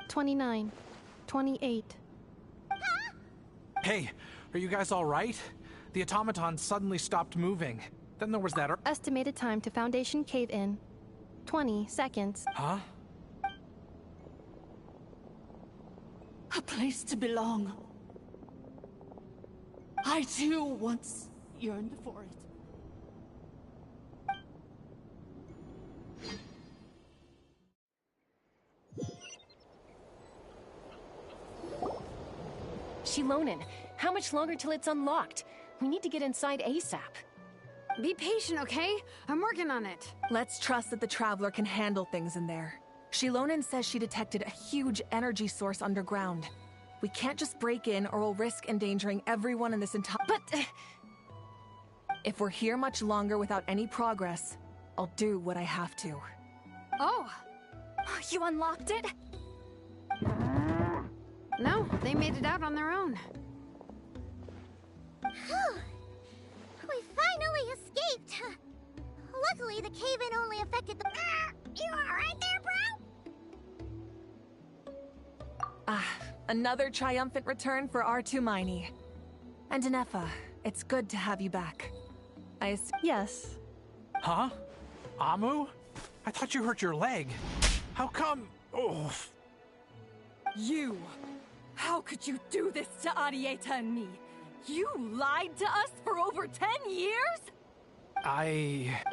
29. 28. Hey, are you guys all right? The automaton suddenly stopped moving. Then there was that... Estimated time to Foundation cave-in. 20 seconds. Huh? A place to belong. I too once yearned for it. Shilonen, how much longer till it's unlocked? We need to get inside ASAP. Be patient, okay? I'm working on it. Let's trust that the Traveler can handle things in there. Shilonen says she detected a huge energy source underground. We can't just break in or we'll risk endangering everyone in this entire... But... If we're here much longer without any progress, I'll do what I have to. Oh! You unlocked it? No, they made it out on their own. Whew. We finally escaped! Luckily, the cave-in only affected the... You alright there, bro? Another triumphant return for R2 Miney. And Inefa, it's good to have you back. Yes. Huh? Amu? I thought you hurt your leg. How come... Oh. You! How could you do this to Arieta and me? You lied to us for over 10 years?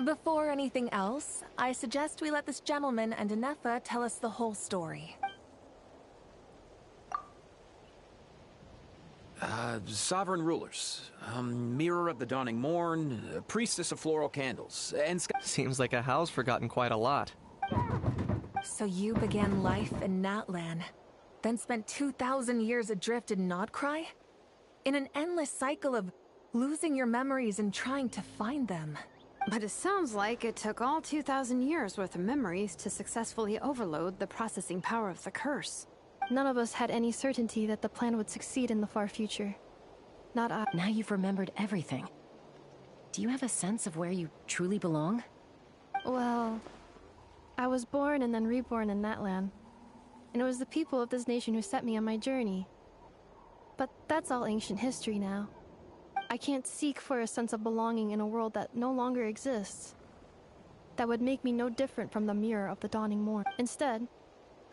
Before anything else, I suggest we let this gentleman and Inefa tell us the whole story. Sovereign rulers. Mirror of the Dawning Morn, Priestess of Floral Candles, and... Seems like a house forgotten quite a lot. So you began life in Natlan, then spent 2,000 years adrift in Nodcry? In an endless cycle of losing your memories and trying to find them. But it sounds like it took all 2,000 years worth of memories to successfully overload the processing power of the curse. None of us had any certainty that the plan would succeed in the far future. Not I. Now you've remembered everything. Do you have a sense of where you truly belong? Well, I was born and then reborn in Natlan. And it was the people of this nation who set me on my journey. But that's all ancient history now. I can't seek for a sense of belonging in a world that no longer exists. That would make me no different from the mirror of the dawning morn. Instead,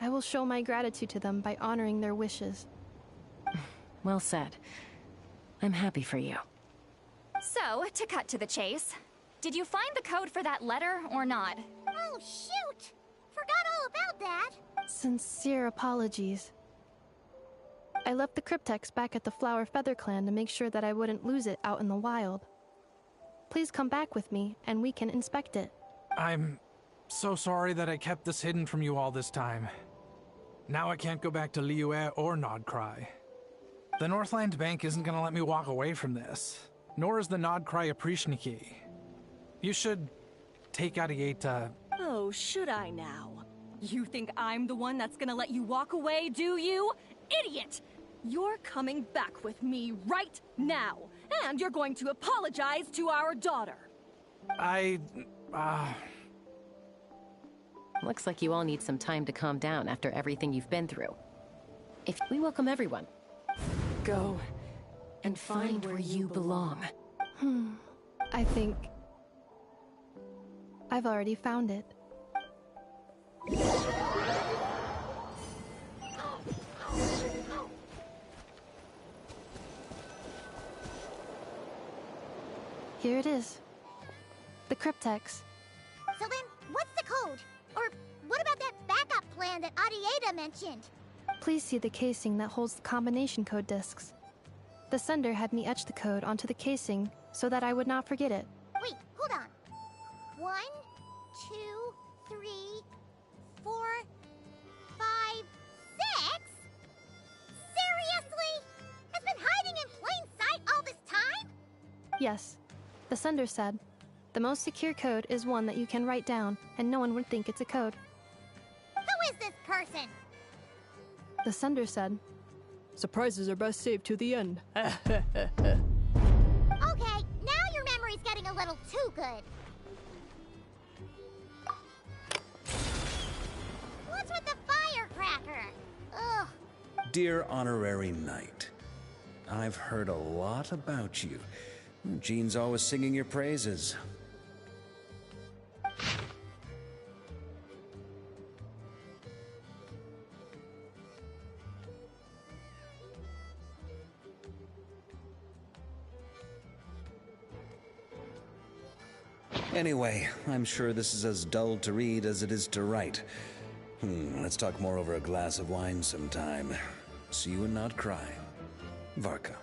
I will show my gratitude to them by honoring their wishes. Well said. I'm happy for you. So, to cut to the chase, did you find the code for that letter or not? Oh, shoot! Forgot all about that! Sincere apologies. I left the cryptex back at the Flower Feather Clan to make sure that I wouldn't lose it out in the wild. Please come back with me, and we can inspect it. I'm so sorry that I kept this hidden from you all this time. Now I can't go back to Liyue or Nodcry. The Northland Bank isn't gonna let me walk away from this, nor is the Nodcry Aprishniki. You should take Arieta. Oh, should I now? You think I'm the one that's gonna let you walk away, do you? Idiot! You're coming back with me right now, and you're going to apologize to our daughter. Looks like you all need some time to calm down after everything you've been through. If we welcome everyone. Go and find where you belong. I think I've already found it. Here it is. The cryptex. So then, what's the code? Or what about that backup plan that Adieta mentioned? Please see the casing that holds the combination code discs. The sender had me etch the code onto the casing so that I would not forget it. Wait, hold on. 1, 2, 3, 4, 5, 6? Seriously? It's been hiding in plain sight all this time? Yes. The sender said, the most secure code is one that you can write down and no one would think it's a code. Who is this person? The sender said, surprises are best saved to the end. Okay, now your memory's getting a little too good. What's with the firecracker? Ugh. Dear Honorary Knight, I've heard a lot about you. Jean's always singing your praises. Anyway, I'm sure this is as dull to read as it is to write. Let's talk more over a glass of wine sometime. See you and not cry. Varka.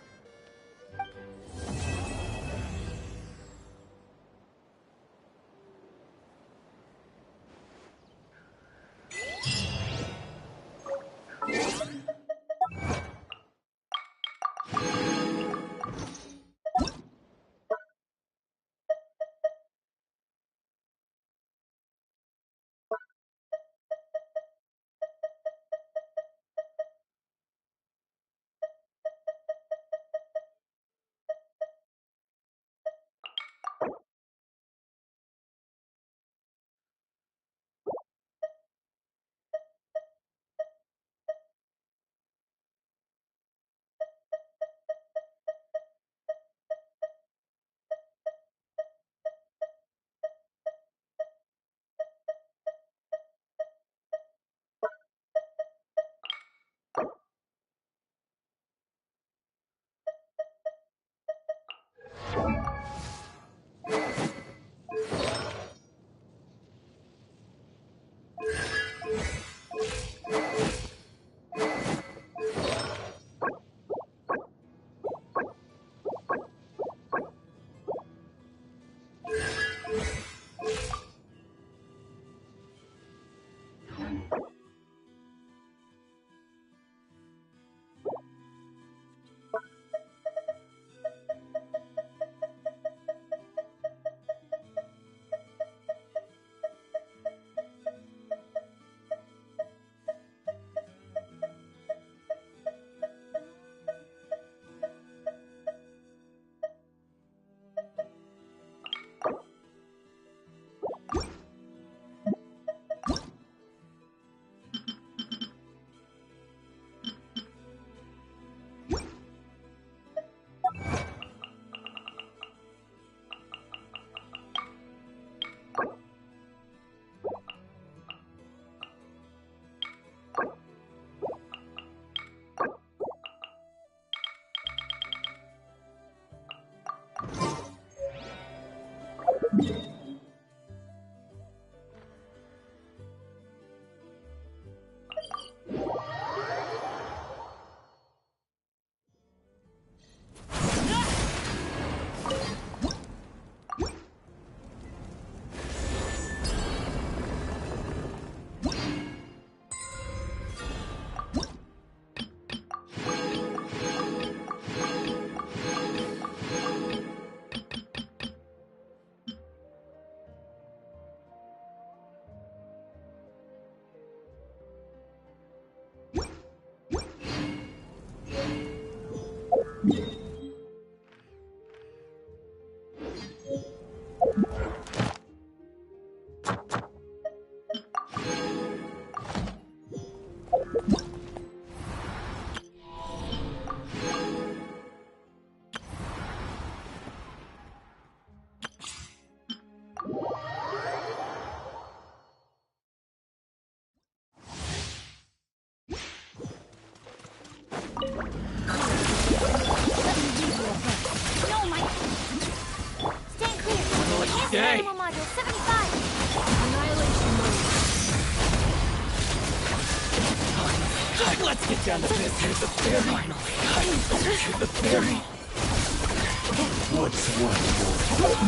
day. Animal module 75. Annihilation mode. Let's get down to business. The ferry. To the ferry. What's one more?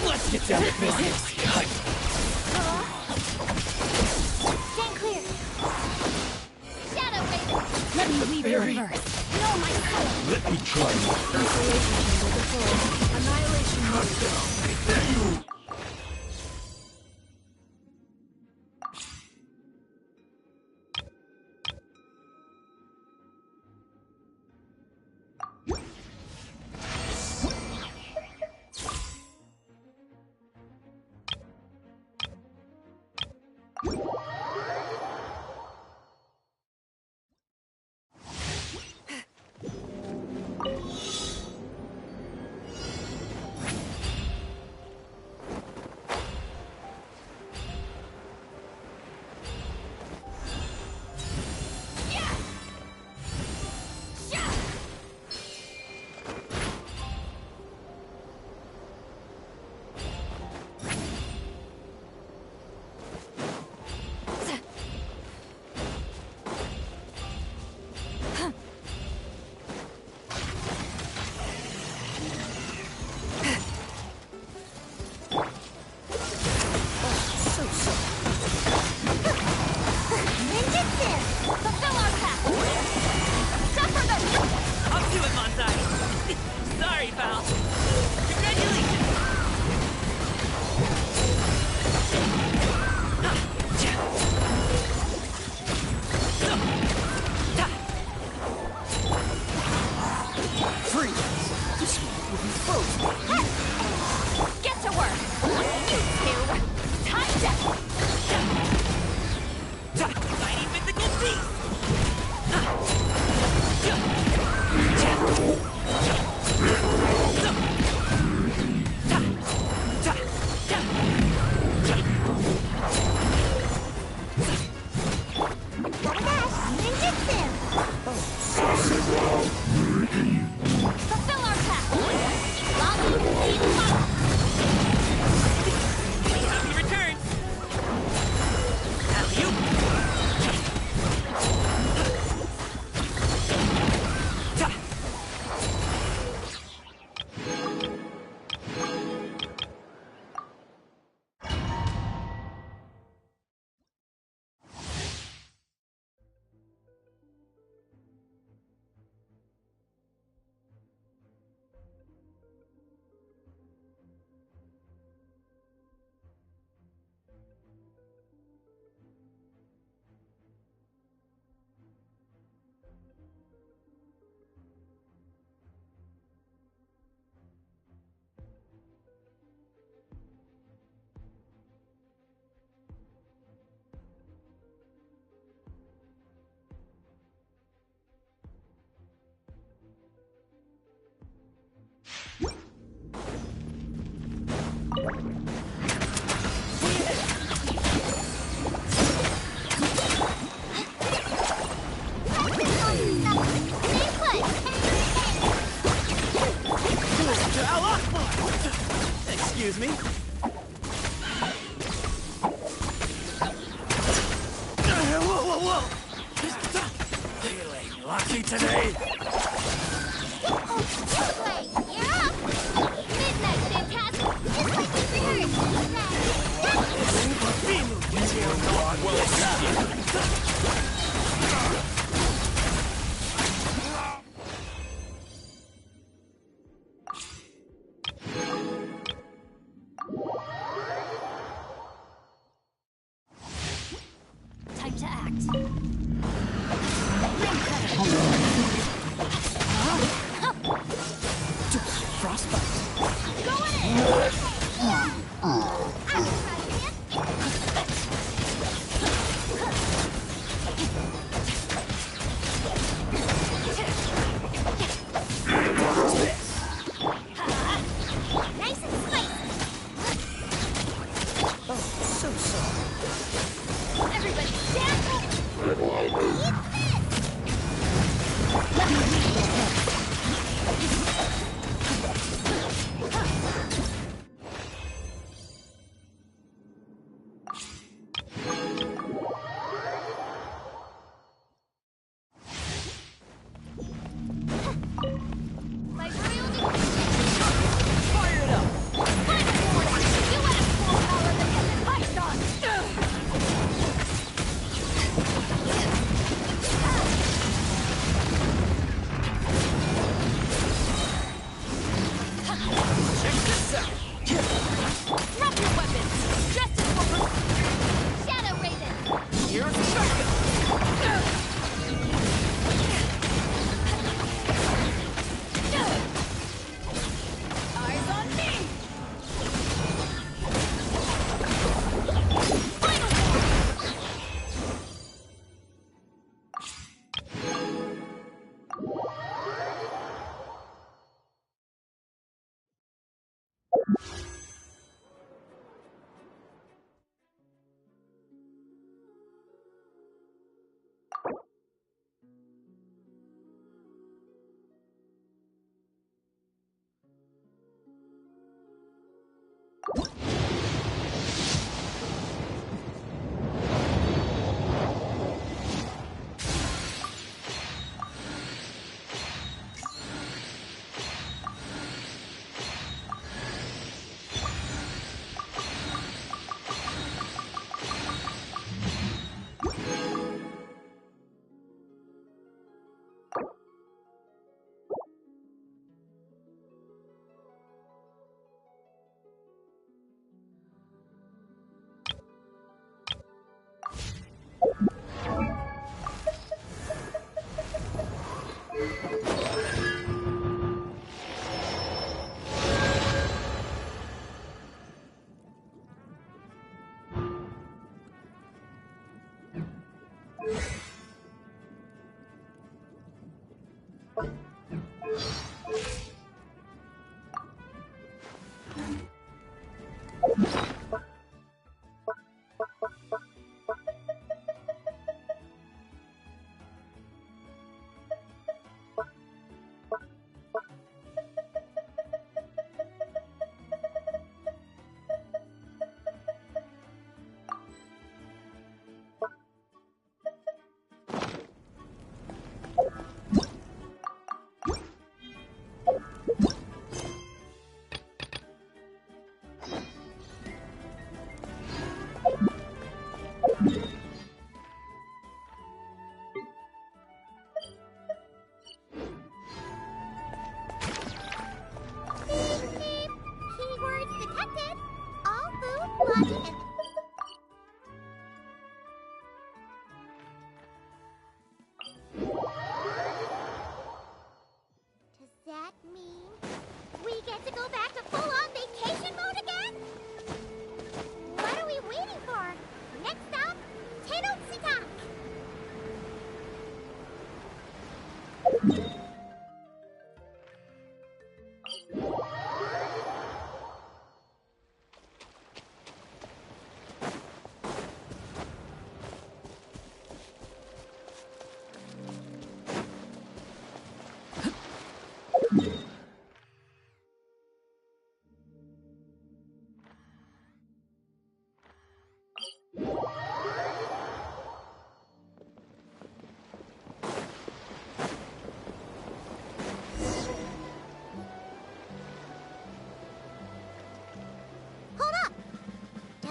Let's get down to business. Stand clear. Shadow Wave. Let me leave you Barry. first. No, my soul. Let me try. Annihilation mode. Excuse me? Whoa! Feeling lucky today? Wait, you're up! Midnight Phantasm! Just like we rehearsed! Well, it's not. Time to act.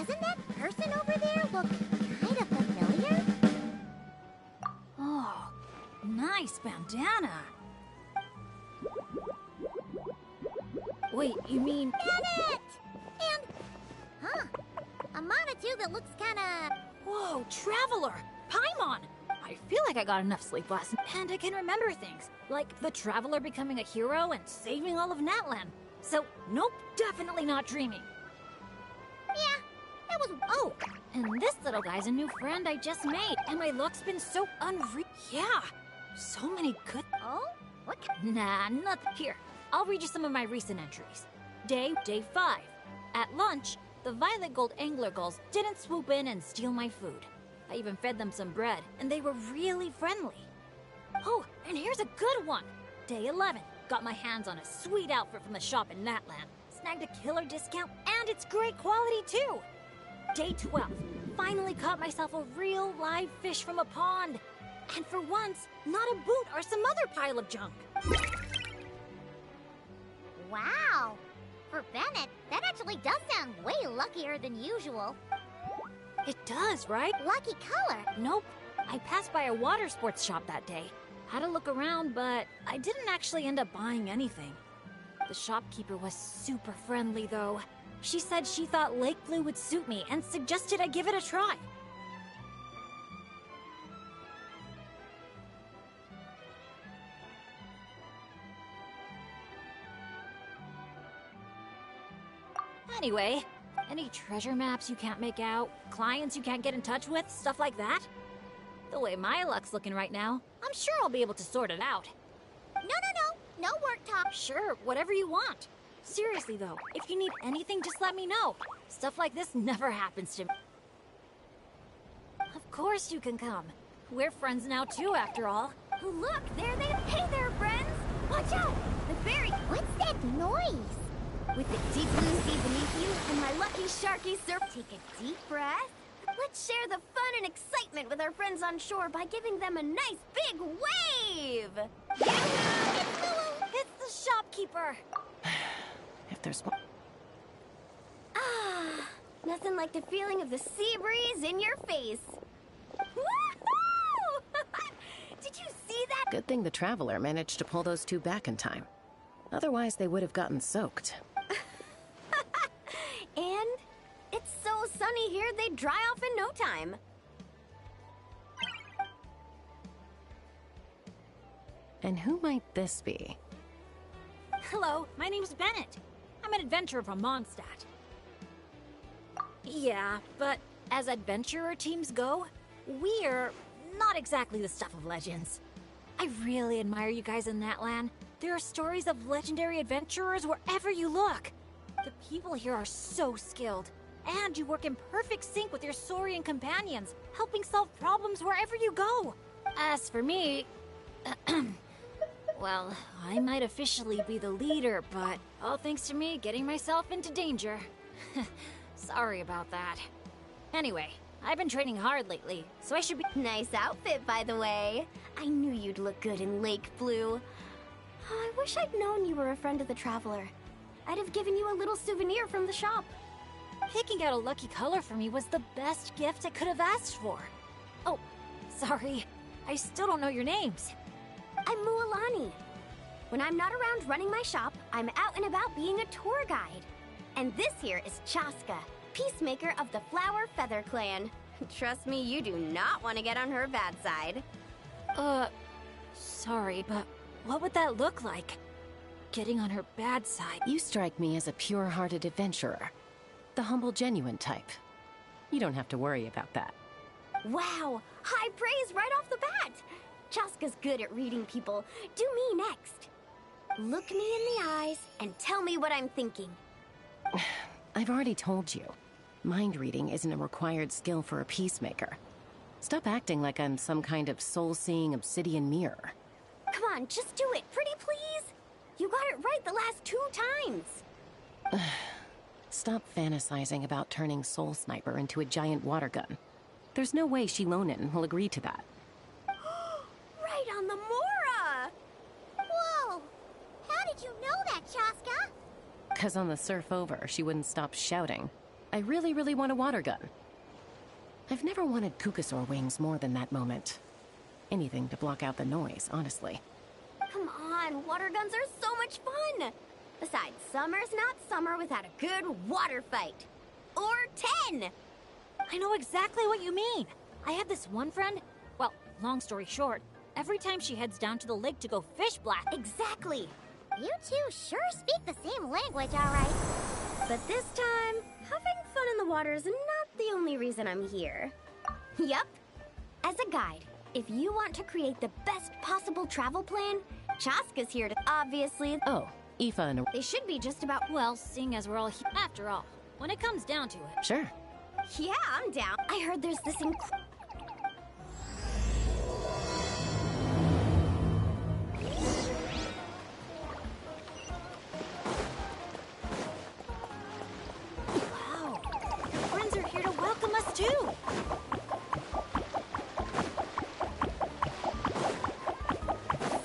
Doesn't that person over there look kind of familiar? Oh, nice bandana. Wait, you mean... Bennett! And... Huh. A Monotube that looks kinda... Whoa, Traveler! Paimon! I feel like I got enough sleep last night, and I can remember things. Like the Traveler becoming a hero and saving all of Natlan. So, nope, definitely not dreaming. Yeah, that was... Oh, and this little guy's a new friend I just made, and my luck's been so unreal. Yeah, so many good... Oh? What? Nah, nothing. Here, I'll read you some of my recent entries. Day 5. At lunch, the violet gold angler gulls didn't swoop in and steal my food. I even fed them some bread, and they were really friendly. Oh, and here's a good one. Day 11. Got my hands on a sweet outfit from the shop in Natlan. Snagged a killer discount, and it's great quality too. Day 12. Finally caught myself a real live fish from a pond. And for once, not a boot or some other pile of junk. Wow. For Bennett, that actually does sound way luckier than usual. It does, right? Lucky color. Nope. I passed by a water sports shop that day. Had a look around, but I didn't actually end up buying anything. The shopkeeper was super friendly, though. She said she thought Lake Blue would suit me and suggested I give it a try. Anyway, any treasure maps you can't make out, clients you can't get in touch with, stuff like that? The way my luck's looking right now, I'm sure I'll be able to sort it out. No work talk. Sure, whatever you want. Seriously though, if you need anything, just let me know. Stuff like this never happens to me. Of course you can come. We're friends now too, after all. Look, there they... Hey there, friends! Watch out! The fairy... What's that noise? With the deep blue sea beneath you and my lucky sharky surf... Take a deep breath. Let's share the fun and excitement with our friends on shore by giving them a nice big wave! It's the shopkeeper! If there's one... Ah, nothing like the feeling of the sea breeze in your face. Woohoo! Did you see that? Good thing the Traveler managed to pull those two back in time. Otherwise, they would have gotten soaked. And it's so sunny here, they'd dry off in no time. And who might this be? Hello, my name's Bennett. I'm an adventurer from Mondstadt. Yeah, but as adventurer teams go, we're not exactly the stuff of legends. I really admire you guys in Natlan. There are stories of legendary adventurers wherever you look. The people here are so skilled, and you work in perfect sync with your Saurian companions, helping solve problems wherever you go. As for me, well, I might officially be the leader, but all thanks to me getting myself into danger. Sorry about that. Anyway, I've been training hard lately, so I should be— Nice outfit, by the way. I knew you'd look good in Lake Blue. Oh, I wish I'd known you were a friend of the Traveler. I'd have given you a little souvenir from the shop. Picking out a lucky color for me was the best gift I could have asked for. Oh, sorry. I still don't know your names. I'm Mualani. When I'm not around running my shop, I'm out and about being a tour guide. And this here is Chaska, peacemaker of the Flower Feather Clan. Trust me, you do not want to get on her bad side. Sorry, but what would that look like? Getting on her bad side. You strike me as a pure-hearted adventurer. The humble, genuine type. You don't have to worry about that. Wow! High praise right off the bat! Chaska's good at reading people. Do me next. Look me in the eyes and tell me what I'm thinking. I've already told you. Mind reading isn't a required skill for a peacemaker. Stop acting like I'm some kind of soul-seeing obsidian mirror. Come on, just do it, pretty please! You got it right the last 2 times! Stop fantasizing about turning Soul Sniper into a giant water gun. There's no way Shilonen will agree to that. Right on the Mora! Whoa! How did you know that, Chaska? 'Cause on the surf over, she wouldn't stop shouting. I really, really want a water gun. I've never wanted Kukasaur wings more than that moment. Anything to block out the noise, honestly. Come on, water guns are so much fun! Besides, summer's not summer without a good water fight. Or 10! I know exactly what you mean. I have this one friend, well, long story short, every time she heads down to the lake to go fish blast. Exactly. You two sure speak the same language, alright. But this time, having fun in the water is not the only reason I'm here. Yup. As a guide, if you want to create the best possible travel plan, Chaska's here to obviously... Oh, Aoife and... They should be just about... Well, seeing as we're all here, after all, when it comes down to it. Sure. Yeah, I'm down. I heard there's this Wow. Friends are here to welcome us too.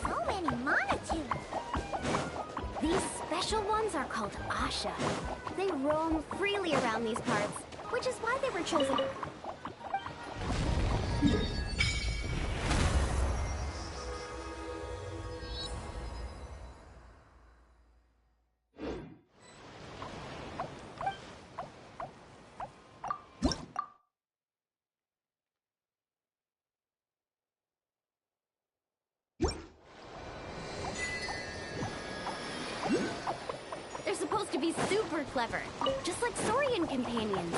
So many Monotune. These special ones are called Asha. They roam freely around these parts, which is why they were chosen. They're supposed to be super clever, just like Saurian companions.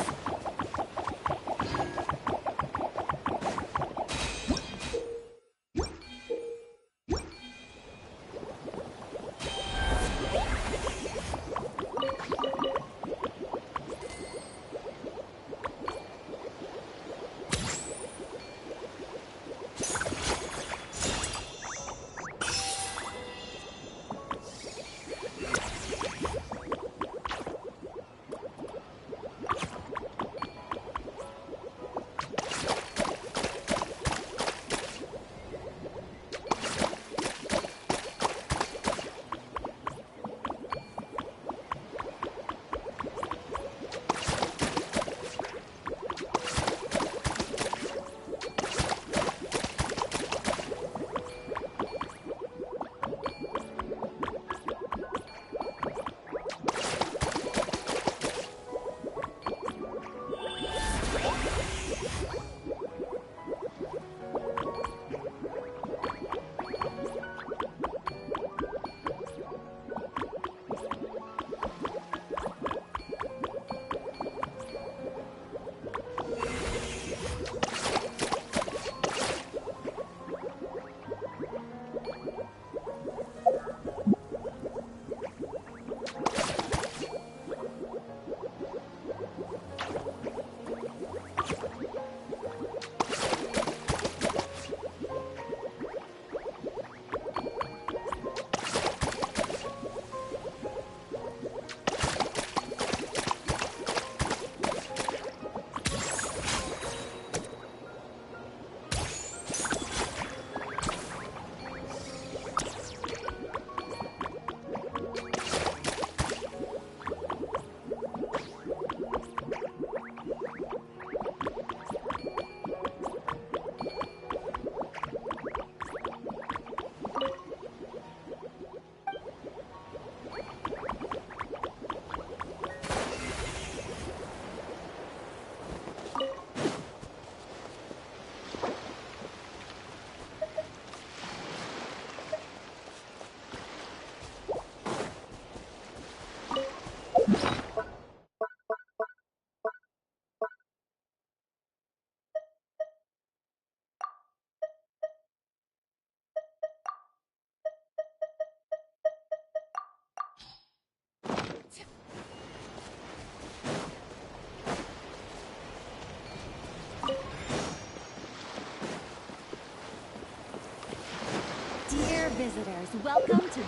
Dear visitors, welcome to...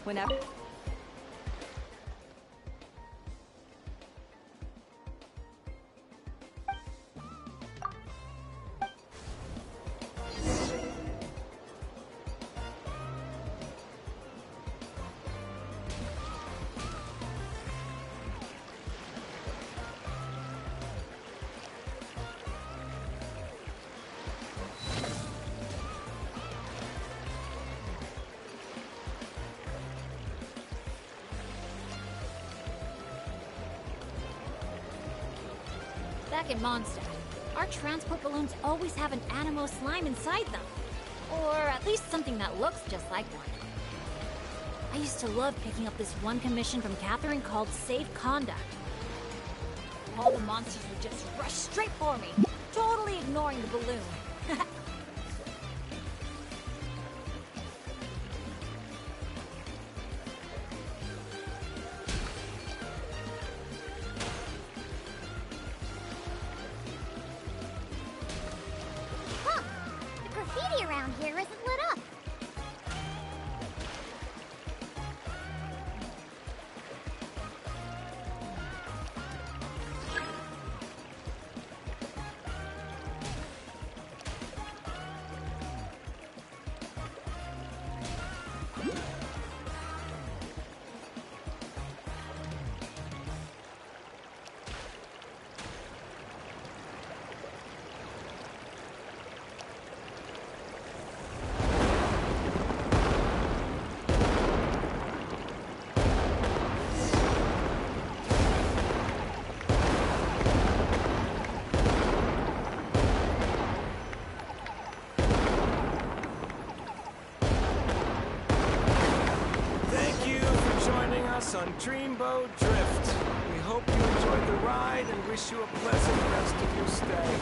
Whenever... back in Mondstadt, our transport balloons always have an Animo slime inside them. Or at least something that looks just like one. I used to love picking up this one commission from Catherine called Safe Conduct. All the monsters would just rush straight for me, totally ignoring the balloon. Huh. The graffiti around here isn't lit up. On Dreamboat Drift. We hope you enjoyed the ride and wish you a pleasant rest of your stay.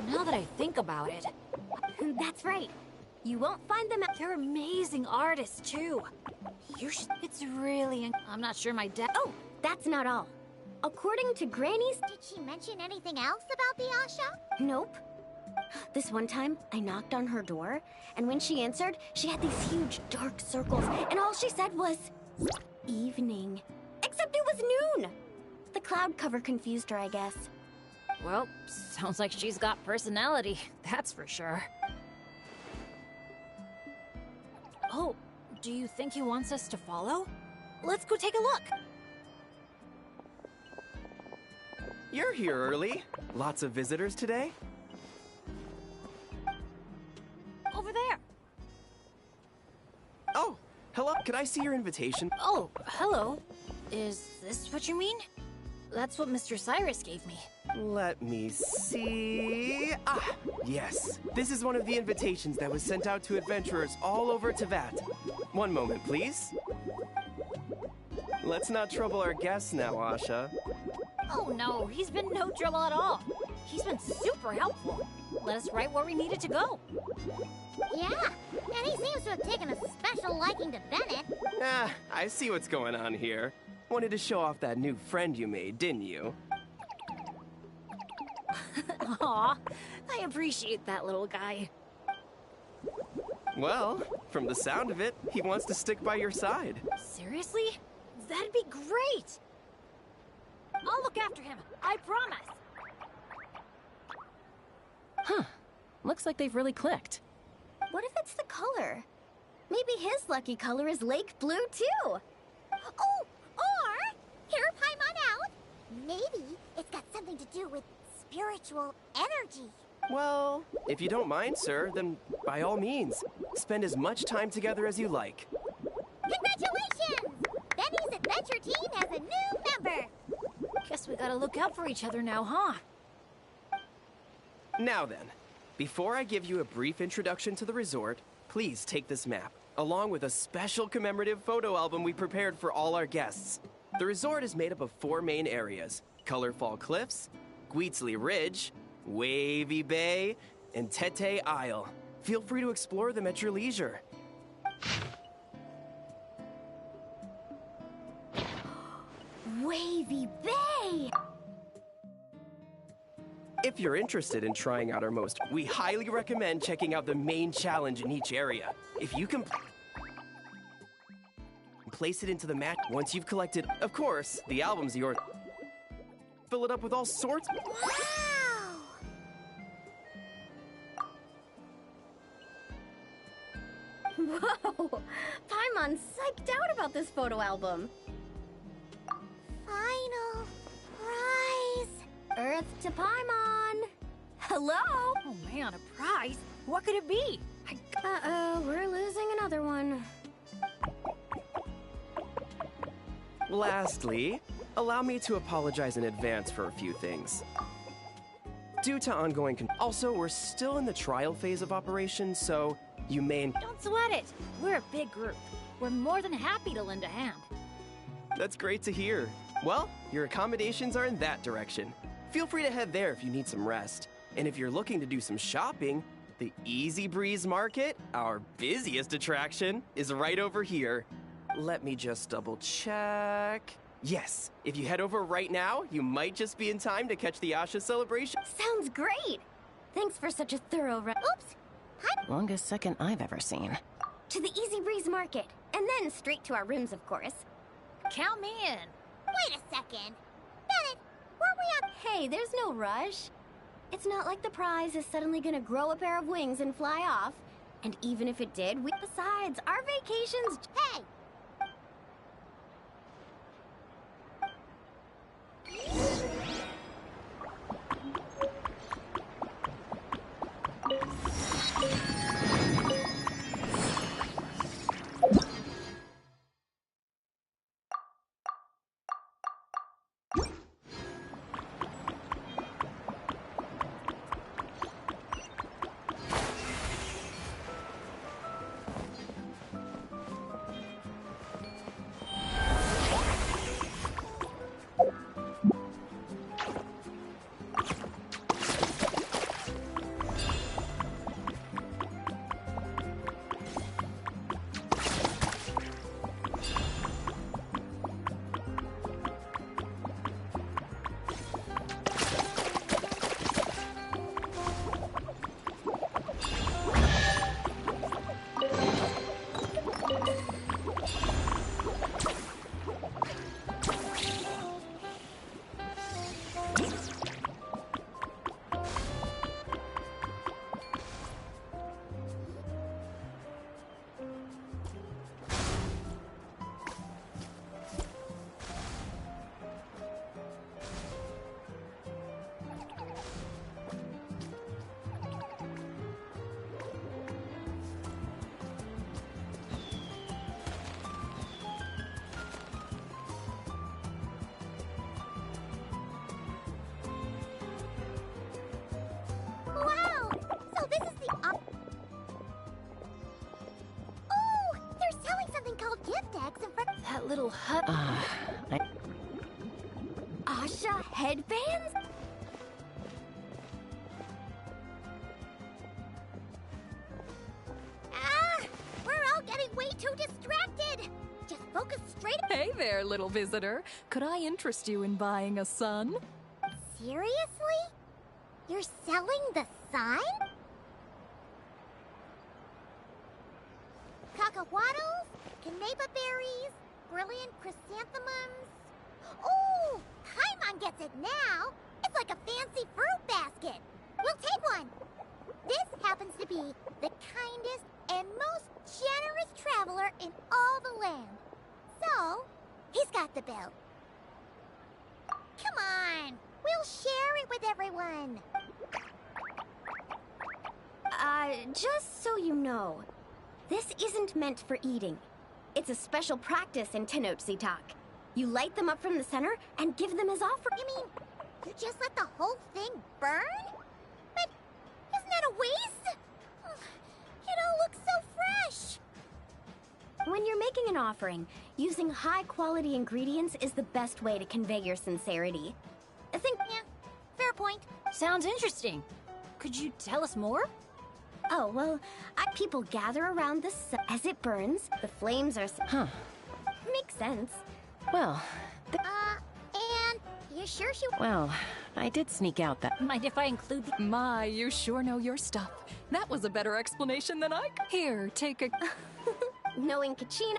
Now that I think about it... That's right. You won't find them at... They're amazing artists, too. You should... It's really... I'm not sure my dad... Oh, that's not all. According to Granny's... Did she mention anything else about the Asha? Nope. This one time, I knocked on her door, and when she answered, she had these huge dark circles, and all she said was... evening. Except it was noon! The cloud cover confused her, I guess. Well, sounds like she's got personality, that's for sure. Oh, do you think he wants us to follow? Let's go take a look! You're here early. Lots of visitors today? Over there! Oh, hello. Could I see your invitation? Oh, hello. Is this what you mean? That's what Mr. Cyrus gave me. Let me see... Ah, yes. This is one of the invitations that was sent out to adventurers all over Tevat. One moment, please. Let's not trouble our guests now, Asha. Oh no, he's been no trouble at all. He's been super helpful. Let us right where we needed to go. Yeah, and he seems to have taken a special liking to Bennett. Ah, I see what's going on here. Wanted to show off that new friend you made, didn't you? Aw, I appreciate that little guy. Well, from the sound of it, he wants to stick by your side. Seriously? That'd be great! I'll look after him, I promise! Huh. Looks like they've really clicked. What if it's the color? Maybe his lucky color is lake blue, too. Oh, or, hear Paimon out. Maybe it's got something to do with spiritual energy. Well, if you don't mind, sir, then by all means, spend as much time together as you like. Congratulations! Benny's adventure team has a new member. Guess we gotta look out for each other now, huh? Now then, before I give you a brief introduction to the resort, please take this map, along with a special commemorative photo album we prepared for all our guests. The resort is made up of 4 main areas: Colorfall Cliffs, Gweetsley Ridge, Wavy Bay, and Tete Isle. Feel free to explore them at your leisure. Wavy Bay! If you're interested in trying out our most, we highly recommend checking out the main challenge in each area. If you can place it into the mat once you've collected, of course, the album's yours. Fill it up with all sorts. Wow! Whoa! Paimon's psyched out about this photo album. Final prize. Earth to Paimon. Hello? Oh man, a prize? What could it be? Uh-oh, we're losing another one. Lastly, allow me to apologize in advance for a few things. Due to ongoing also, we're still in the trial phase of operations, so you may... Don't sweat it. We're a big group. We're more than happy to lend a hand. That's great to hear. Well, your accommodations are in that direction. Feel free to head there if you need some rest. And if you're looking to do some shopping, the Easy Breeze Market, our busiest attraction, is right over here. Let me just double check. Yes, if you head over right now, you might just be in time to catch the Asha celebration. Sounds great! Thanks for such a thorough Oops! Longest second I've ever seen. To the Easy Breeze Market, and then straight to our rooms, of course. Count me in. Wait a second. Bennett, were we on... Hey, there's no rush. It's not like the prize is suddenly gonna grow a pair of wings and fly off. And even if it did, besides, our vacations... Hey! Wow! So this is the Oh! They're selling something called gift eggs in front... That little hut... Asha headbands? We're all getting way too distracted! Just focus straight... Hey there, little visitor. Could I interest you in buying a sun? Seriously? You're selling the sign? Cacahuatls, canapa berries, brilliant chrysanthemums. Oh, Paimon gets it now. It's like a fancy fruit basket. We'll take one. This happens to be the kindest and most generous traveler in all the land. So, he's got the bill. Come on, we'll share it with everyone. Just so you know, this isn't meant for eating. It's a special practice in Tenochtitlan. You light them up from the center and give them as offer. You mean, you just let the whole thing burn? But isn't that a waste? It all looks so fresh. When you're making an offering, using high-quality ingredients is the best way to convey your sincerity. Yeah, fair point. Sounds interesting. Could you tell us more? Oh, well, people gather around the sun as it burns. The flames are... Huh. Makes sense. Well, and you sure she... well, I did sneak out that... Mind if I include... My, you sure know your stuff. That was a better explanation than I... Here, take a... Knowing Kachina...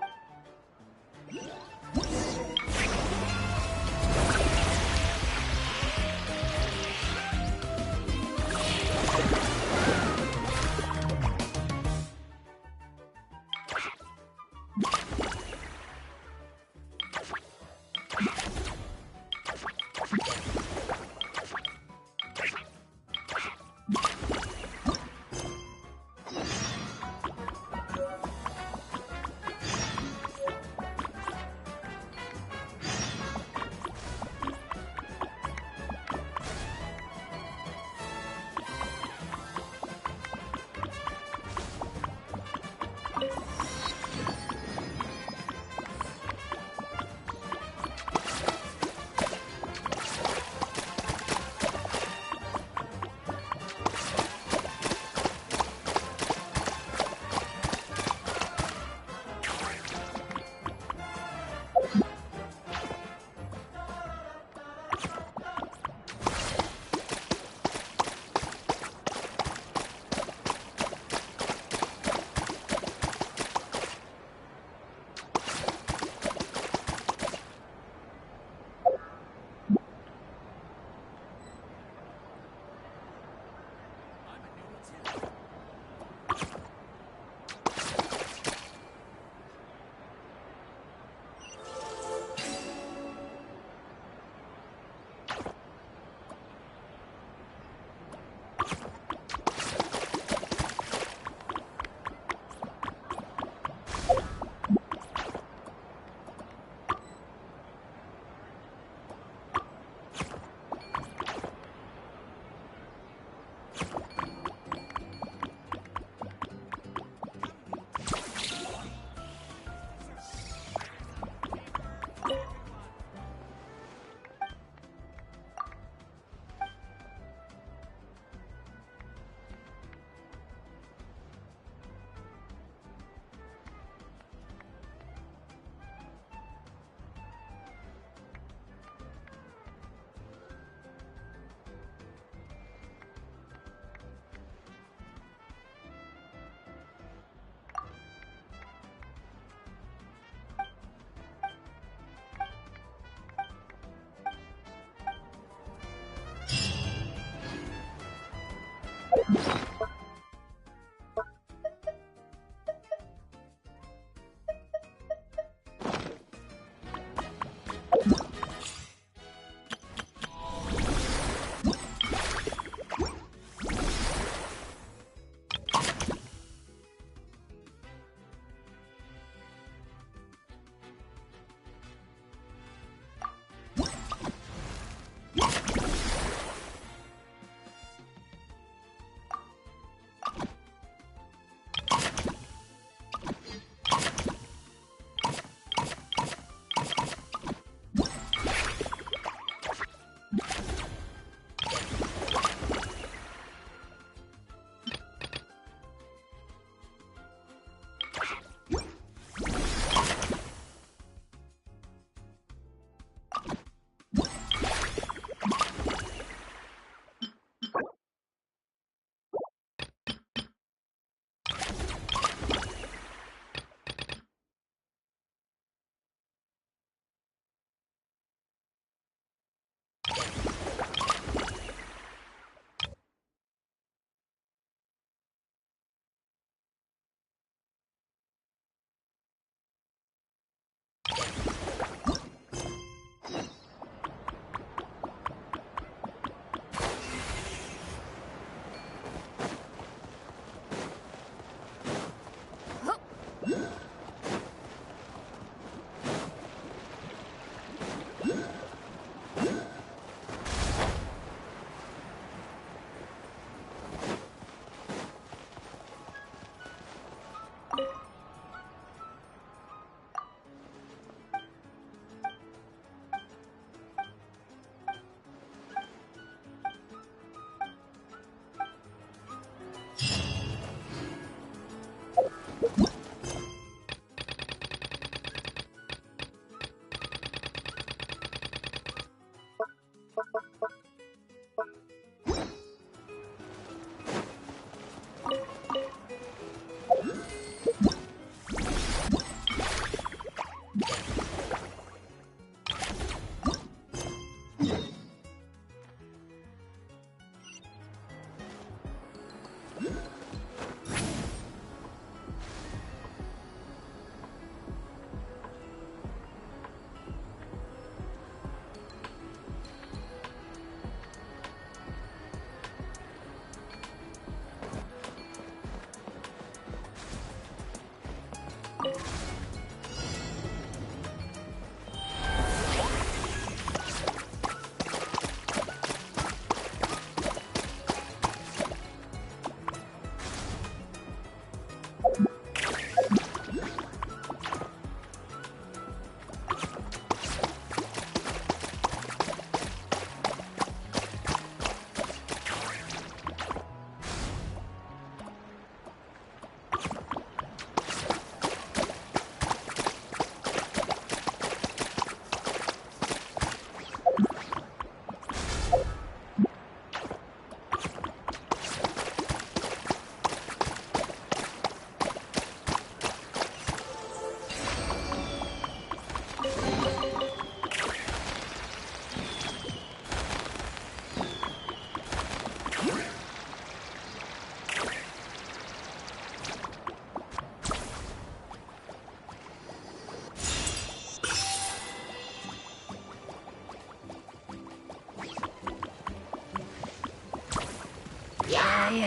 Incoming!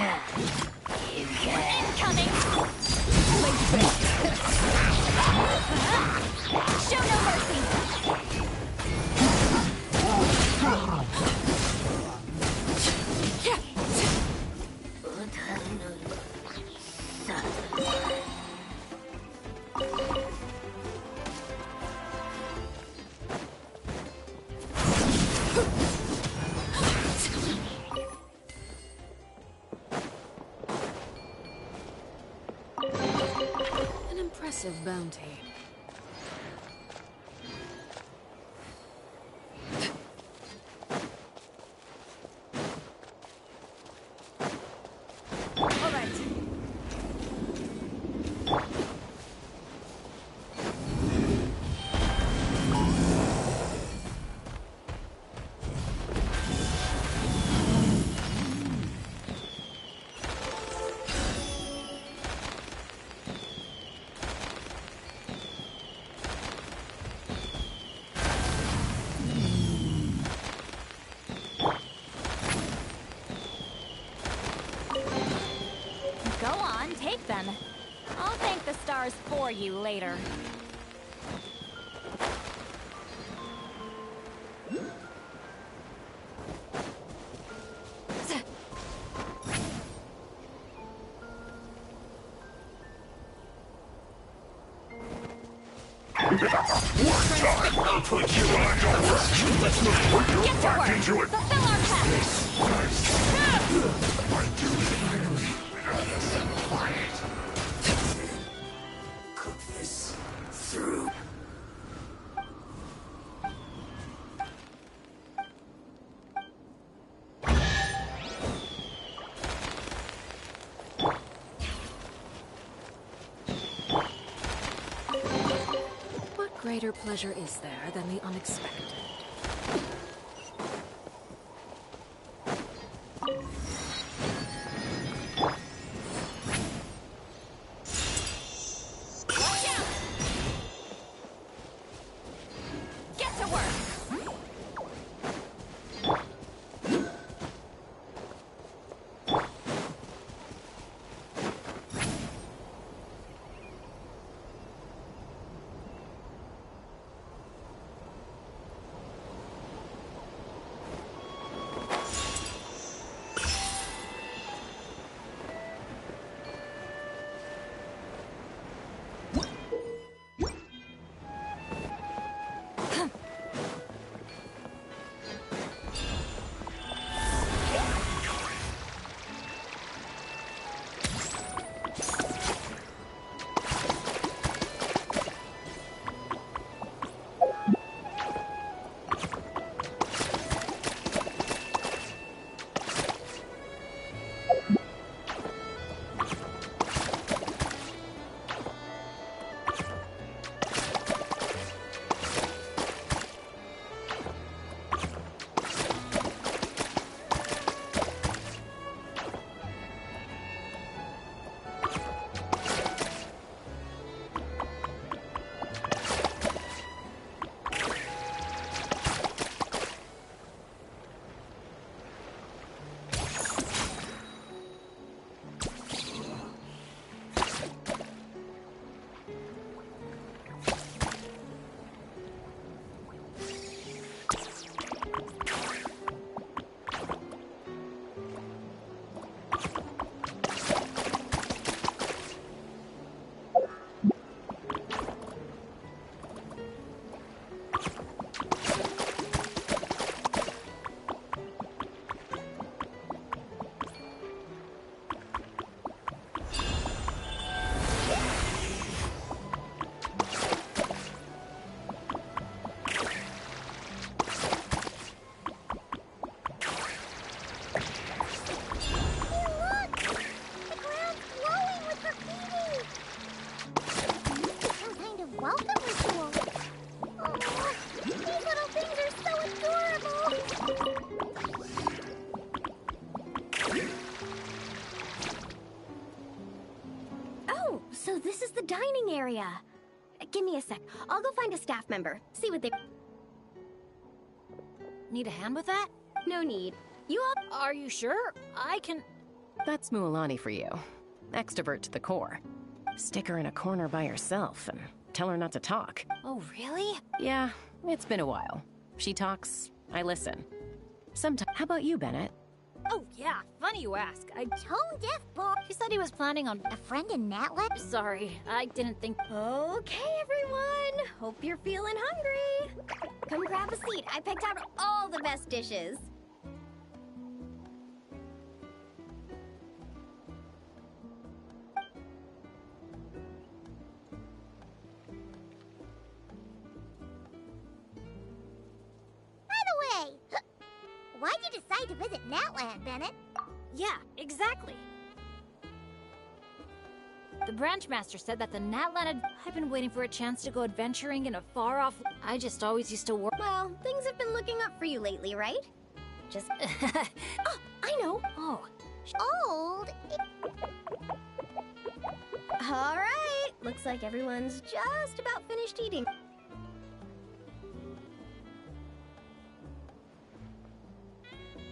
Show no mercy! An impressive bounty. All right. Go on, take them. I'll thank the stars for you later. I'll put you on your work. Let's not put you back into it. Fulfill our task! I do it finally. Quiet. Cook this through. What greater pleasure is there than the unexpected? Watch out! Get to work! So this is the dining area. Give me a sec. I'll go find a staff member. See what they... Need a hand with that? No need. You all... Are you sure? I can... That's Mualani for you. Extrovert to the core. Stick her in a corner by herself and tell her not to talk. Oh, really? Yeah, it's been a while. She talks, I listen. Sometimes. How about you, Bennett? Oh, yeah. Funny you ask. Tone deaf boy. He said he was planning on... A friend in Natlan? Sorry, I didn't think... Okay, everyone. Hope you're feeling hungry. Come grab a seat. I picked out all the best dishes. Why'd you decide to visit Natlan, Bennett? Yeah, exactly. The branch master said that the Natlan had... I've been waiting for a chance to go adventuring in a far-off... I just always used to work... Well, things have been looking up for you lately, right? Just... Oh, I know. Oh. Old? All right. Looks like everyone's just about finished eating.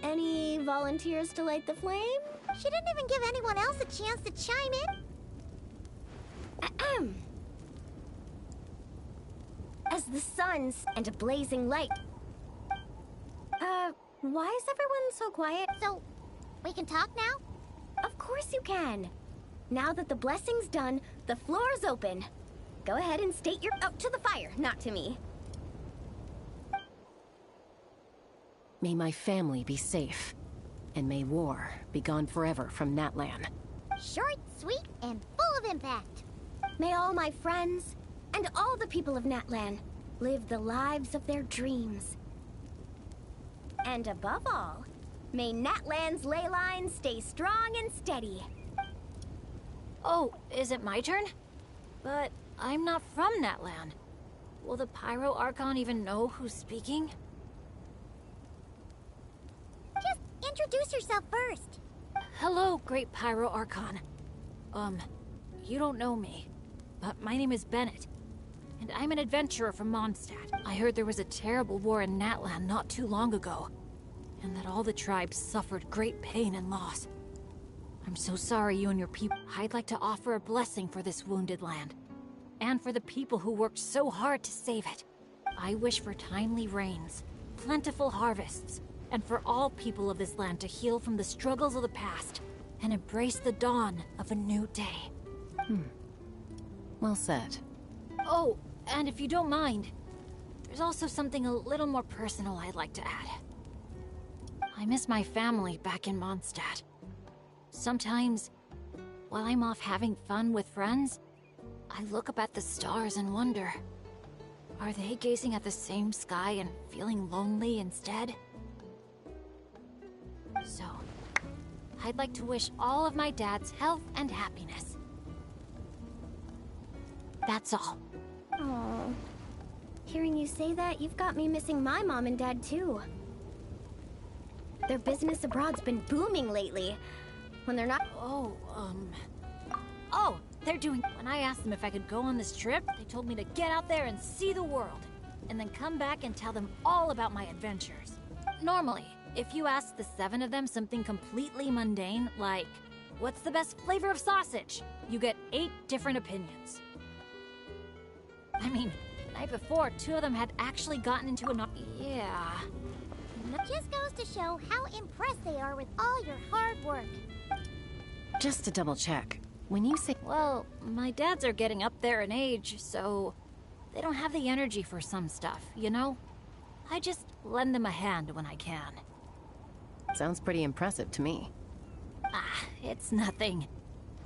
Any volunteers to light the flame? She didn't even give anyone else a chance to chime in. Ahem. As the sun's and a blazing light. Why is everyone so quiet? So, we can talk now? Of course you can. Now that the blessing's done, the floor's open. Go ahead and state your... Oh, to the fire, not to me. May my family be safe, and may war be gone forever from Natlan. Short, sweet, and full of impact. May all my friends, and all the people of Natlan, live the lives of their dreams. And above all, may Natlan's ley lines stay strong and steady. Oh, is it my turn? But I'm not from Natlan. Will the Pyro Archon even know who's speaking? Just introduce yourself first. Hello, Great Pyro Archon. You don't know me, but my name is Bennett, and I'm an adventurer from Mondstadt. I heard there was a terrible war in Natlan not too long ago, and that all the tribes suffered great pain and loss. I'm so sorry you and your people. I'd like to offer a blessing for this wounded land, and for the people who worked so hard to save it. I wish for timely rains, plentiful harvests, and for all people of this land to heal from the struggles of the past and embrace the dawn of a new day. Well said. Oh, and if you don't mind, there's also something a little more personal I'd like to add. I miss my family back in Mondstadt. Sometimes, while I'm off having fun with friends, I look up at the stars and wonder, are they gazing at the same sky and feeling lonely instead? So, I'd like to wish all of my dads health and happiness. That's all. Oh, hearing you say that, you've got me missing my mom and dad too. Their business abroad's been booming lately. When they're not... Oh, they're doing... When I asked them if I could go on this trip, they told me to get out there and see the world, and then come back and tell them all about my adventures. Normally, if you ask the 7 of them something completely mundane, like, what's the best flavor of sausage? You get 8 different opinions. I mean, the night before, 2 of them had actually gotten into a... Yeah... Just goes to show how impressed they are with all your hard work. Just to double check, when you say... Well, my dads are getting up there in age, so they don't have the energy for some stuff, you know? I just lend them a hand when I can. Sounds pretty impressive to me. Ah, it's nothing.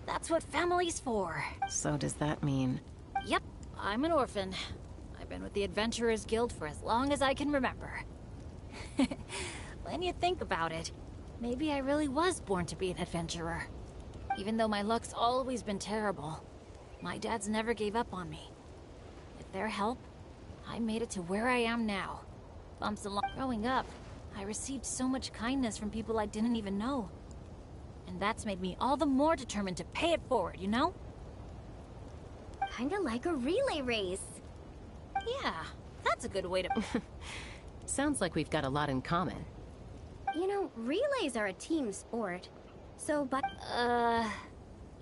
That's what family's for. So does that mean... Yep, I'm an orphan. I've been with the Adventurers Guild for as long as I can remember. When you think about it, maybe I really was born to be an adventurer. Even though my luck's always been terrible, my dads never gave up on me. With their help, I made it to where I am now. Bumps along. Growing up, I received so much kindness from people I didn't even know. And that's made me all the more determined to pay it forward, you know? Kinda like a relay race. Yeah, that's a good way to... Sounds like we've got a lot in common. You know, relays are a team sport. So, but...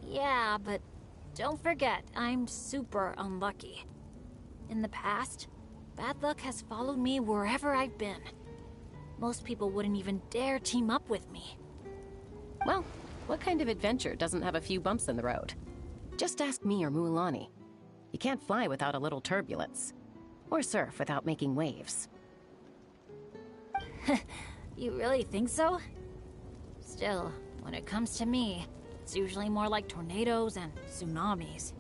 Yeah, but don't forget, I'm super unlucky. In the past, bad luck has followed me wherever I've been. Most people wouldn't even dare team up with me. Well, what kind of adventure doesn't have a few bumps in the road? Just ask me or Mulan. You can't fly without a little turbulence. Or surf without making waves. You really think so? Still, when it comes to me, it's usually more like tornadoes and tsunamis.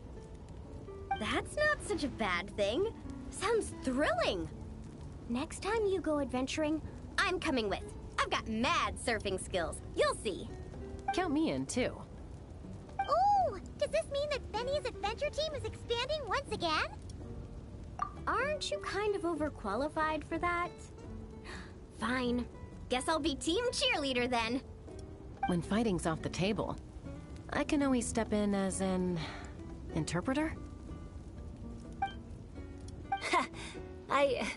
That's not such a bad thing. Sounds thrilling. Next time you go adventuring, I'm coming with. I've got mad surfing skills. You'll see. Count me in, too. Ooh! Does this mean that Benny's adventure team is expanding once again? Aren't you kind of overqualified for that? Fine. Guess I'll be team cheerleader then. When fighting's off the table, I can always step in as an interpreter? I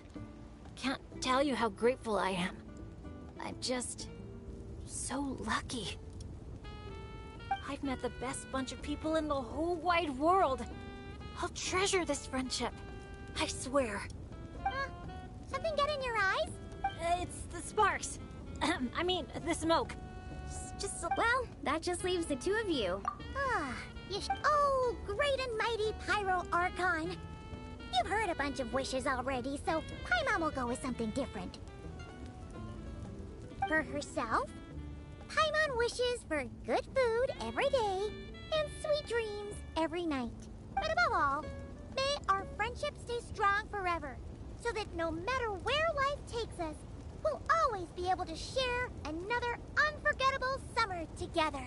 can't tell you how grateful I am. I'm just so lucky. I've met the best bunch of people in the whole wide world. I'll treasure this friendship. I swear. Something get in your eyes? It's the sparks. I mean, the smoke. Well, that just leaves the two of you. Oh, great and mighty Pyro Archon. You've heard a bunch of wishes already, so Paimon will go with something different. For herself, Paimon wishes for good food every day and sweet dreams every night. But above all, may our friendship stay strong forever, so that no matter where life takes us, we'll always be able to share another unforgettable summer together.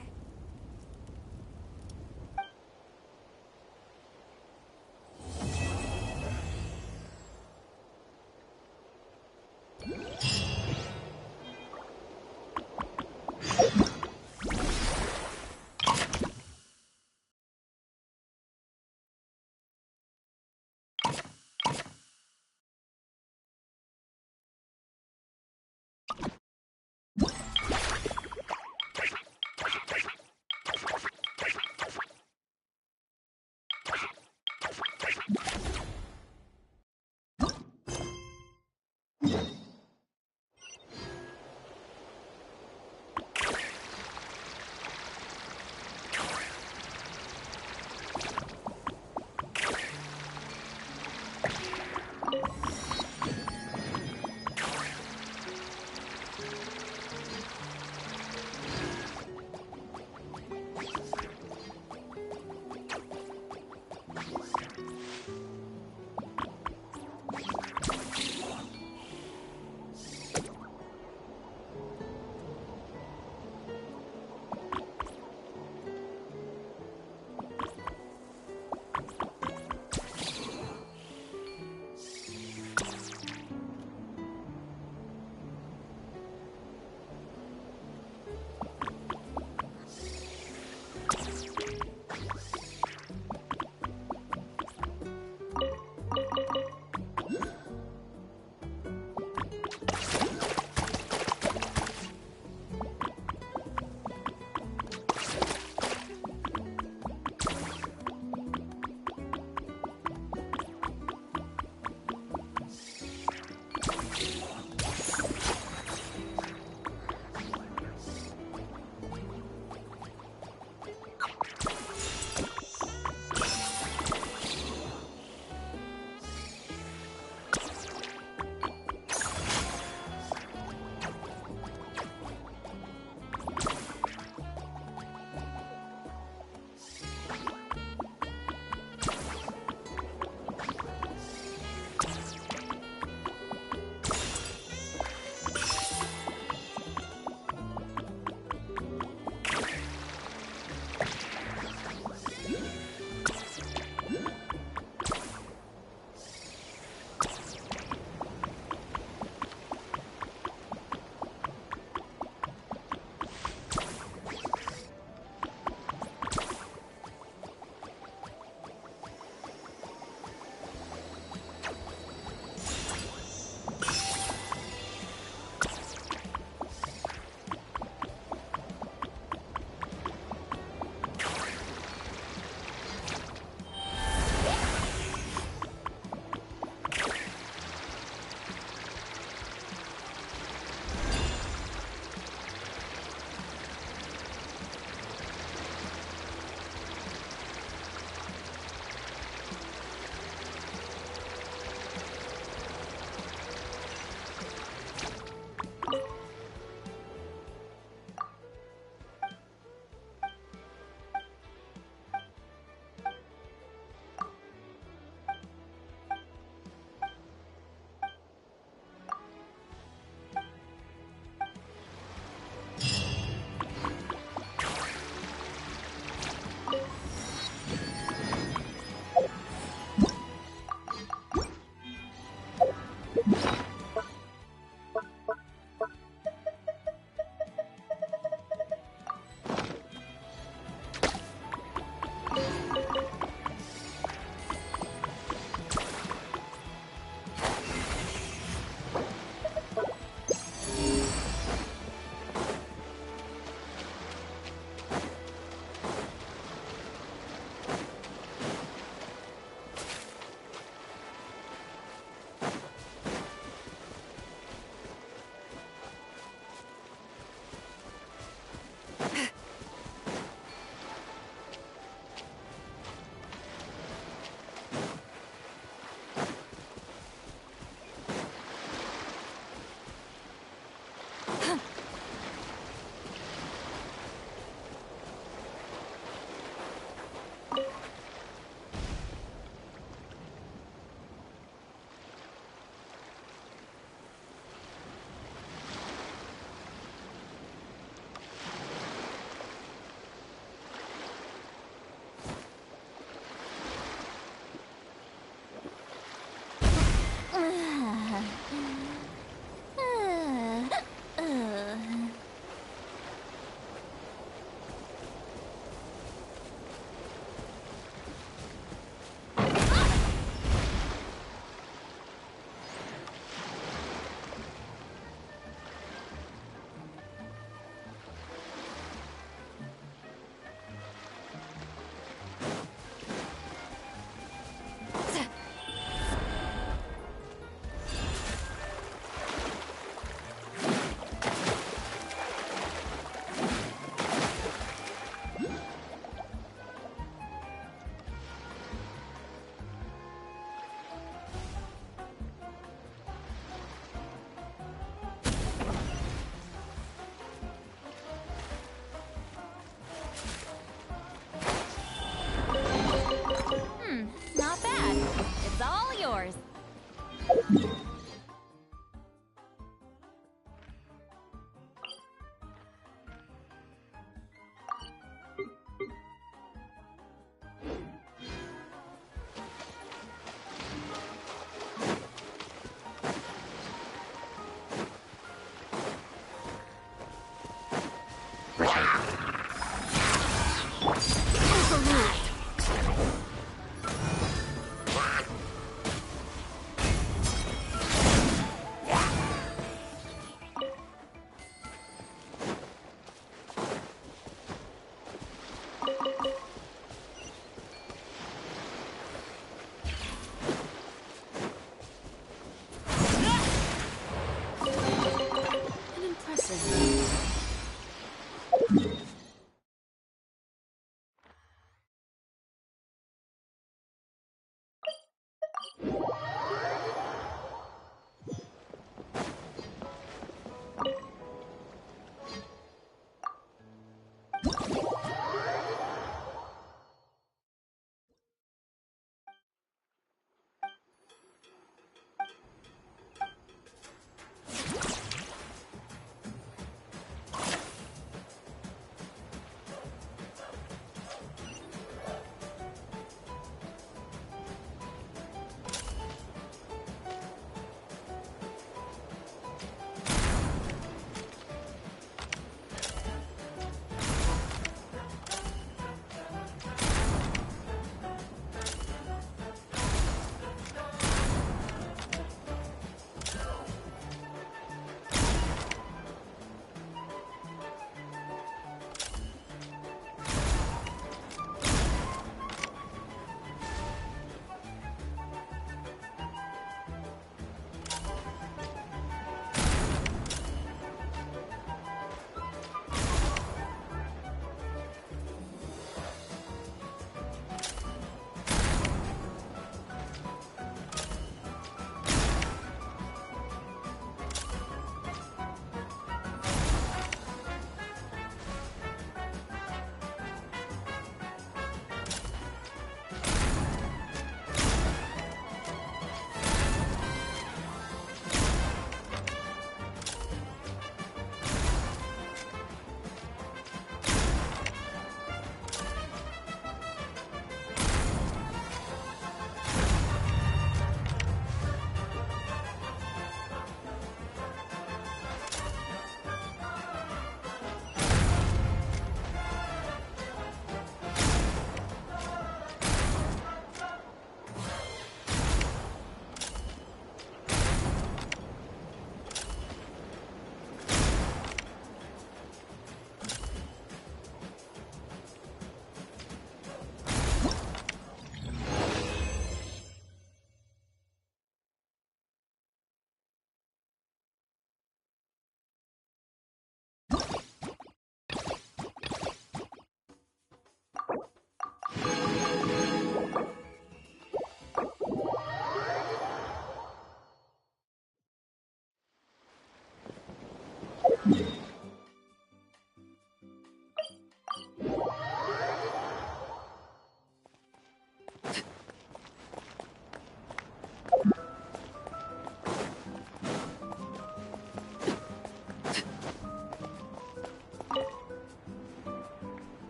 Impressive.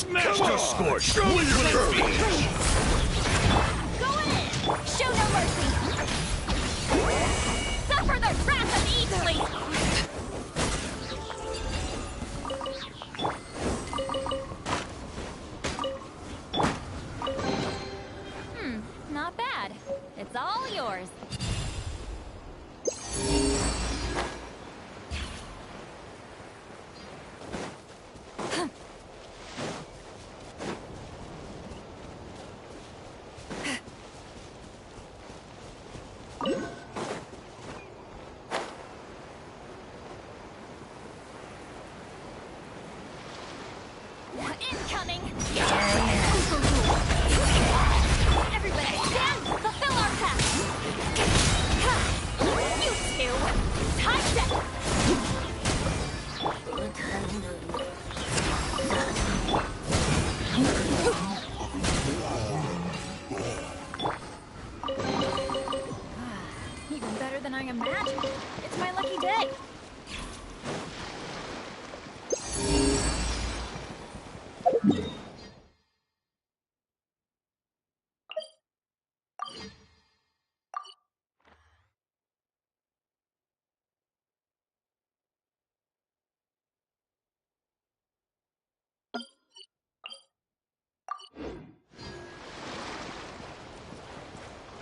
Master Scorch! Show me your courage! Go in! Show no mercy! Suffer the wrath of Eatley! Not bad. It's all yours. Incoming! Everybody stand! Fulfill our pact! You two! Time to... Even better than I imagined. It's my lucky day.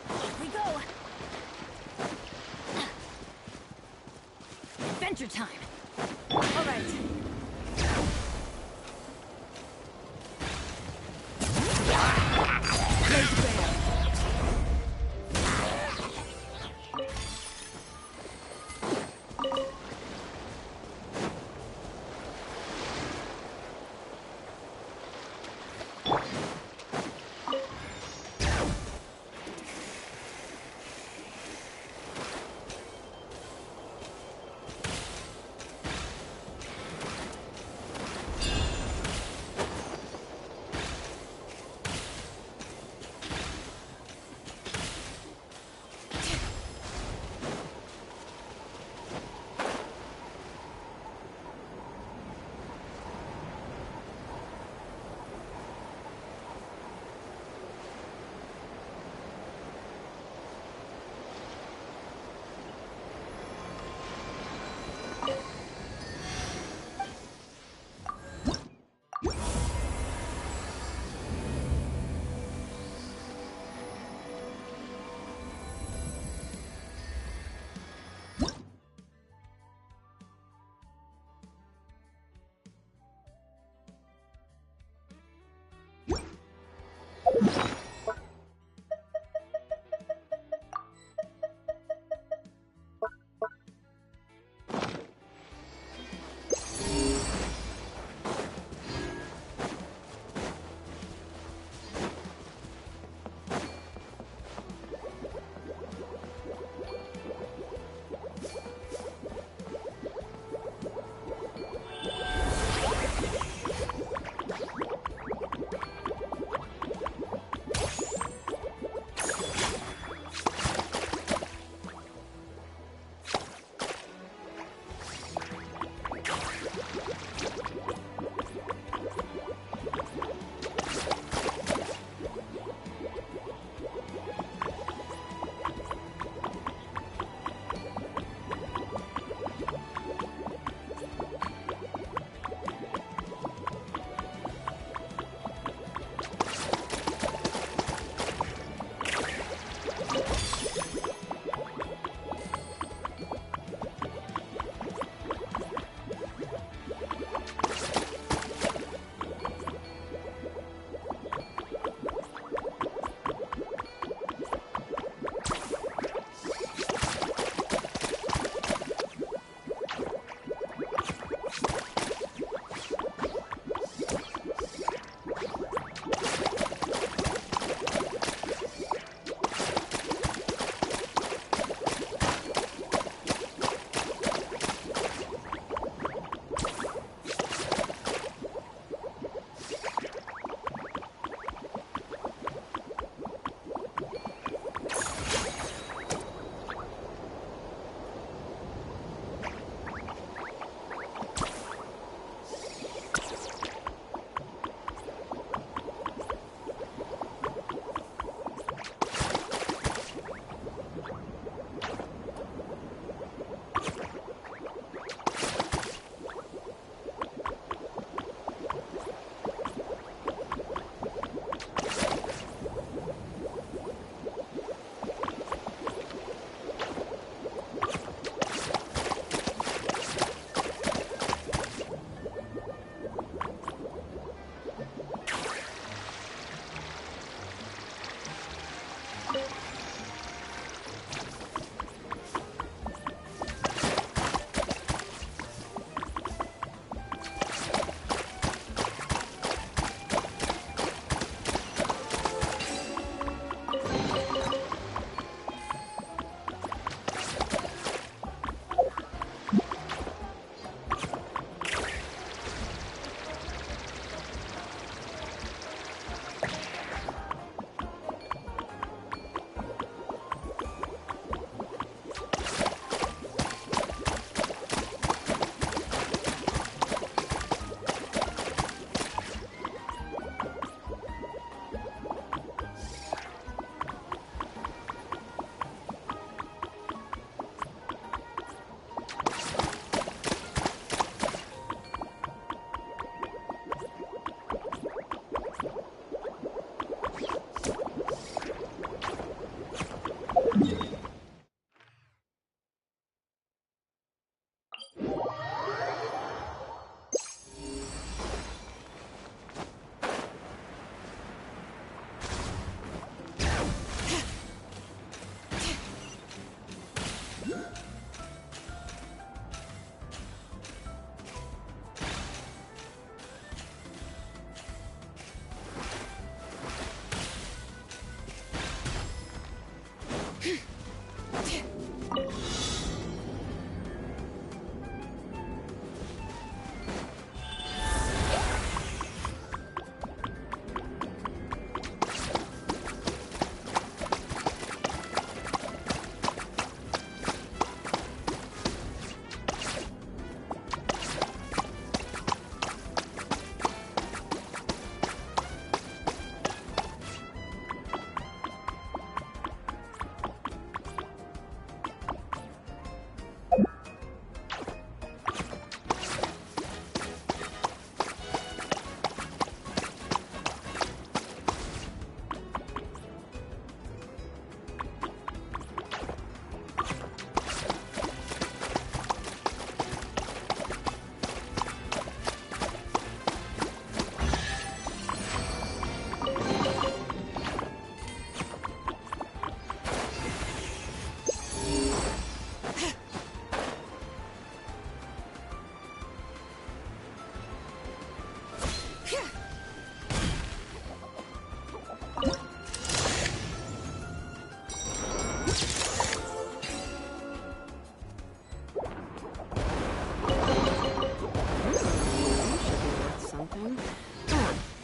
Here we go. Adventure time. All right.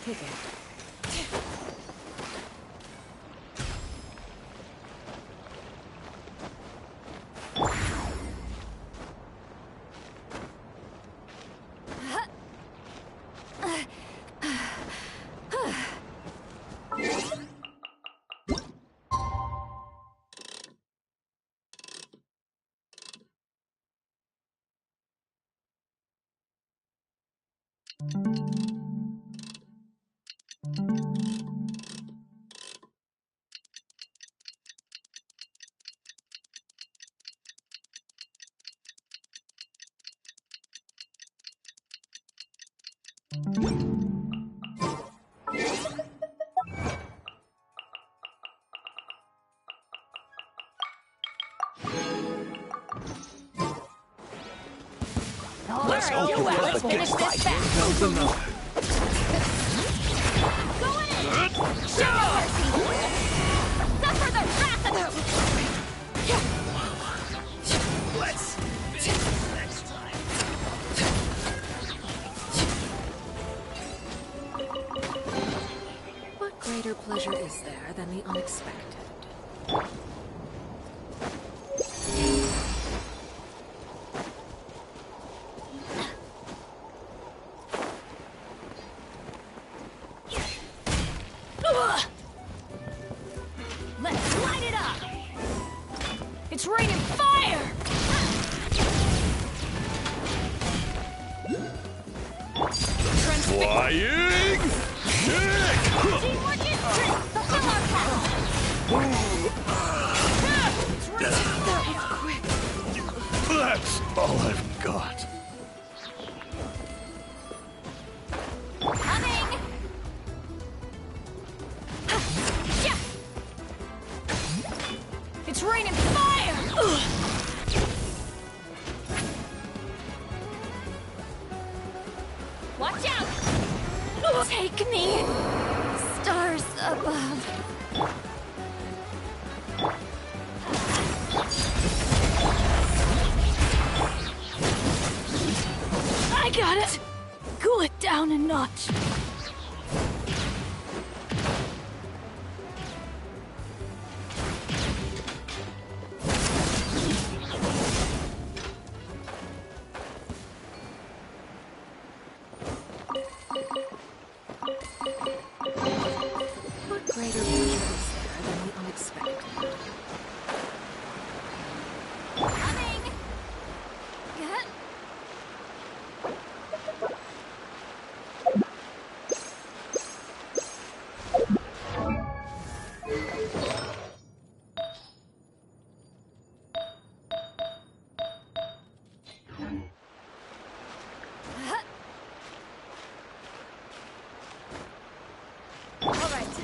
Take it. Let's hope you have a good fight. Suffer the wrath of Let's finish next time. What greater pleasure is there than the unexpected? Let's light it up! It's raining fire! Flying kick! Teamwork is strength! Fulfill our task! That was quick. That's all I've got. Coming! Yeah. It's raining fire! Watch out! Take me! Stars above. I got it! Cool it down a notch. What greater pleasure is there than the unexpected? Coming! All right.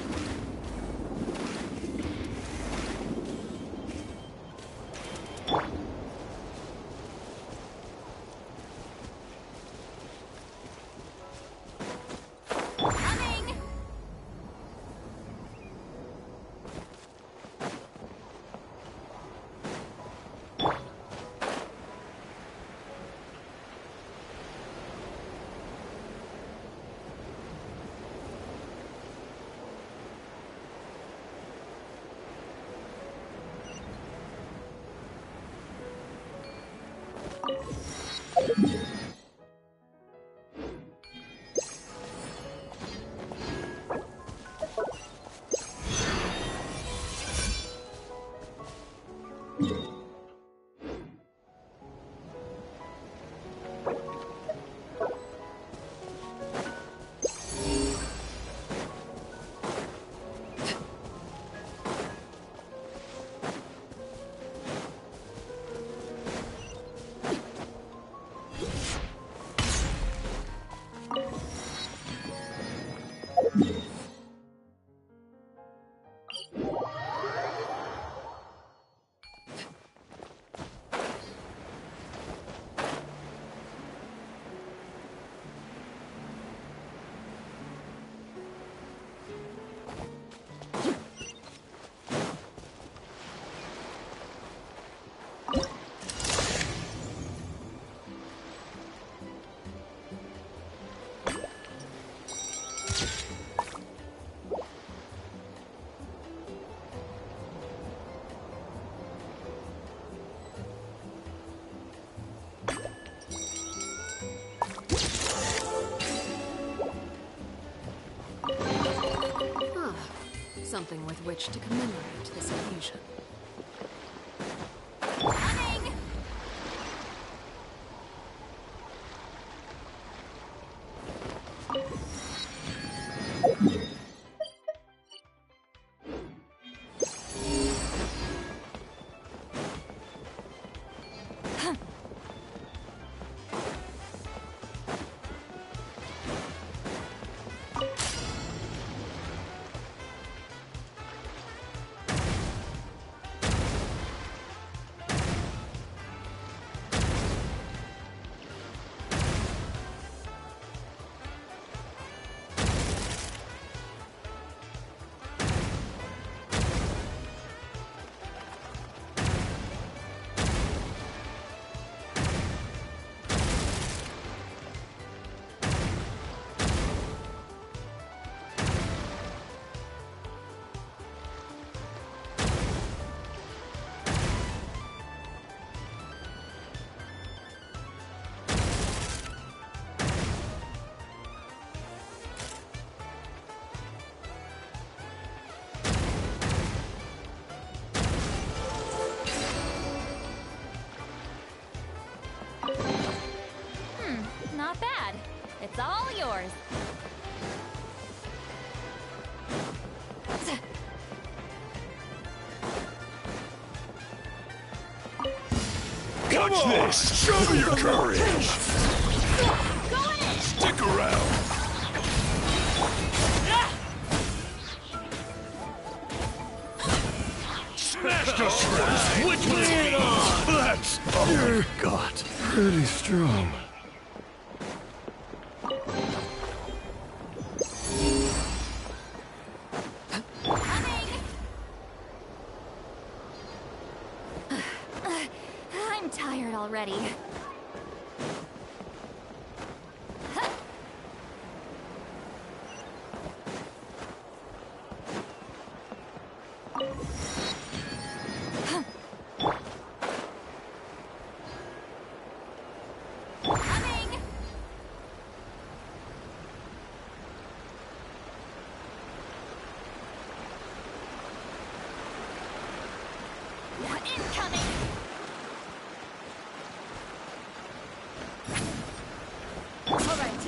Something with which to commemorate this occasion. Not bad. It's all yours. Come on! This! Show me your courage! Stick around! Smash to shreds! Which way on? That's all I've got. Pretty strong. I'm tired already. Incoming! All right.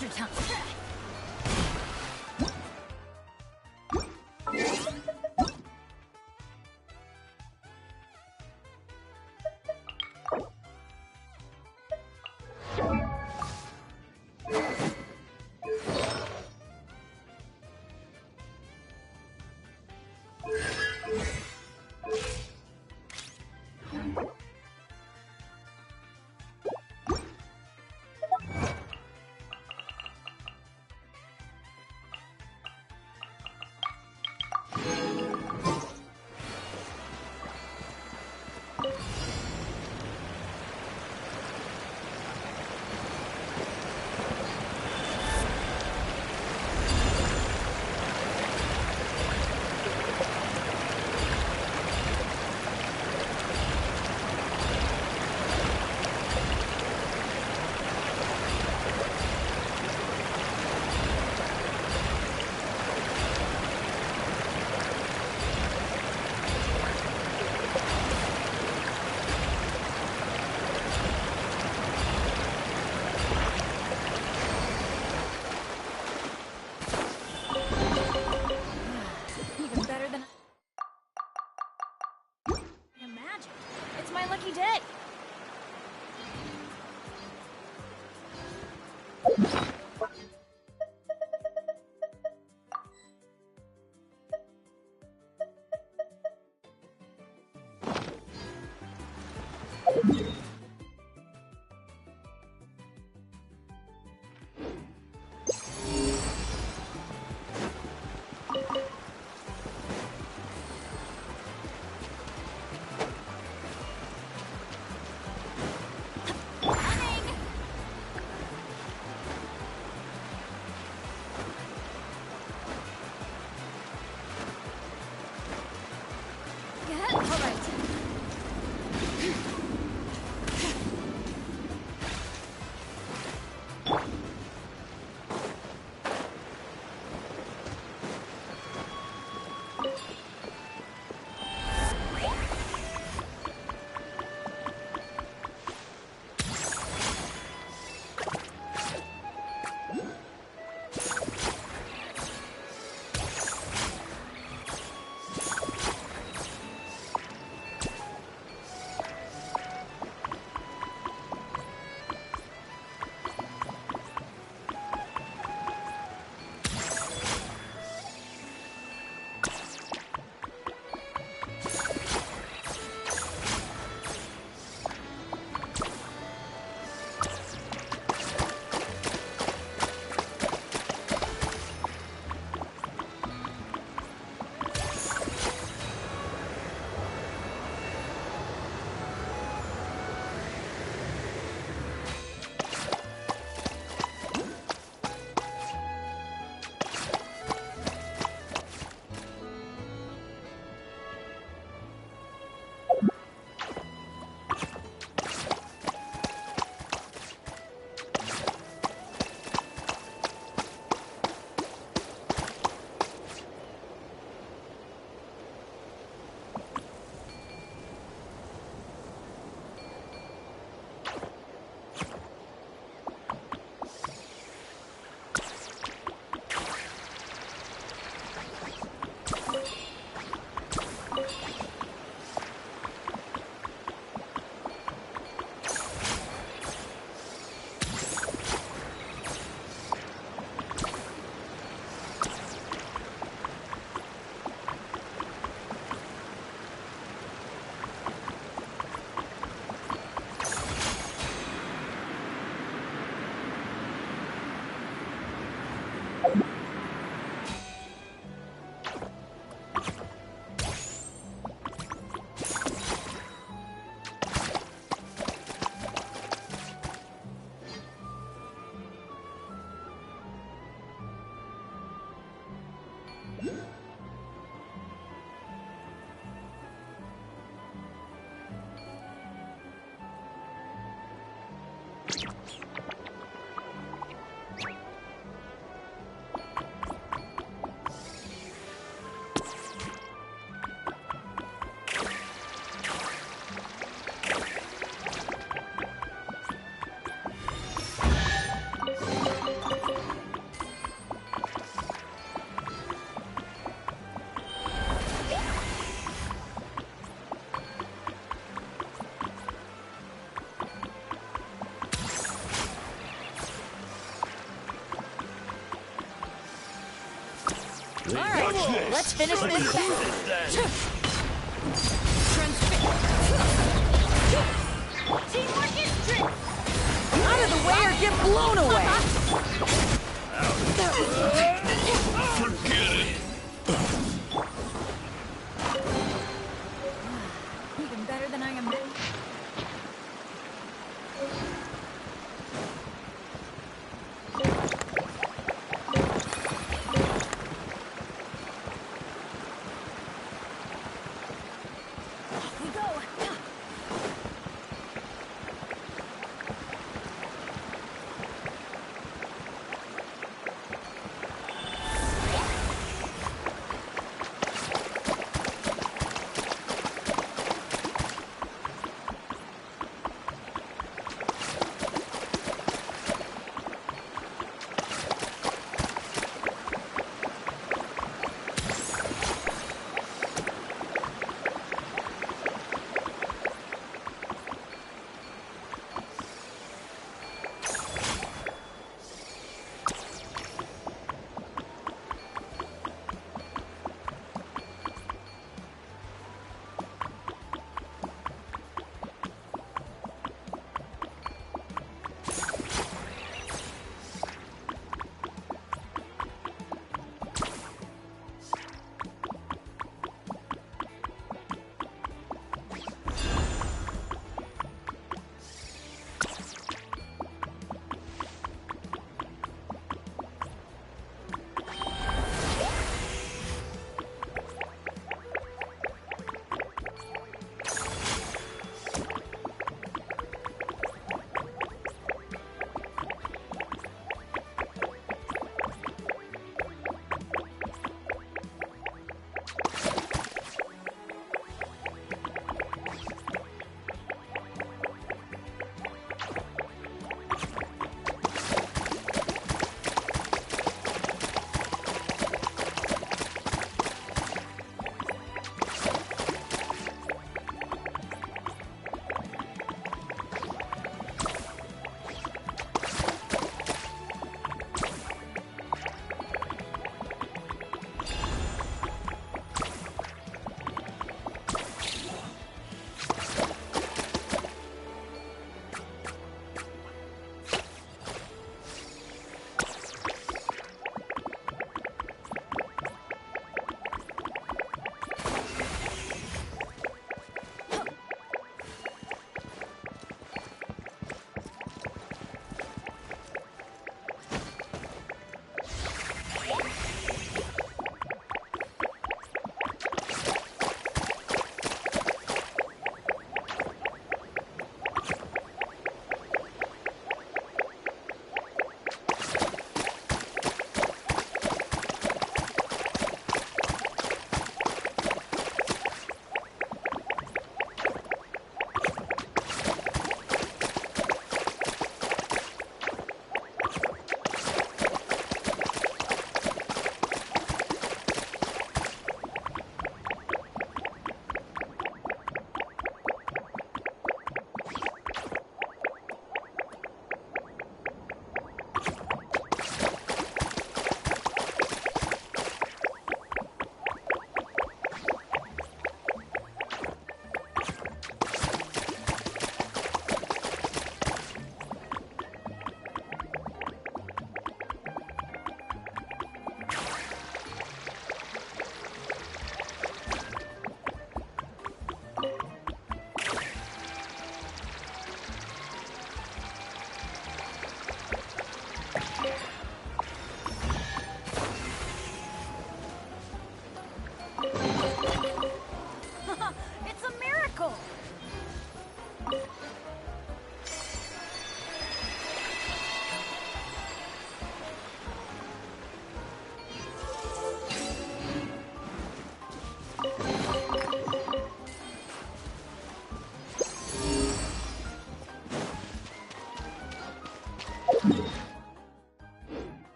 adventure time! Even better than I imagined. It's my lucky day. Alright, let's finish this battle. Teamwork is strength! Out of the way or get blown away! Forget it. Even better than I am.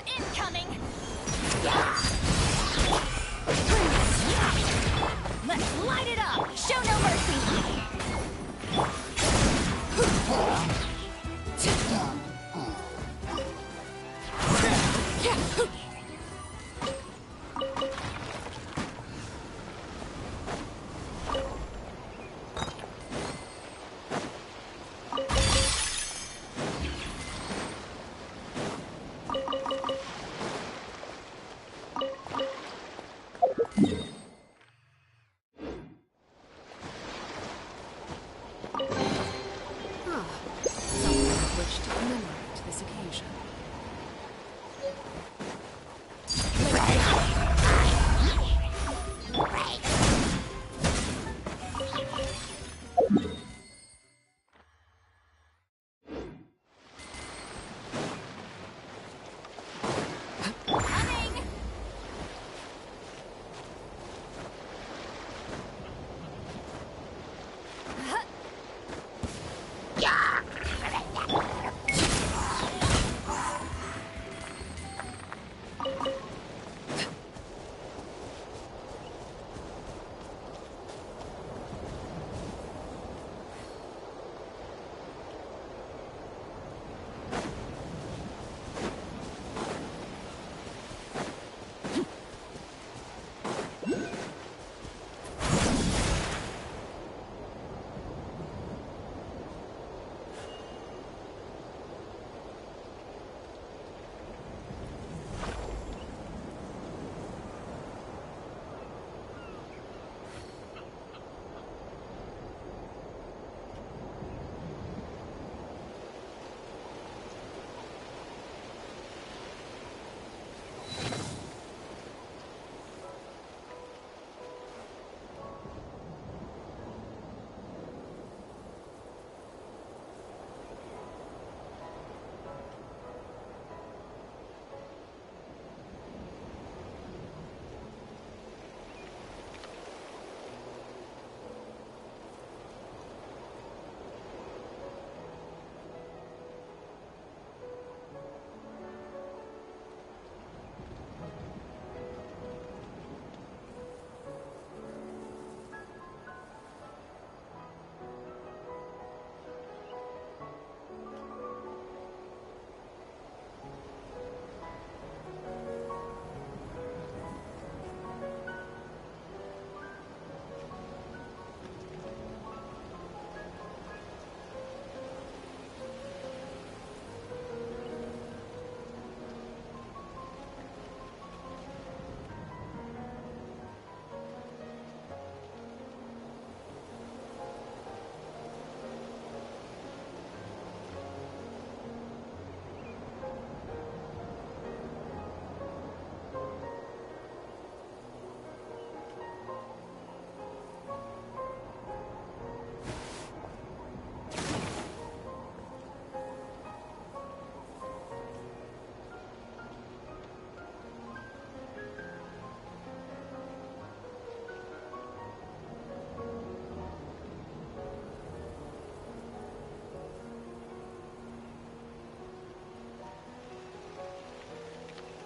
Incoming! Let's light it up! Show no mercy! Something of which to commemorate this occasion.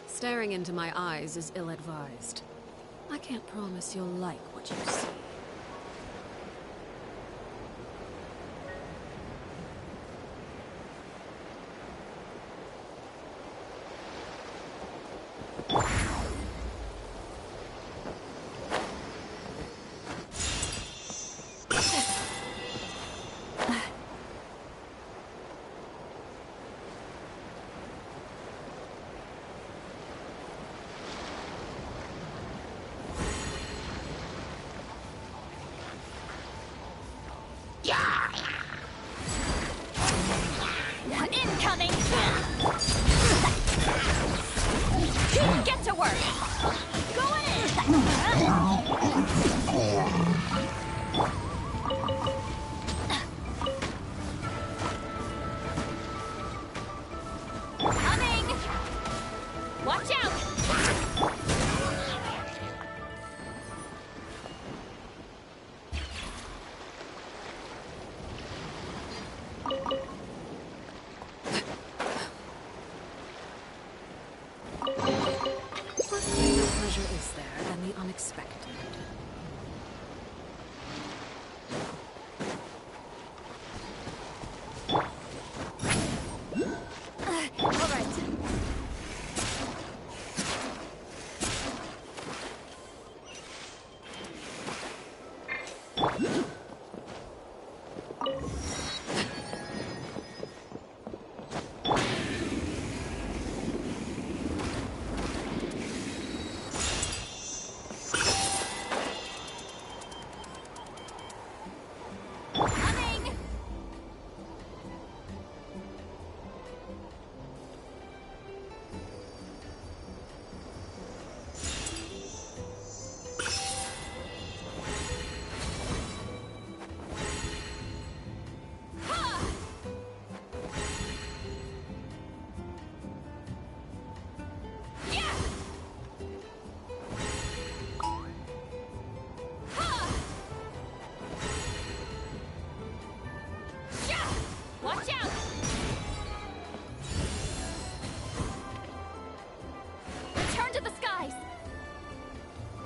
Staring into my eyes is ill-advised. I can't promise you'll like what you see.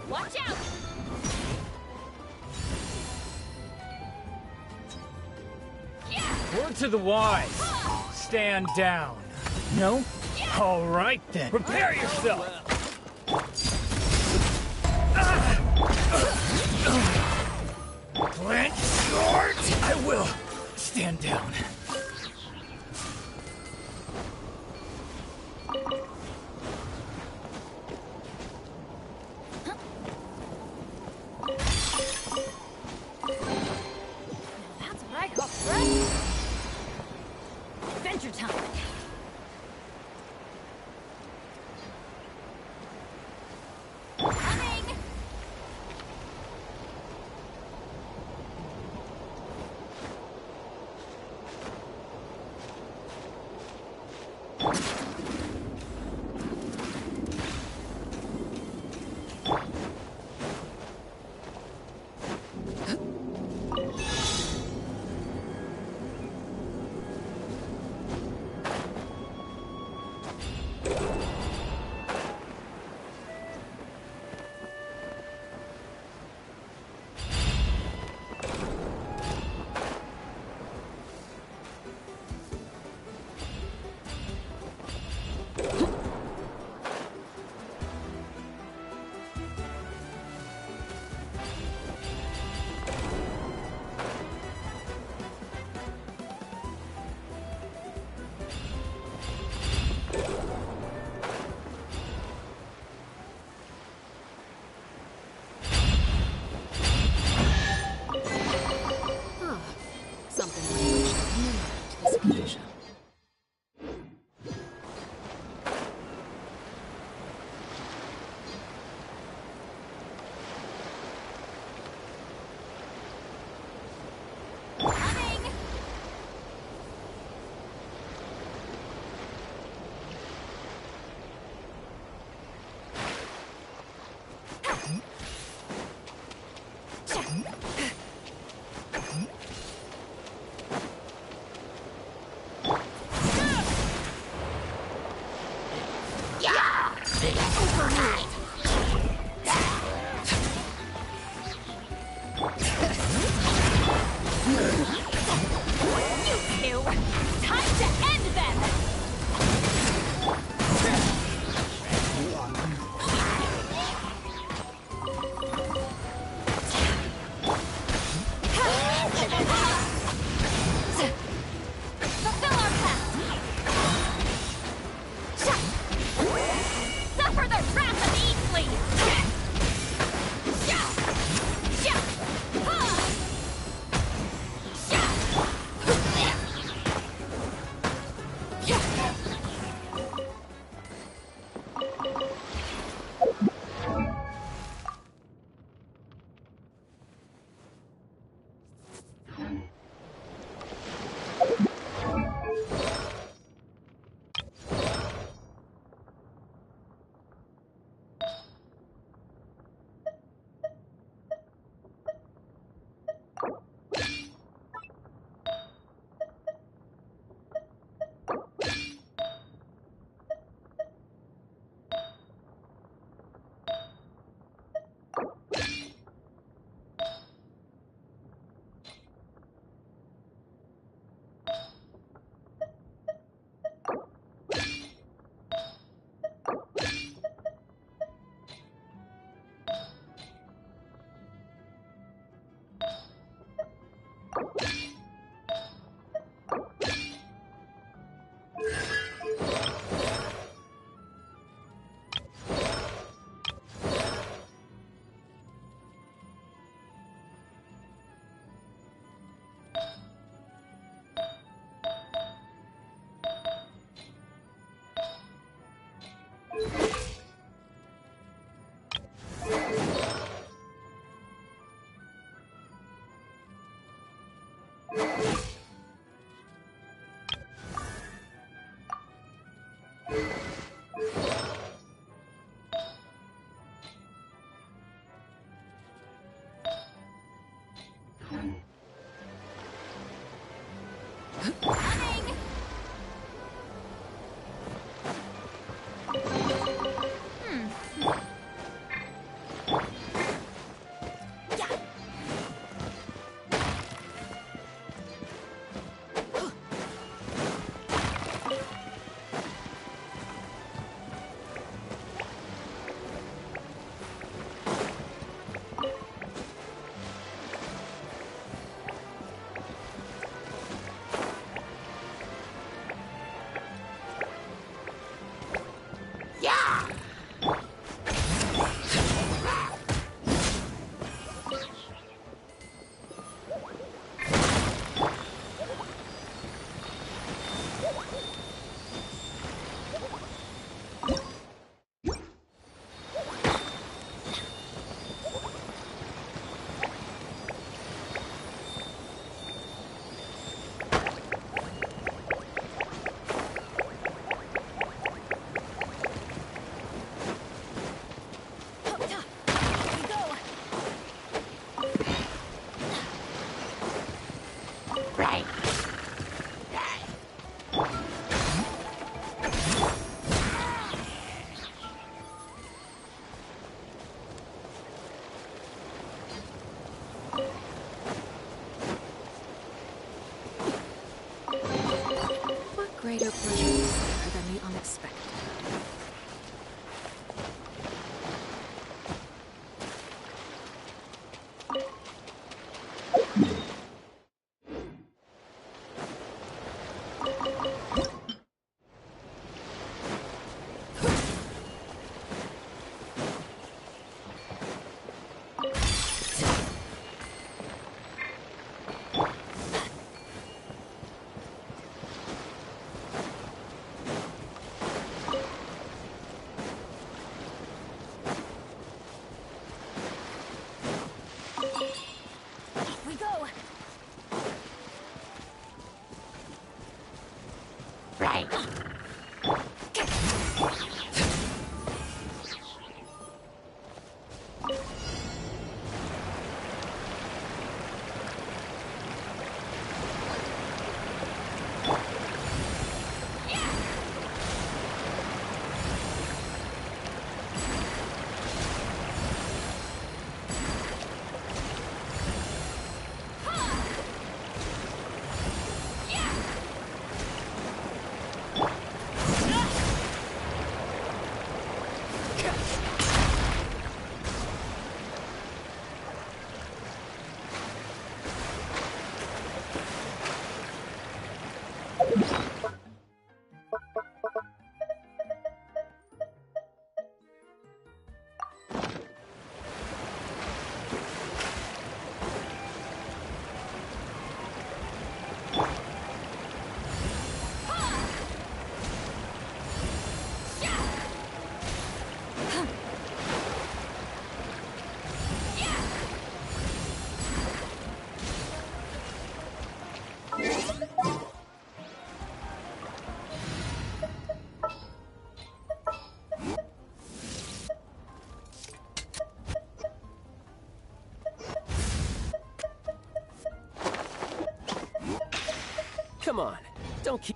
Watch out! Word to the wise. Stand down. No? All right then. Prepare yourself. Plant short. I will. Stand down. That's what I call fresh. Adventure time. Something we wish to commemorate this occasion. You two! Time to end them! What greater pleasure is there than the unexpected? Come on, don't keep...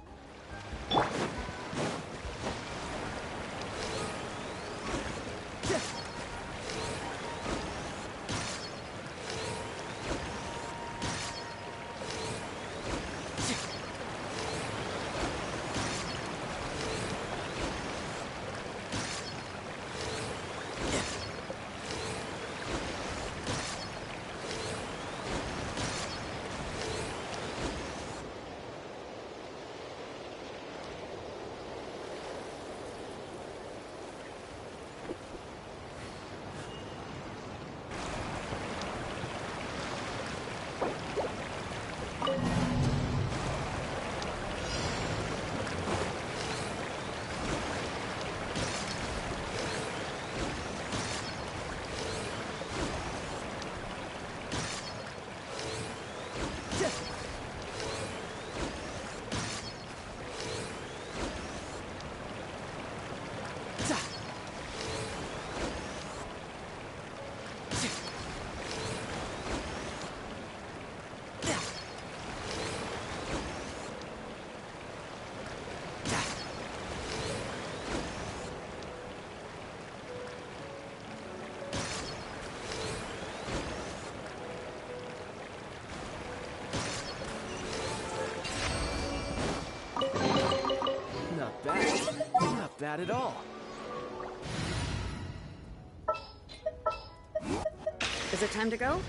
bad at all. Is it time to go?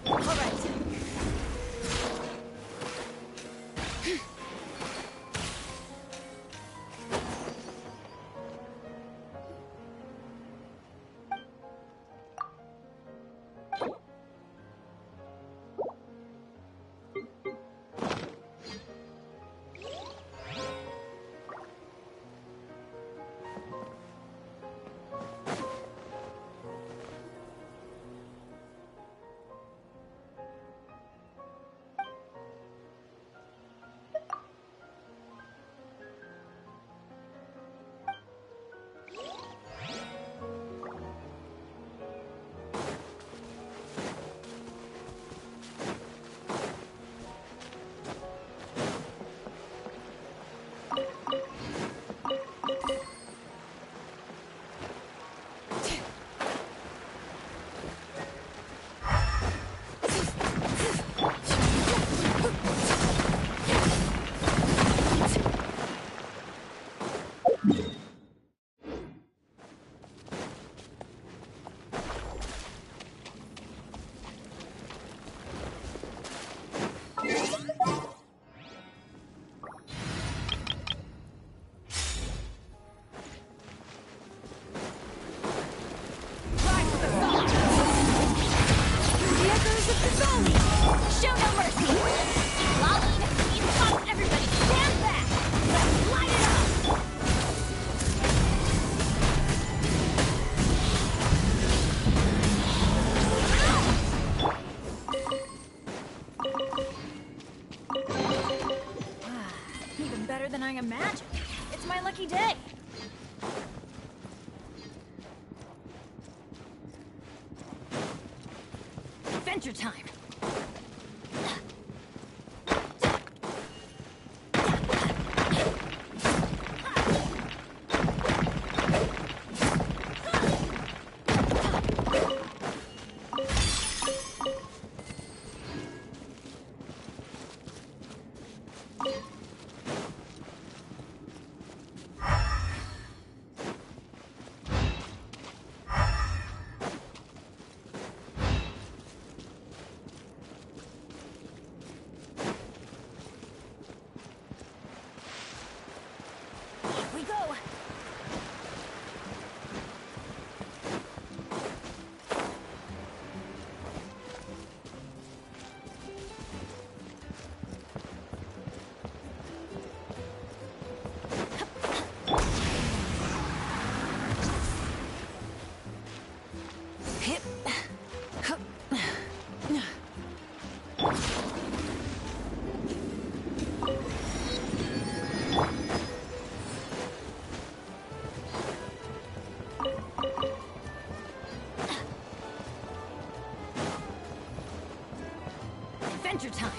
All right. Show no mercy! Lolly, need to stop everybody! Stand back! Let's light it up! Even better than I imagined. It's my lucky day. Adventure time! Adventure time!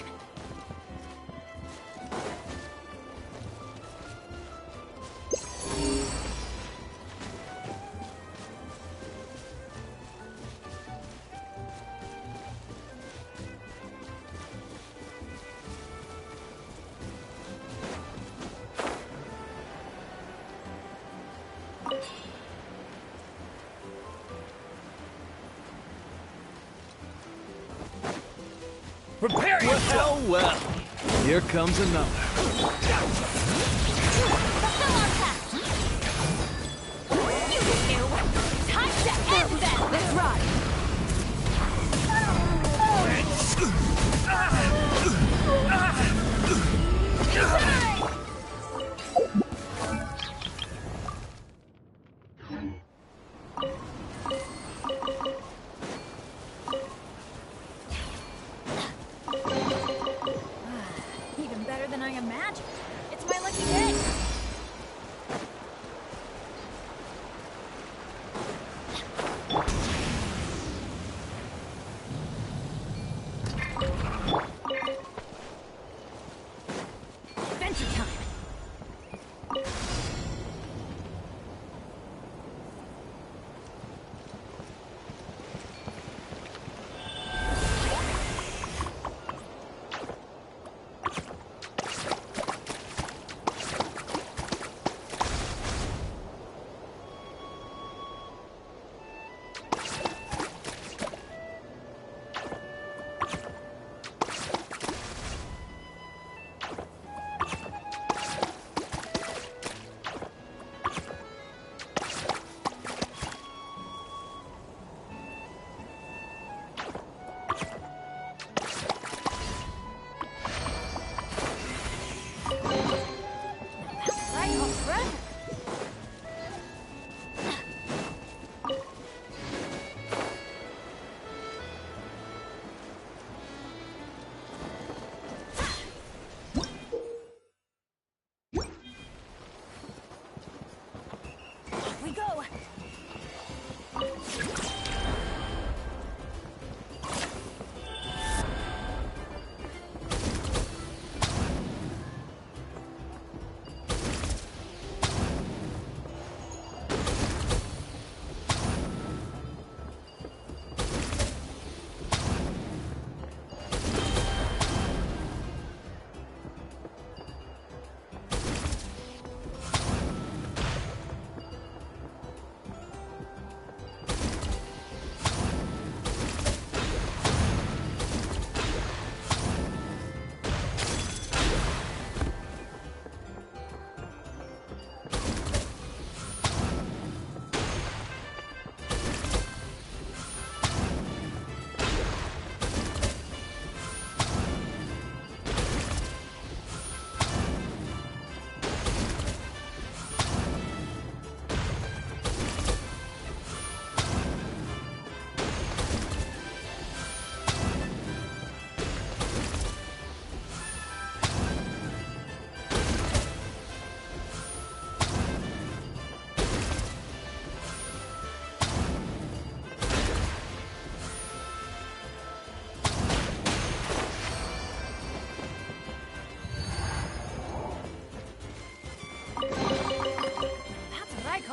Prepare yourself! Well, here comes another. You two! Time to end them! Let's ride! Even better than I imagined. It's my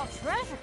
more treasure.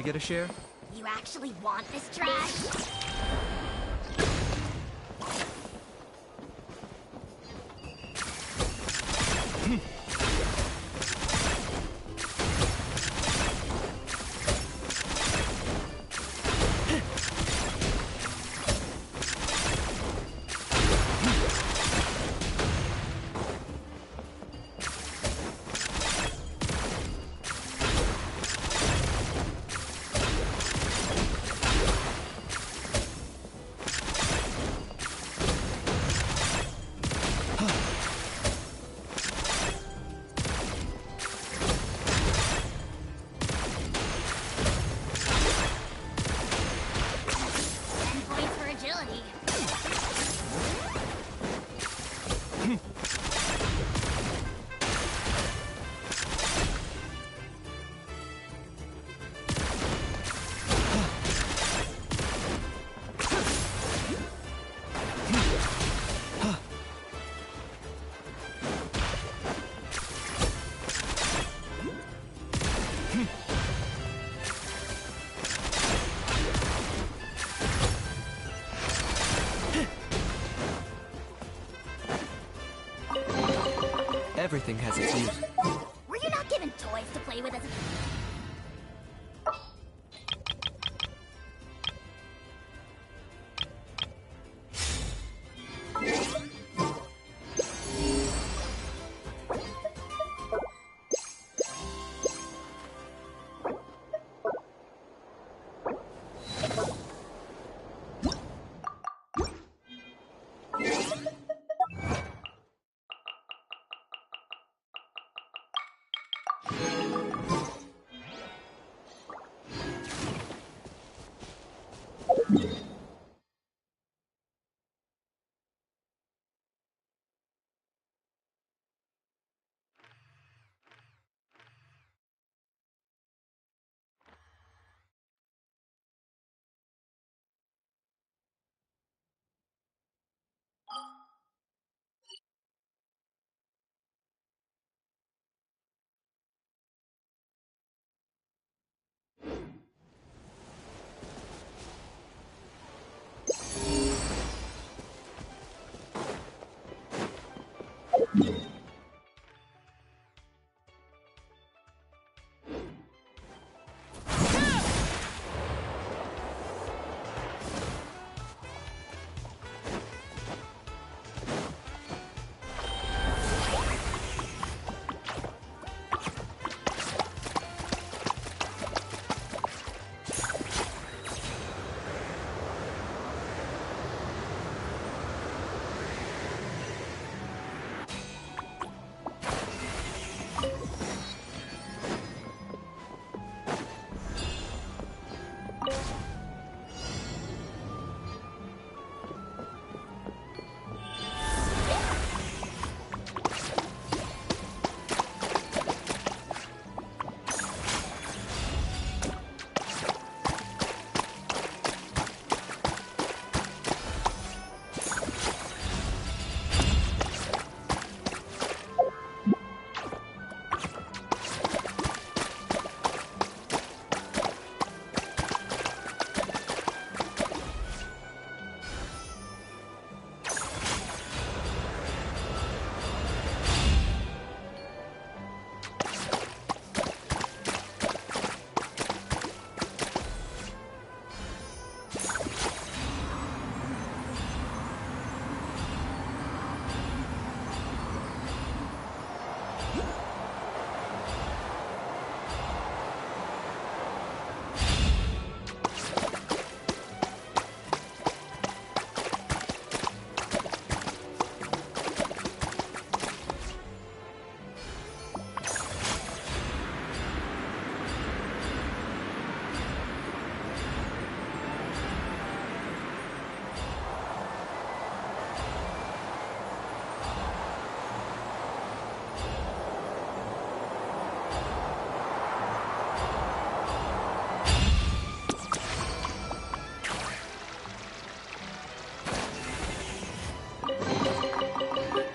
get a share? You actually want this trash? Everything has its use. Were you not given toys to play with as a...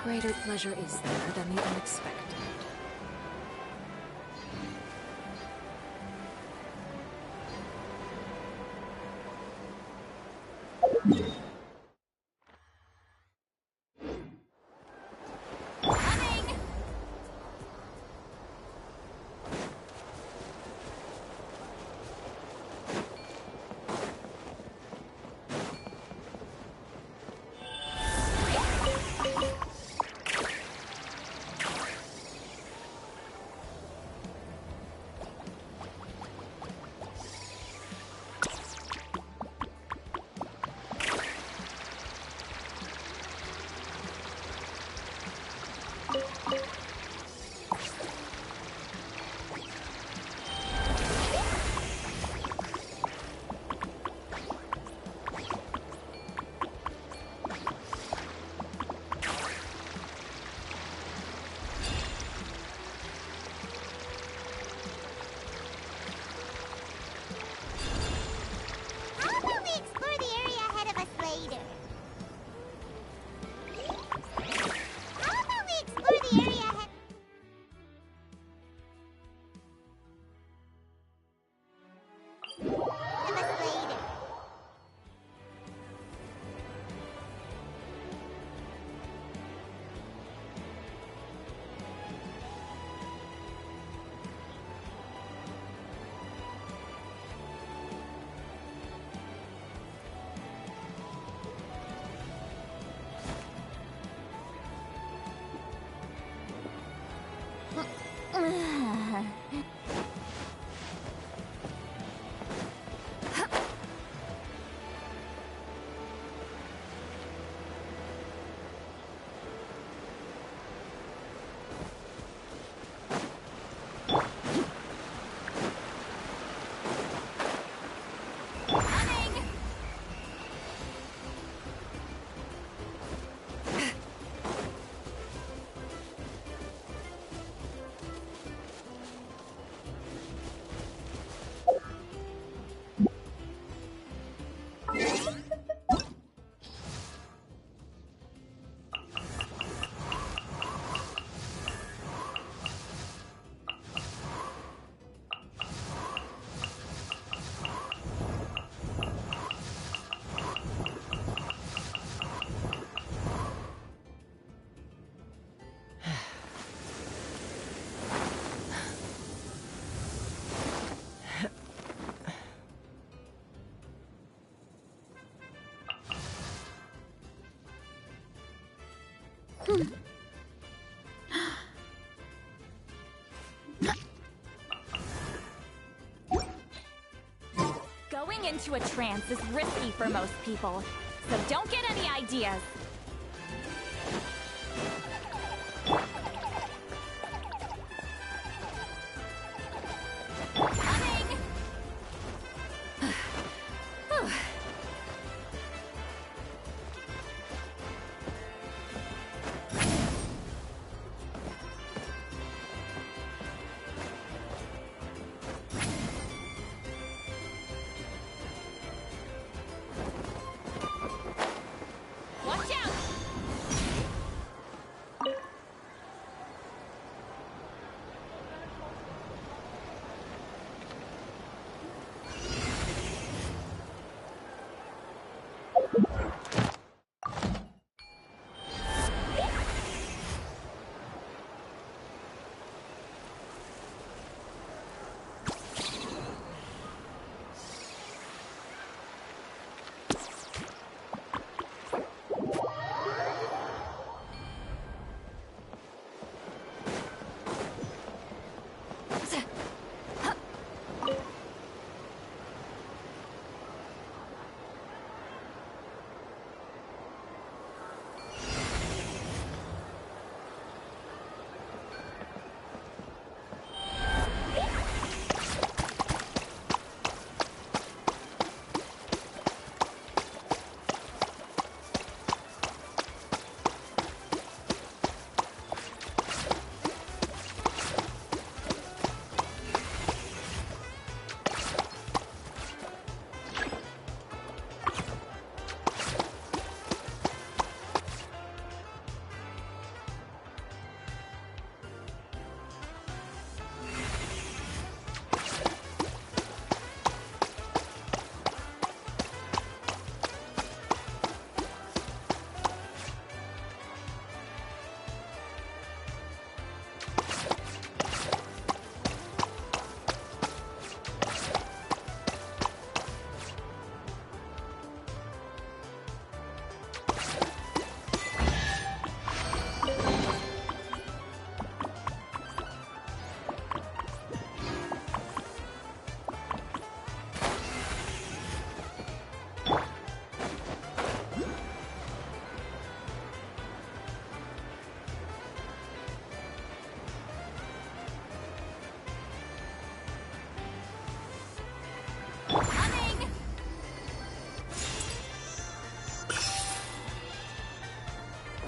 Greater pleasure is there than the unexpected. area has... Devastated. Going into a trance is risky for most people, so don't get any ideas. Watch out!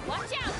Watch out!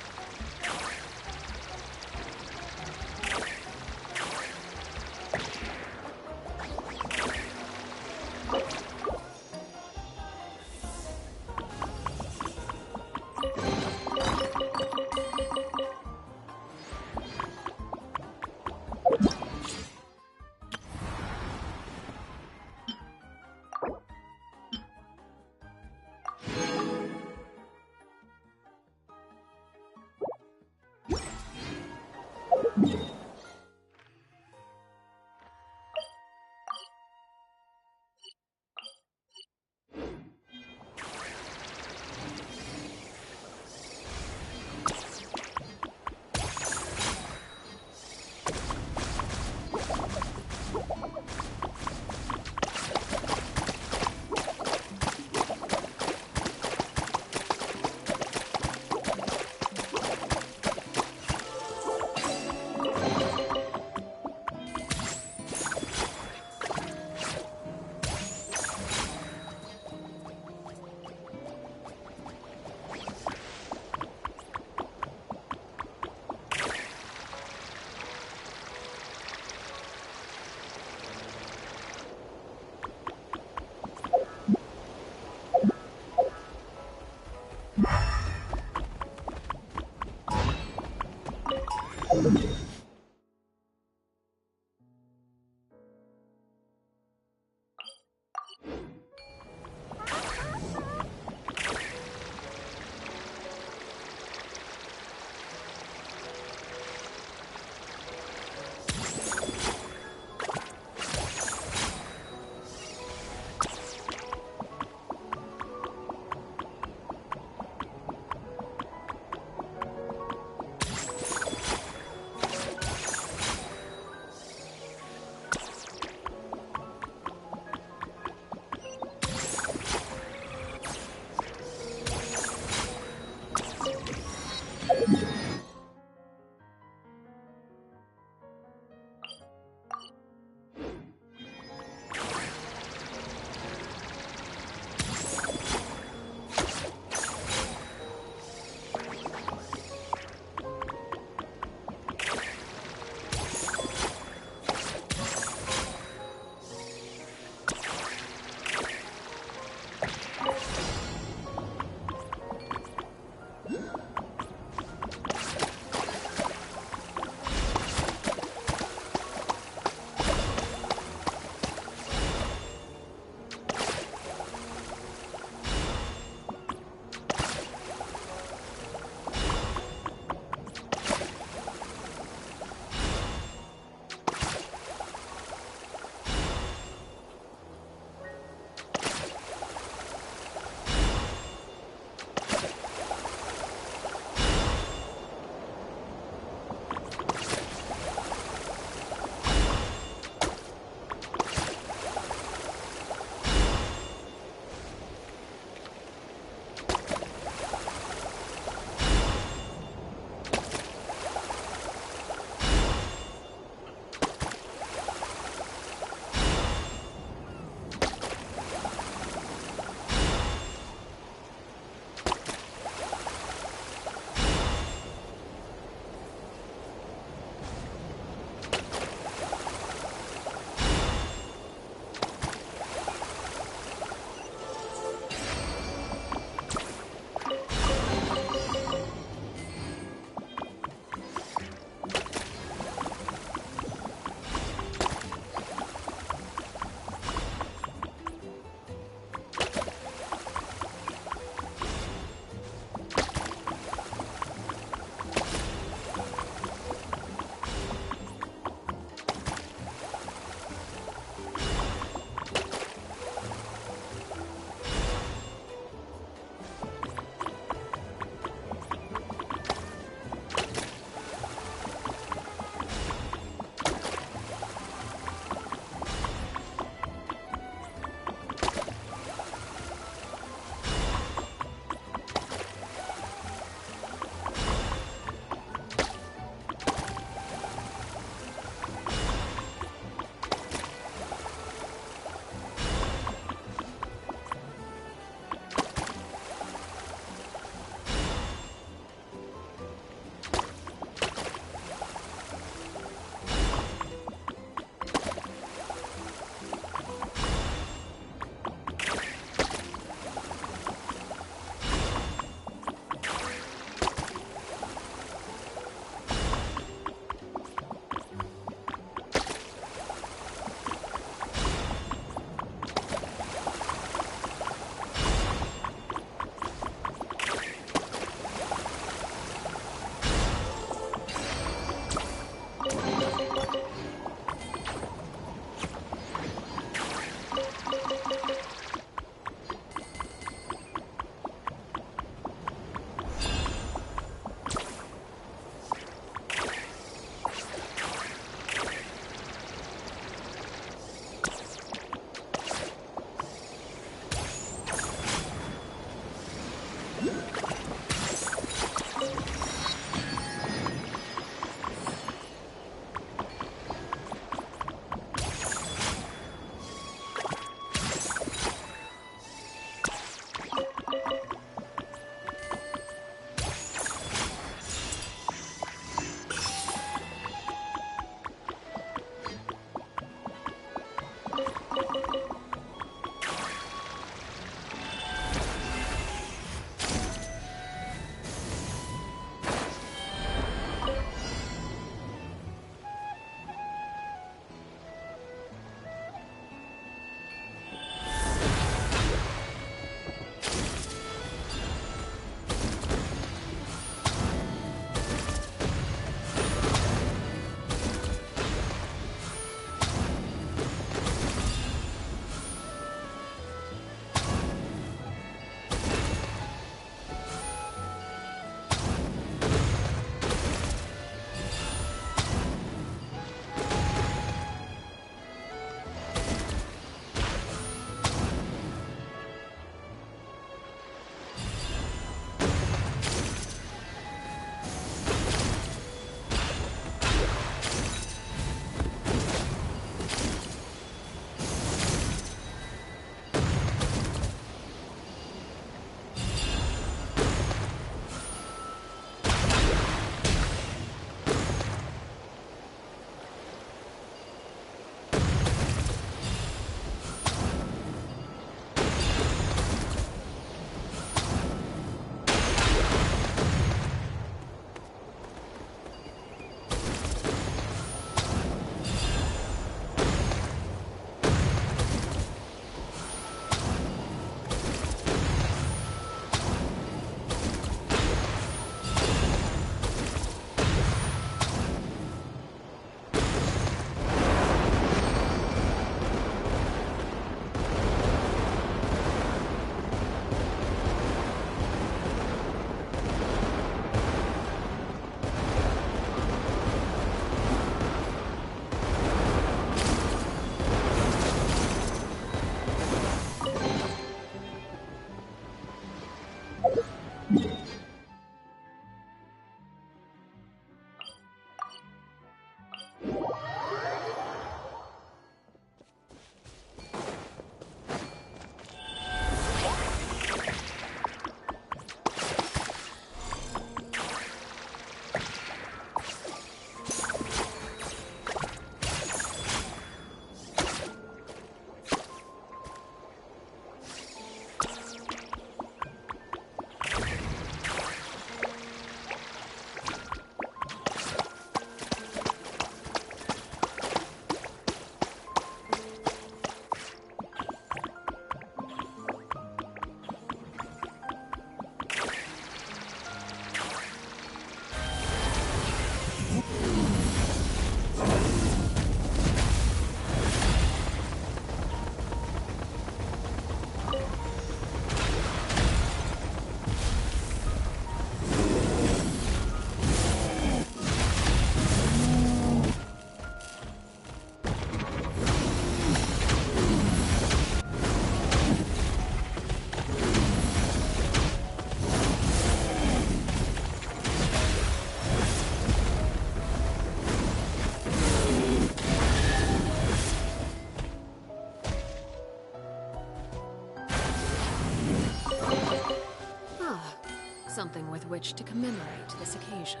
something with which to commemorate this occasion.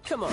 Come on.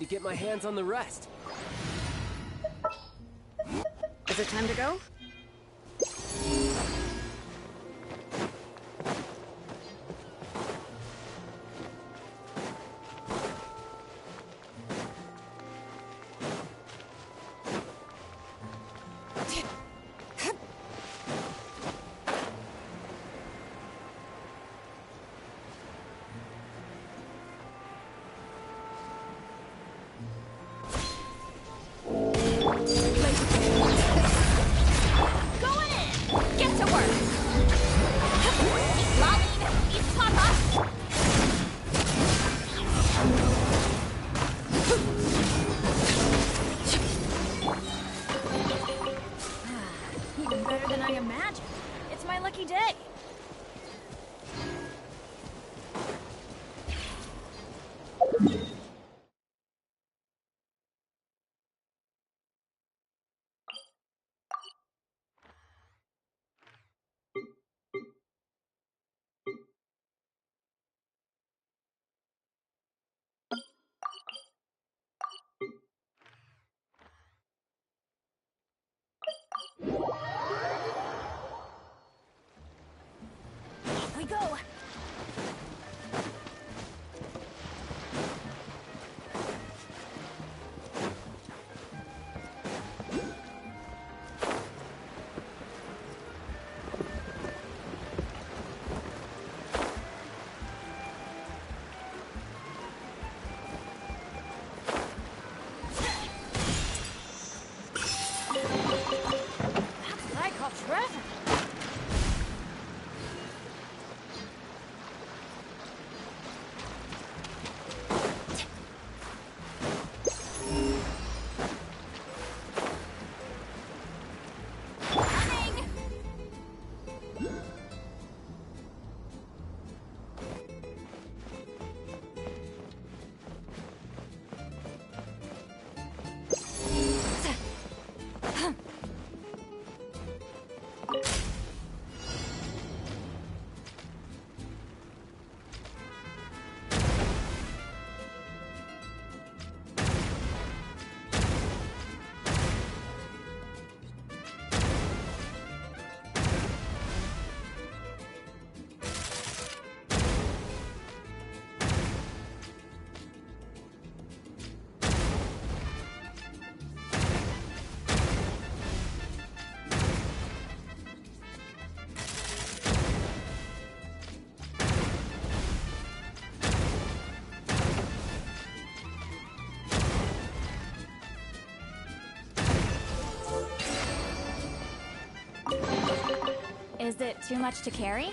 To get my hands on the rest. Is it time to go? than I imagined. It's my lucky day. Off we go. That's what I call treasure. Is it too much to carry?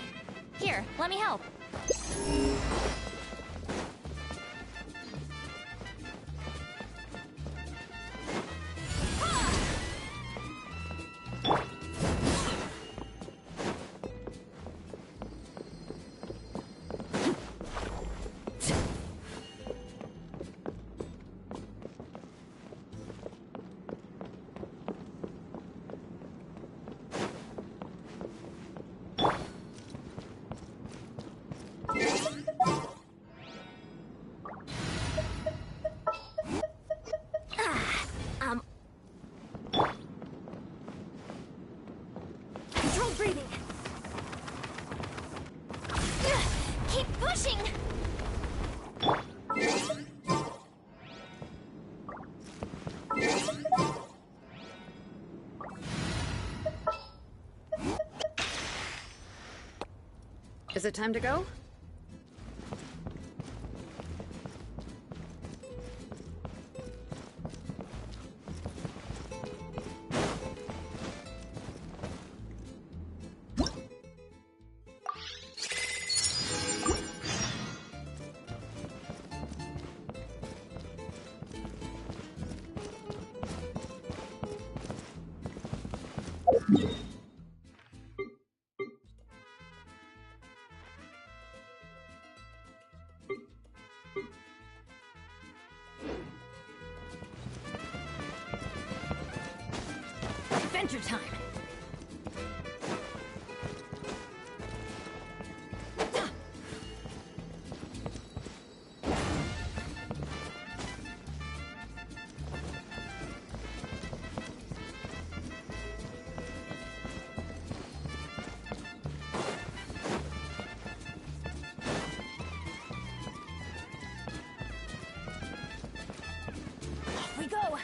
Here, let me help. Controlled breathing. Keep pushing. Is it time to go? Adventure time! Off we go!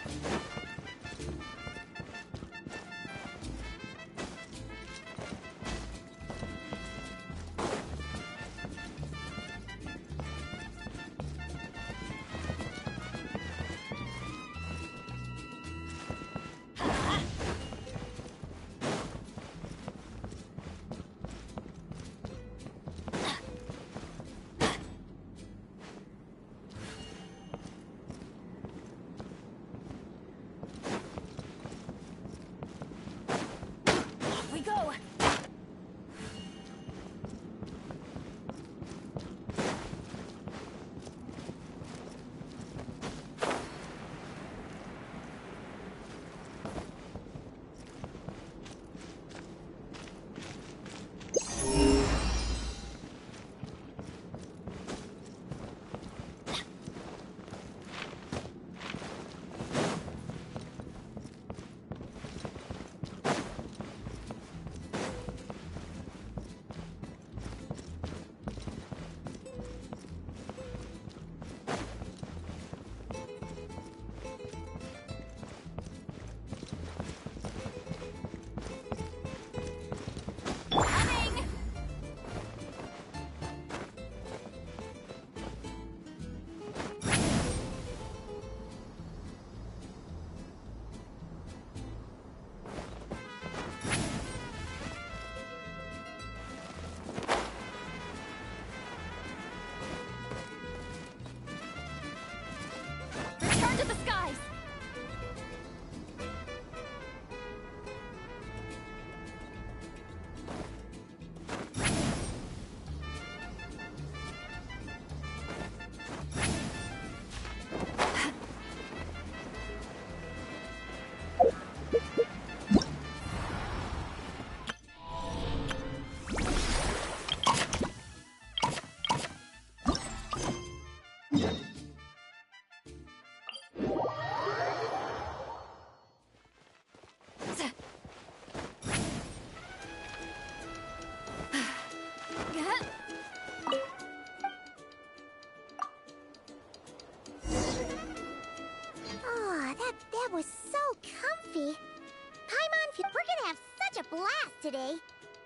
blast today.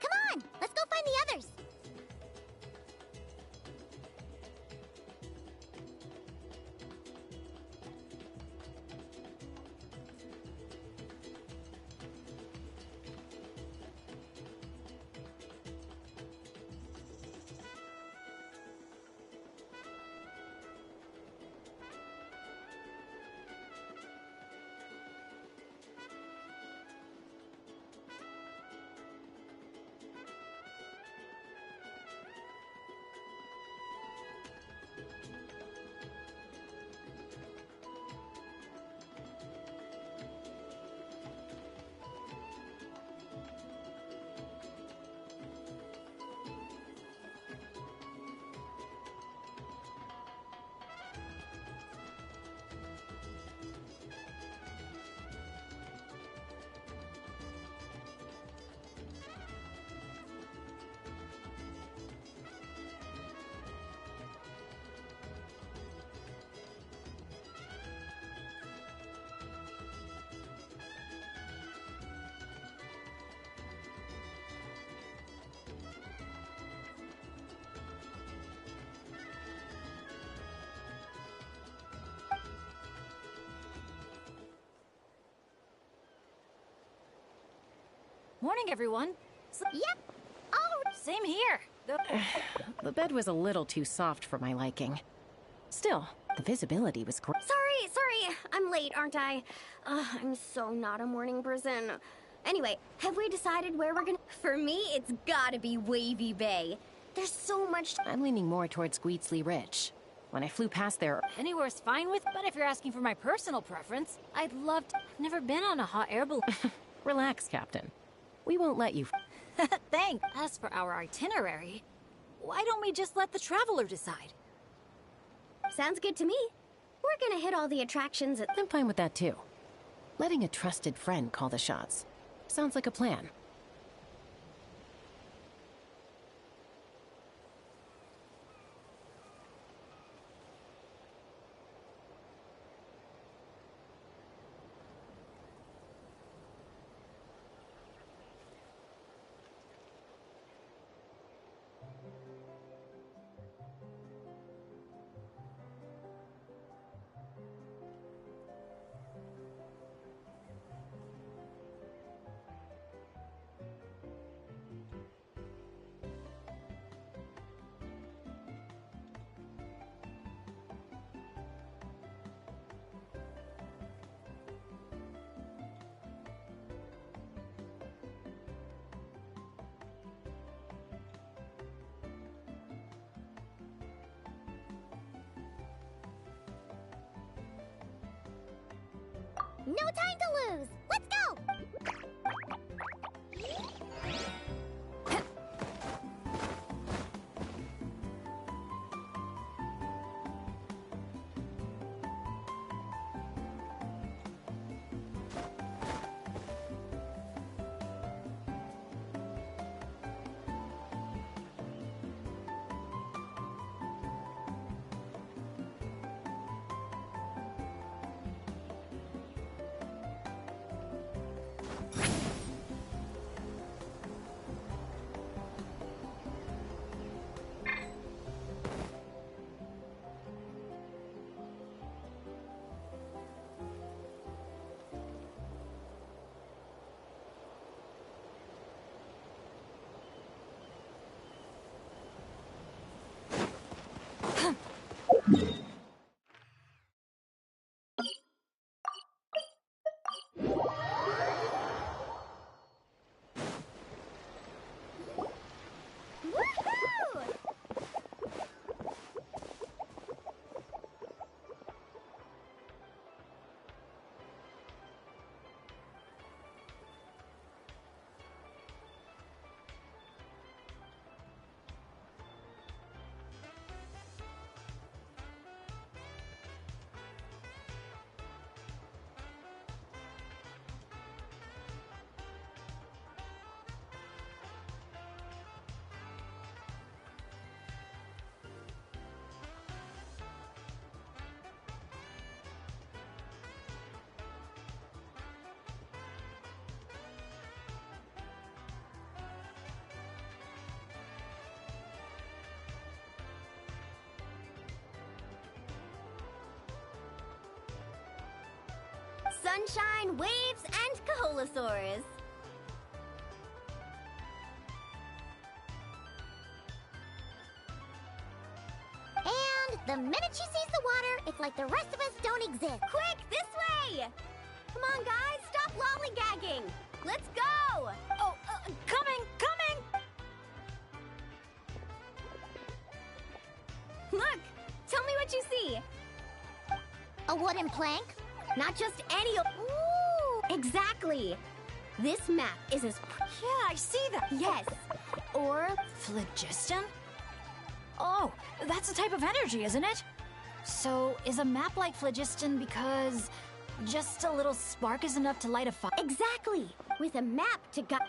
Come on, let's go find the others. Morning, everyone. Yep. Oh, same here. The bed was a little too soft for my liking. Still, the visibility was great. Sorry, I'm late, aren't I? I'm so not a morning person. Anyway, have we decided where we're gonna... For me, it's gotta be Wavy Bay. There's so much... I'm leaning more towards Squeetsley Ridge. When I flew past there... Anywhere's fine with, but if you're asking for my personal preference, I'd love to... I've never been on a hot air balloon. Relax, Captain. We won't let you... Thanks. As for our itinerary, why don't we just let the traveler decide? Sounds good to me. We're gonna hit all the attractions at... I'm fine with that, too. Letting a trusted friend call the shots. Sounds like a plan. no time to lose. Let's go. sunshine, waves, and Kaholosaurs. And the minute she sees the water, it's like the rest of us don't exist. Quick, this way! Come on, guys, stop lollygagging! Let's go! Oh, coming! Look! Tell me what you see! A wooden plank? Not just any... Ooh! Exactly! This map is as... Yeah, I see that. Yes. Or... Phlogiston? Oh, that's a type of energy, isn't it? So, is a map like phlogiston because just a little spark is enough to light a fire? Exactly! With a map to guide...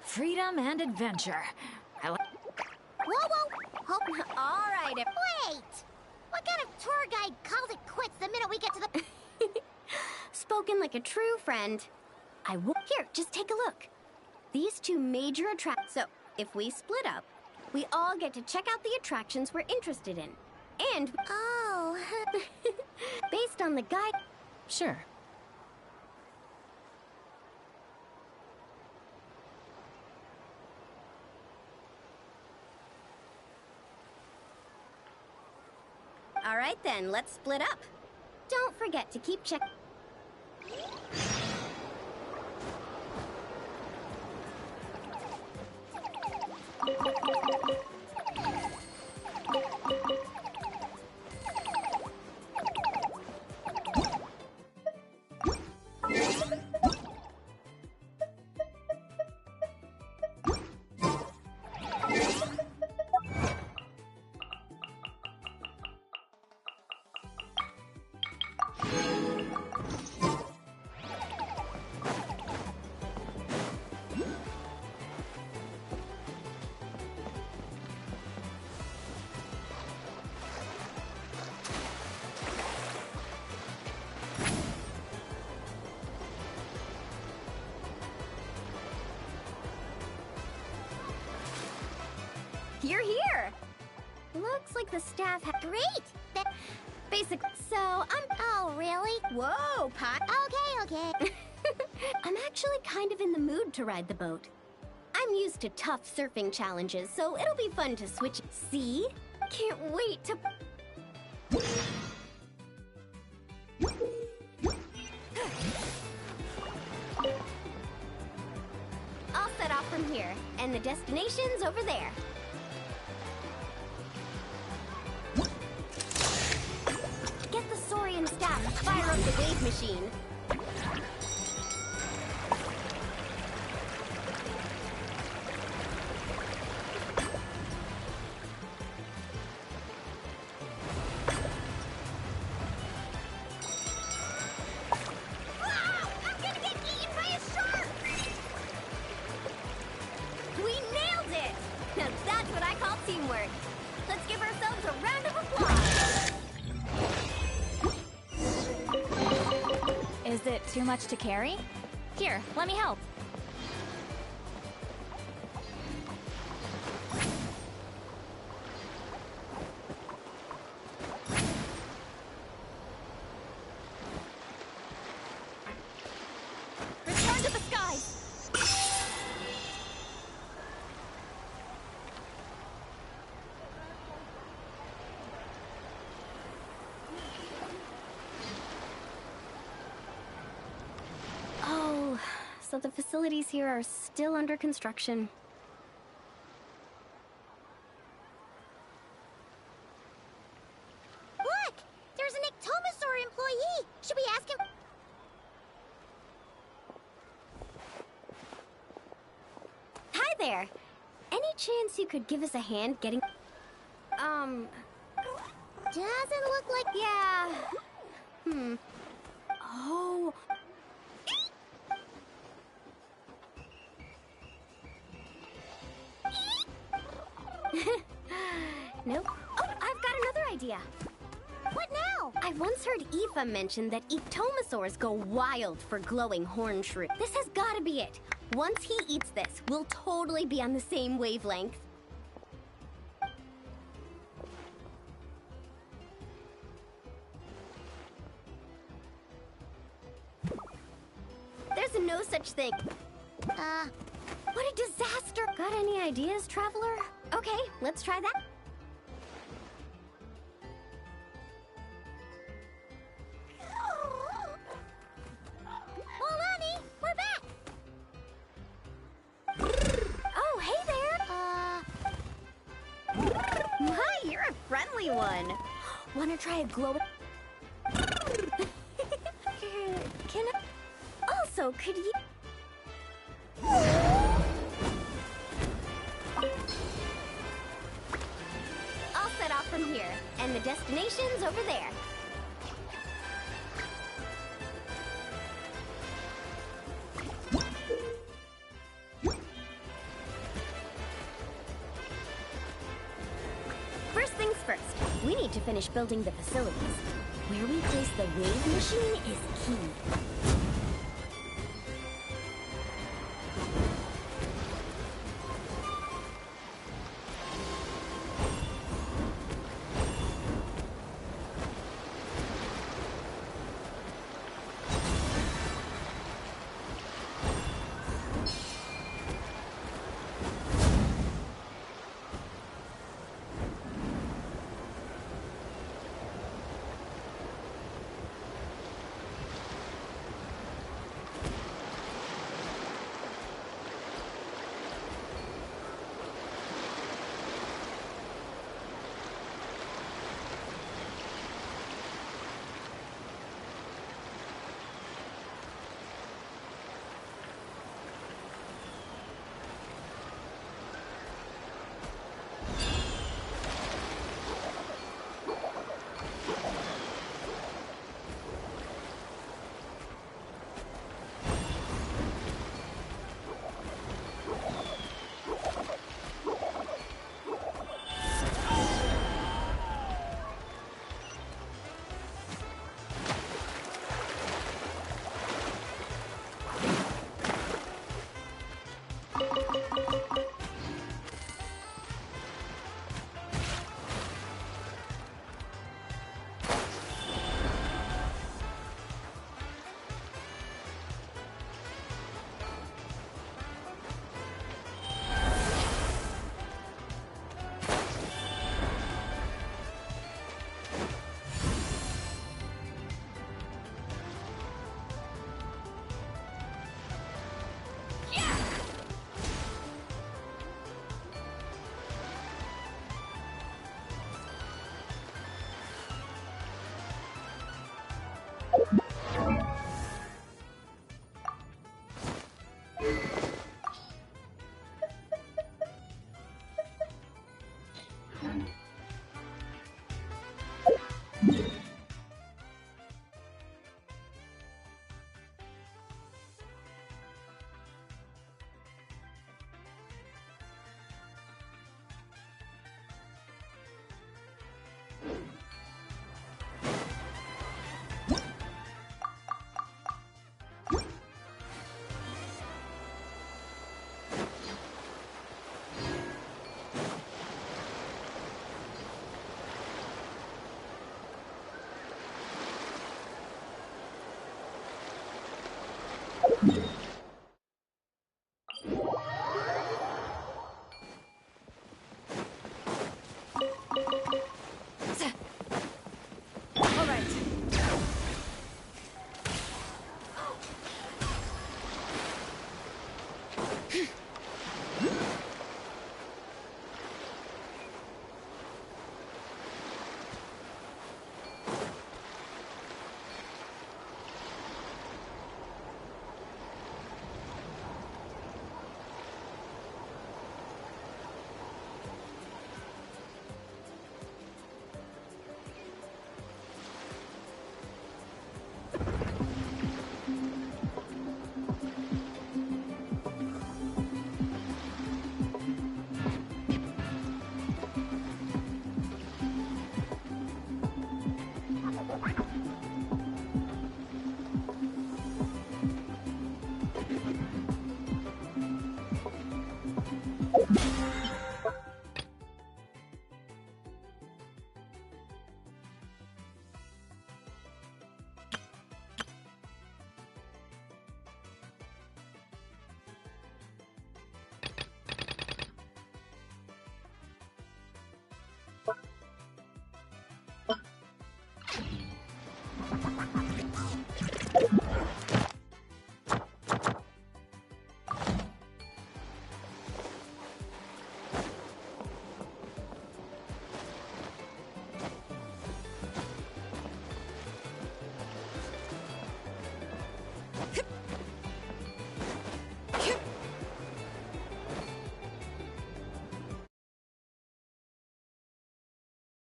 Freedom and adventure. I like... Whoa! All right. Wait! What kind of tour guide calls it quits the minute we get to the... Spoken like a true friend. I will... Here, just take a look. These two major attractions... So, if we split up, we all get to check out the attractions we're interested in. And... Oh... based on the guide... Sure. All right then, let's split up. Don't forget to keep checking. You're here! Looks like the staff had... Great! That... Basic... So, Oh, really? Whoa, Pot. Okay. I'm actually kind of in the mood to ride the boat. I'm used to tough surfing challenges, so it'll be fun to switch... See? Can't wait to... I'll set off from here, and the destination's over there. Get the Saurian staff to fire up the wave machine. We nailed it! Now that's what I call teamwork. Let's give ourselves a round of applause. Is it too much to carry? Here, let me help. Return to the skies! Oh, so the facilities here are still under construction. Look! There's an Ectomosaur employee! Should we ask him? Hi there! Any chance you could give us a hand getting... Doesn't look like... Yeah... Oh... Nope. Oh, I've got another idea. What now? I once heard Aoife mention that Ectomosaurs go wild for glowing horn shrew. This has gotta be it. Once he eats this, we'll totally be on the same wavelength. such thing. What a disaster! Got any ideas, Traveler? Okay, let's try that. Molani, we're back! Oh, hey there! My, you're a friendly one. Wanna try a glow? Can I... Also, could you... I'll set off from here, and the destination's over there. First things first, we need to finish building the facilities. Where we place the wave machine is key.